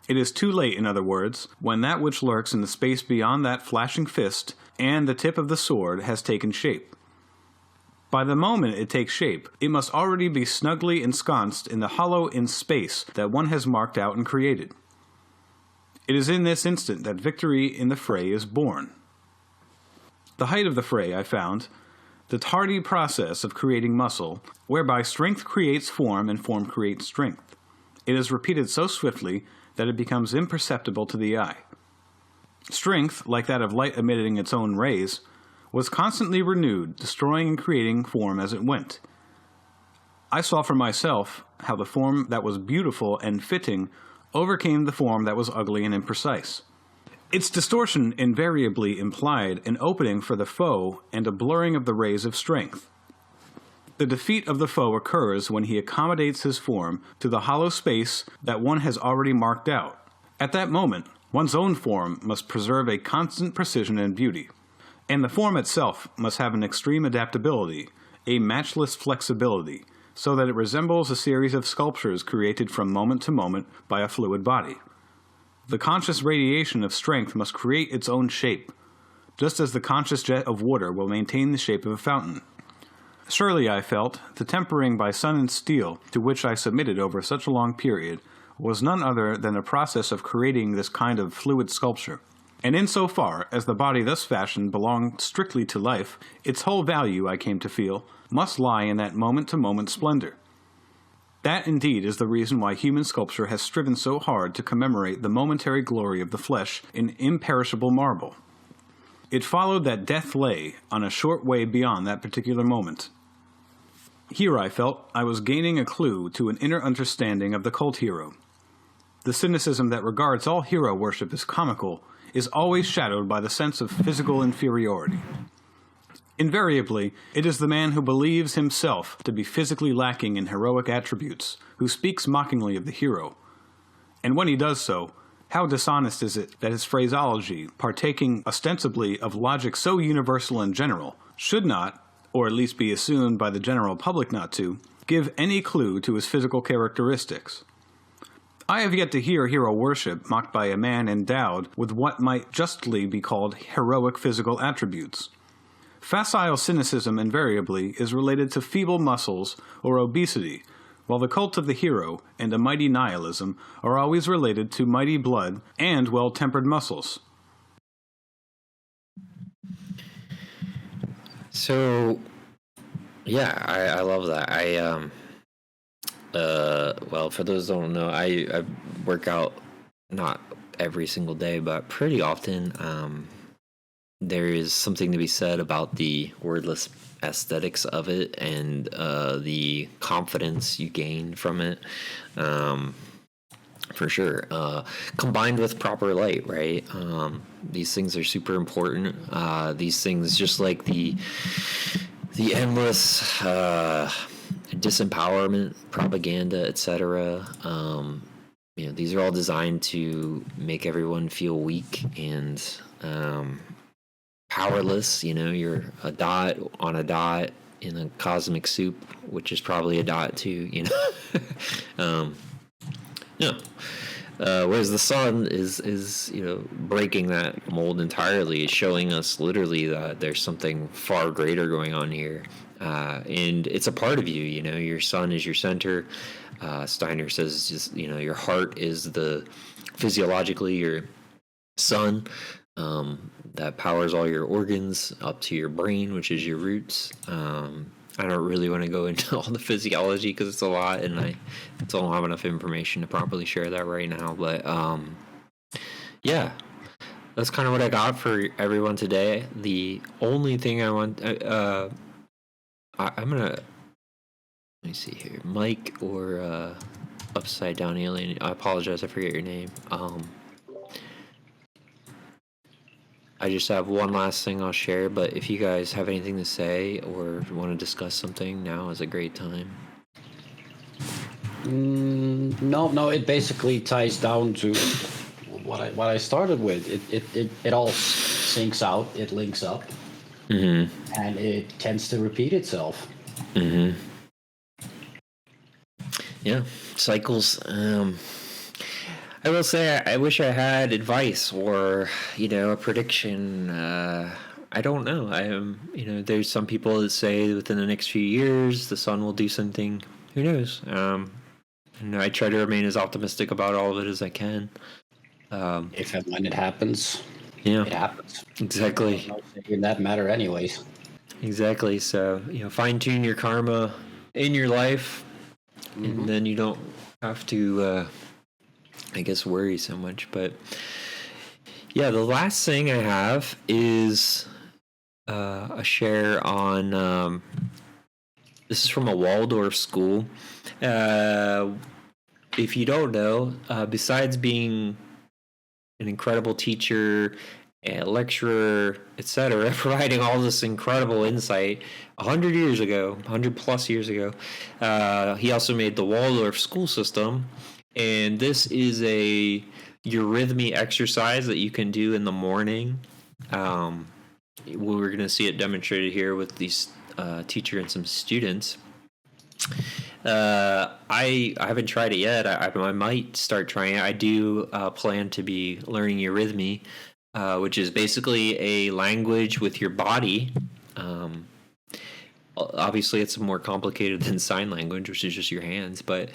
Speaker 20: It is too late, in other words, when that which lurks in the space beyond that flashing fist and the tip of the sword has taken shape. By the moment it takes shape, it must already be snugly ensconced in the hollow in space that one has marked out and created. It is in this instant that victory in the fray is born. The height of the fray, I found, the tardy process of creating muscle, whereby strength creates form and form creates strength. It is repeated so swiftly that it becomes imperceptible to the eye. Strength, like that of light emitting its own rays, was constantly renewed, destroying and creating form as it went. I saw for myself how the form that was beautiful and fitting overcame the form that was ugly and imprecise. Its distortion invariably implied an opening for the foe and a blurring of the rays of strength. The defeat of the foe occurs when he accommodates his form to the hollow space that one has already marked out. At that moment, one's own form must preserve a constant precision and beauty, and the form itself must have an extreme adaptability, a matchless flexibility, so that it resembles a series of sculptures created from moment to moment by a fluid body. The conscious radiation of strength must create its own shape, just as the conscious jet of water will maintain the shape of a fountain. Surely, I felt, the tempering by sun and steel to which I submitted over such a long period was none other than a process of creating this kind of fluid sculpture. And in so far as the body thus fashioned belonged strictly to life, its whole value, I came to feel, must lie in that moment-to-moment splendor. That, indeed, is the reason why human sculpture has striven so hard to commemorate the momentary glory of the flesh in imperishable marble. It followed that death lay on a short way beyond that particular moment. Here, I felt, I was gaining a clue to an inner understanding of the cult hero. The cynicism that regards all hero worship as comical is always shadowed by the sense of physical inferiority. Invariably, it is the man who believes himself to be physically lacking in heroic attributes who speaks mockingly of the hero. And when he does so, how dishonest is it that his phraseology, partaking ostensibly of logic so universal and general, should not, or at least be assumed by the general public not to, give any clue to his physical characteristics. I have yet to hear hero worship mocked by a man endowed with what might justly be called heroic physical attributes. Facile cynicism invariably is related to feeble muscles or obesity, while the cult of the hero and a mighty nihilism are always related to mighty blood and well-tempered muscles.
Speaker 1: So, yeah, I love that. Well, for those who don't know, I work out not every single day, but pretty often. There is something to be said about the wordless aesthetics of it and the confidence you gain from it, for sure. Combined with proper light, right? These things are super important. These things, just like the endless disempowerment, propaganda, etc. These are all designed to make everyone feel weak and powerless. You're a dot on a dot in a cosmic soup, which is probably a dot too. Whereas the sun is breaking that mold entirely, showing us literally that there's something far greater going on here, and it's a part of you. Your sun is your center. Steiner says, just your heart is the physiologically your sun. That powers all your organs up to your brain, which is your roots. I don't really want to go into all the physiology because it's a lot, and I don't have enough information to properly share that right now. But yeah, that's kind of what I got for everyone today. The only thing I want, I'm gonna, let me see here, Mike or Upside Down Alien. I apologize, I forget your name. I just have one last thing I'll share, but if you guys have anything to say or want to discuss something, now is a great time.
Speaker 2: No, it basically ties down to what I started with. It all syncs out, it links up, and it tends to repeat itself.
Speaker 1: Yeah, cycles. I will say I wish I had advice or, a prediction I don't know. I am, there's some people that say within the next few years the sun will do something. Who knows? And I try to remain as optimistic about all of it as I can.
Speaker 2: If and when it happens,
Speaker 1: yeah,
Speaker 2: it happens.
Speaker 1: Exactly.
Speaker 2: In that matter, anyways.
Speaker 1: Exactly. So fine tune your karma in your life, and then you don't have to, I guess, worry so much. But yeah, the last thing I have is a share on. This is from a Waldorf school. If you don't know, besides being an incredible teacher, a lecturer, etc., providing all this incredible insight 100 plus years ago, he also made the Waldorf school system. And this is a eurythmy exercise that you can do in the morning. We're going to see it demonstrated here with these teacher and some students. I haven't tried it yet. I might start trying it. I do plan to be learning eurythmy, which is basically a language with your body. Obviously, it's more complicated than sign language, which is just your hands. But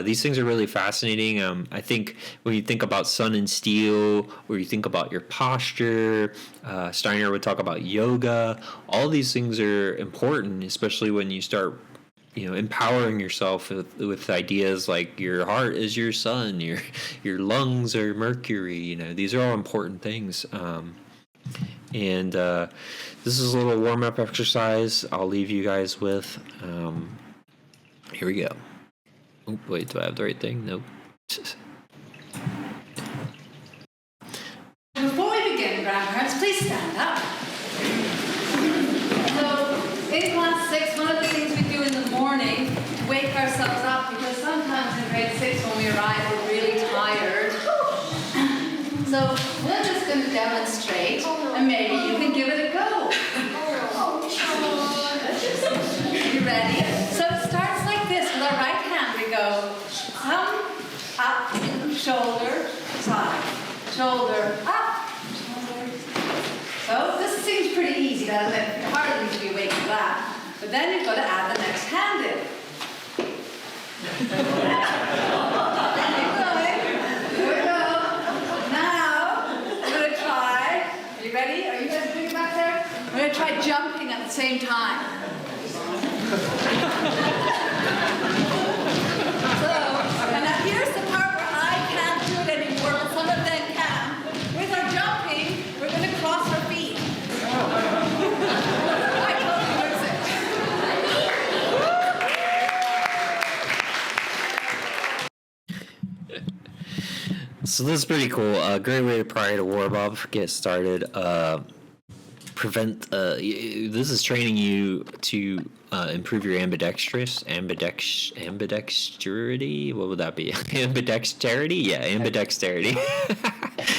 Speaker 1: these things are really fascinating. I think when you think about sun and steel, or you think about your posture, Steiner would talk about yoga. All these things are important, especially when you start empowering yourself with ideas like your heart is your sun, your lungs are Mercury. These are all important things. And this is a little warm-up exercise I'll leave you guys with. Here we go. Oh, wait, do I have the right thing? Nope.
Speaker 21: Before we begin, grandparents, please stand up. So, in class 6, one of the things we do in the morning to wake ourselves up, because sometimes in grade 6 when we arrive, we're really tired. So, we're just going to demonstrate, and maybe you can give it a go. You ready? So it starts like this. With our right hand, we go thumb up, shoulder, side, shoulder, up, shoulder. So this seems pretty easy, doesn't it? You hardly need to be awake for that. But then you've got to add the next hand in. Here we go. Now, we're going to try. Are you ready? Are you guys doing it back there? We're going to try jumping at the same time. And now here's the part where I can't do it anymore, but some of them can. With our jumping, we're going to cross our feet. I totally lose
Speaker 1: it. So this is pretty cool. A great way to prior to warm up, get started. Prevent. This is training you to improve your ambidexterity. What would that be? Ambidexterity? Yeah, ambidexterity.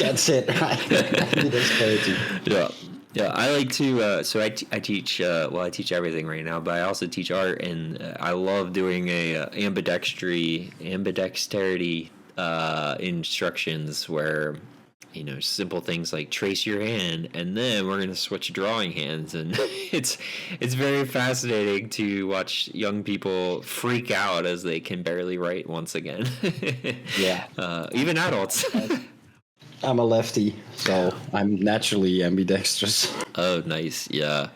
Speaker 2: That's it. Ambidexterity.
Speaker 1: Yeah. I like to. So I teach. I teach everything right now, but I also teach art, and I love doing a ambidexterity instructions where. Simple things like trace your hand, and then we're going to switch drawing hands, and it's very fascinating to watch young people freak out as they can barely write once again.
Speaker 2: Yeah.
Speaker 1: Even adults.
Speaker 2: I'm a lefty, so I'm naturally ambidextrous.
Speaker 1: Oh, nice. Yeah.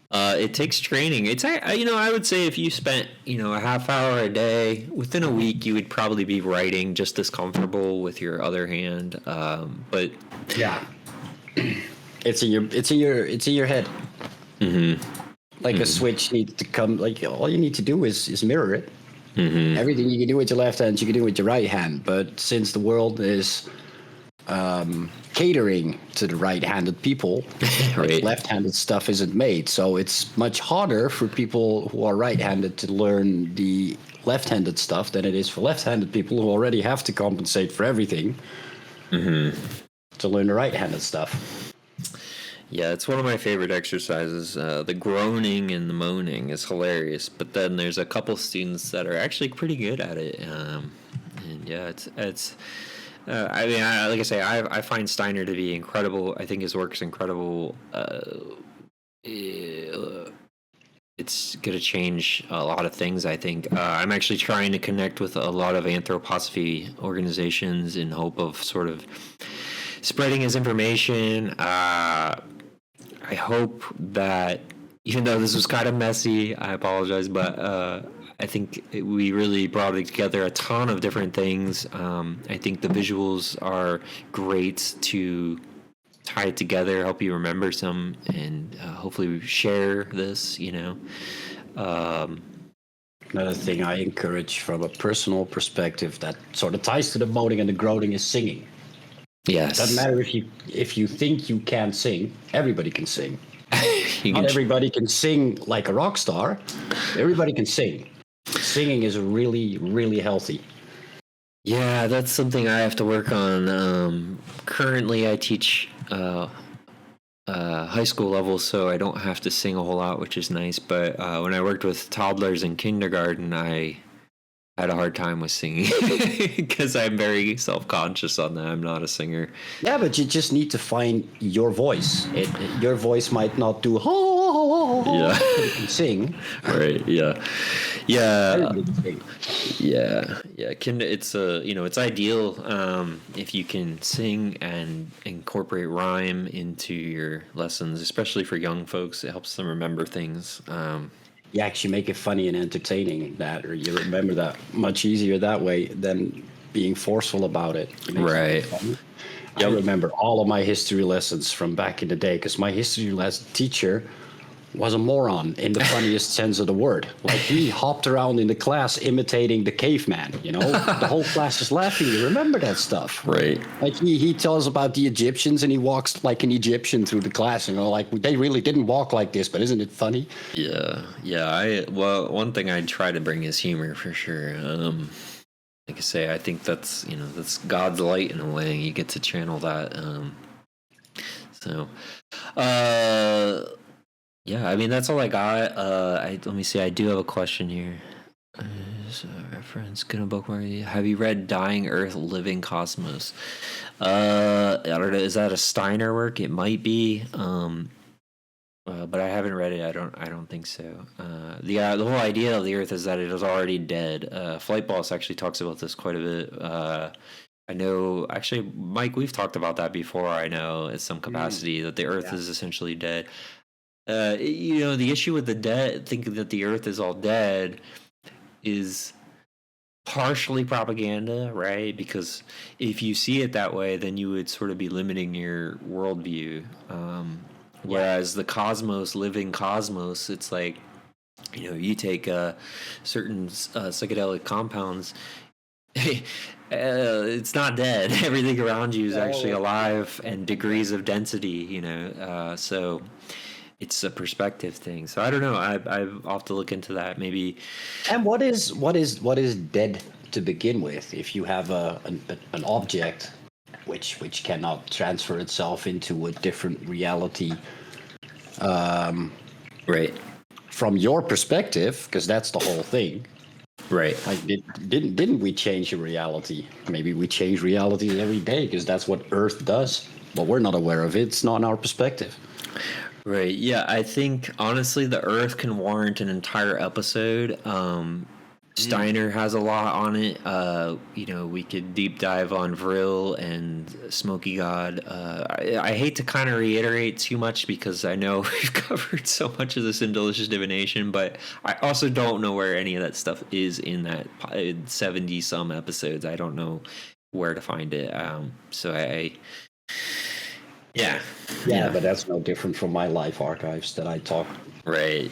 Speaker 1: It takes training. It's I would say if you spent a half hour a day, within a week you would probably be writing just as comfortable with your other hand. But
Speaker 2: yeah, it's in your head.
Speaker 1: Mm-hmm.
Speaker 2: Like a switch needs to come. Like all you need to do is mirror it.
Speaker 1: Mm-hmm.
Speaker 2: Everything you can do with your left hand, you can do with your right hand. But since the world is catering to the right-handed people,
Speaker 1: right.
Speaker 2: Left-handed stuff isn't made, so it's much harder for people who are right-handed to learn the left-handed stuff than it is for left-handed people who already have to compensate for everything to learn the right-handed stuff.
Speaker 1: Yeah, it's one of my favorite exercises. The groaning and the moaning is hilarious, but then there's a couple students that are actually pretty good at it. And yeah, it's I mean, like I say, I find Steiner to be incredible. I think his work's incredible. It's going to change a lot of things, I think. I'm actually trying to connect with a lot of anthroposophy organizations in hope of sort of spreading his information. I hope that, even though this was kind of messy, I apologize, but I think we really brought together a ton of different things. I think the visuals are great to tie it together, help you remember some, and hopefully we share this,
Speaker 2: Another thing I encourage from a personal perspective that sort of ties to the moaning and the groaning is singing.
Speaker 1: Yes.
Speaker 2: Doesn't matter if you think you can't sing, everybody can sing. Not everybody can sing like a rock star. Everybody can sing. Singing is really, really healthy.
Speaker 1: Yeah, that's something I have to work on. Currently, I teach high school level, so I don't have to sing a whole lot, which is nice. But when I worked with toddlers in kindergarten, I had a hard time with singing because I'm very self-conscious on that. I'm not a singer.
Speaker 2: Yeah, but you just need to find your voice. Your voice might not do
Speaker 1: yeah,
Speaker 2: but you can sing.
Speaker 1: Right? Yeah. Yeah. It's it's ideal if you can sing and incorporate rhyme into your lessons, especially for young folks. It helps them remember things.
Speaker 2: You actually make it funny and entertaining, or you remember that much easier that way than being forceful about it.
Speaker 1: Right.
Speaker 2: I remember all of my history lessons from back in the day because my history lesson teacher was a moron in the funniest sense of the word. Like, he hopped around in the class imitating the caveman, The whole class is laughing. You remember that stuff.
Speaker 1: Right.
Speaker 2: Like, he tells about the Egyptians and he walks like an Egyptian through the class, like, they really didn't walk like this, but isn't it funny?
Speaker 1: Yeah. One thing I try to bring is humor for sure. Like I say, I think that's God's light in a way. You get to channel that. Yeah, I mean, that's all I got. Let me see. I do have a question here. Reference, gonna bookmark. Have you read "Dying Earth, Living Cosmos"? I don't know. Is that a Steiner work? It might be. But I haven't read it. I don't think so. The whole idea of the Earth is that it is already dead. Flight Boss actually talks about this quite a bit. I know, actually, Mike, we've talked about that before. I know, in some capacity, that the Earth is essentially dead. The issue with the dead, thinking that the Earth is all dead, is partially propaganda, right? Because if you see it that way, then you would sort of be limiting your worldview. Whereas the cosmos, living cosmos, it's like, you take certain psychedelic compounds. It's not dead. Everything around you is actually alive and degrees of density. So it's a perspective thing. So I don't know. I'll have to look into that. Maybe.
Speaker 2: And what is dead to begin with? If you have an object which cannot transfer itself into a different reality,
Speaker 1: right?
Speaker 2: From your perspective, because that's the whole thing.
Speaker 1: Right.
Speaker 2: Like, didn't we change a reality? Maybe we change realities every day because that's what Earth does. But we're not aware of it. It's not in our perspective.
Speaker 1: Right. Yeah, I think honestly the Earth can warrant an entire episode. Steiner has a lot on it. We could deep dive on Vril and Smoky God. I hate to kind of reiterate too much because I know we've covered so much of this in Delicious Divination, but I also don't know where any of that stuff is in that 70 some episodes. I don't know where to find it.
Speaker 2: Yeah, but that's no different from my life archives that I talk.
Speaker 1: Right.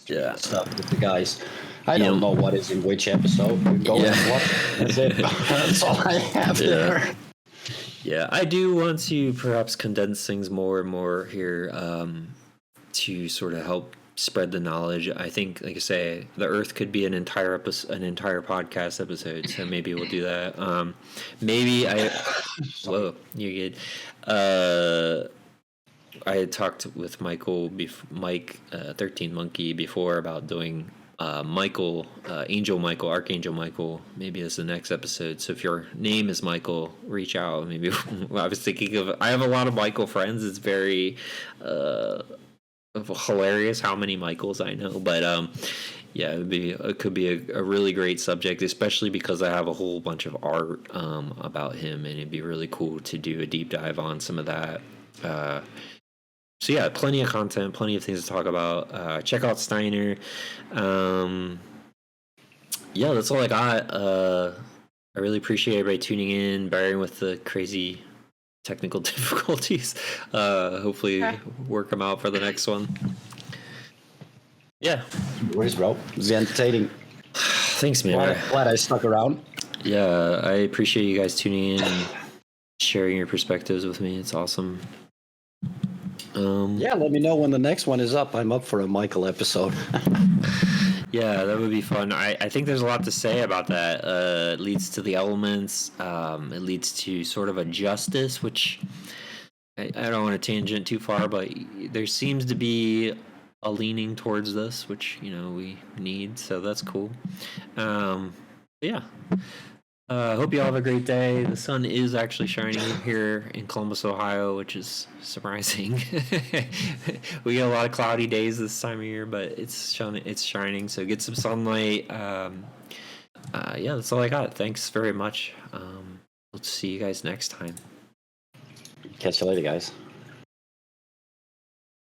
Speaker 1: Yeah.
Speaker 2: Stuff with the guys. I don't know what is in which episode. Go and watch. That's it. That's all I have there.
Speaker 1: Yeah, I do want to perhaps condense things more and more here to sort of help spread the knowledge. I think, like I say, the Earth could be an entire podcast episode. So maybe we'll do that. Whoa, you're good. I had talked with Mike 13 Monkey before about doing Michael, Angel Michael, Archangel Michael, maybe as the next episode. So if your name is Michael, reach out. Maybe I was thinking I have a lot of Michael friends. It's very hilarious how many Michaels I know. But yeah, it could be a really great subject, especially because I have a whole bunch of art about him, and it'd be really cool to do a deep dive on some of that. So yeah, plenty of content, plenty of things to talk about. Check out Steiner. Yeah, that's all I got. I really appreciate everybody tuning in, bearing with the crazy technical difficulties. Hopefully work them out for the next one. Yeah.
Speaker 2: Where's bro? It was entertaining.
Speaker 1: Thanks, man.
Speaker 2: Glad I stuck around.
Speaker 1: Yeah, I appreciate you guys tuning in and sharing your perspectives with me. It's awesome.
Speaker 2: Yeah, let me know when the next one is up. I'm up for a Michael episode.
Speaker 1: Yeah, that would be fun. I think there's a lot to say about that. It leads to the elements. It leads to sort of a justice, which I don't want to tangent too far, but there seems to be a leaning towards this, which, we need. So that's cool. Yeah. Hope you all have a great day. The sun is actually shining here in Columbus, Ohio, which is surprising. We get a lot of cloudy days this time of year, but it's shining, so get some sunlight. Yeah, that's all I got. Thanks very much. We'll see you guys next time.
Speaker 2: Catch you later, guys.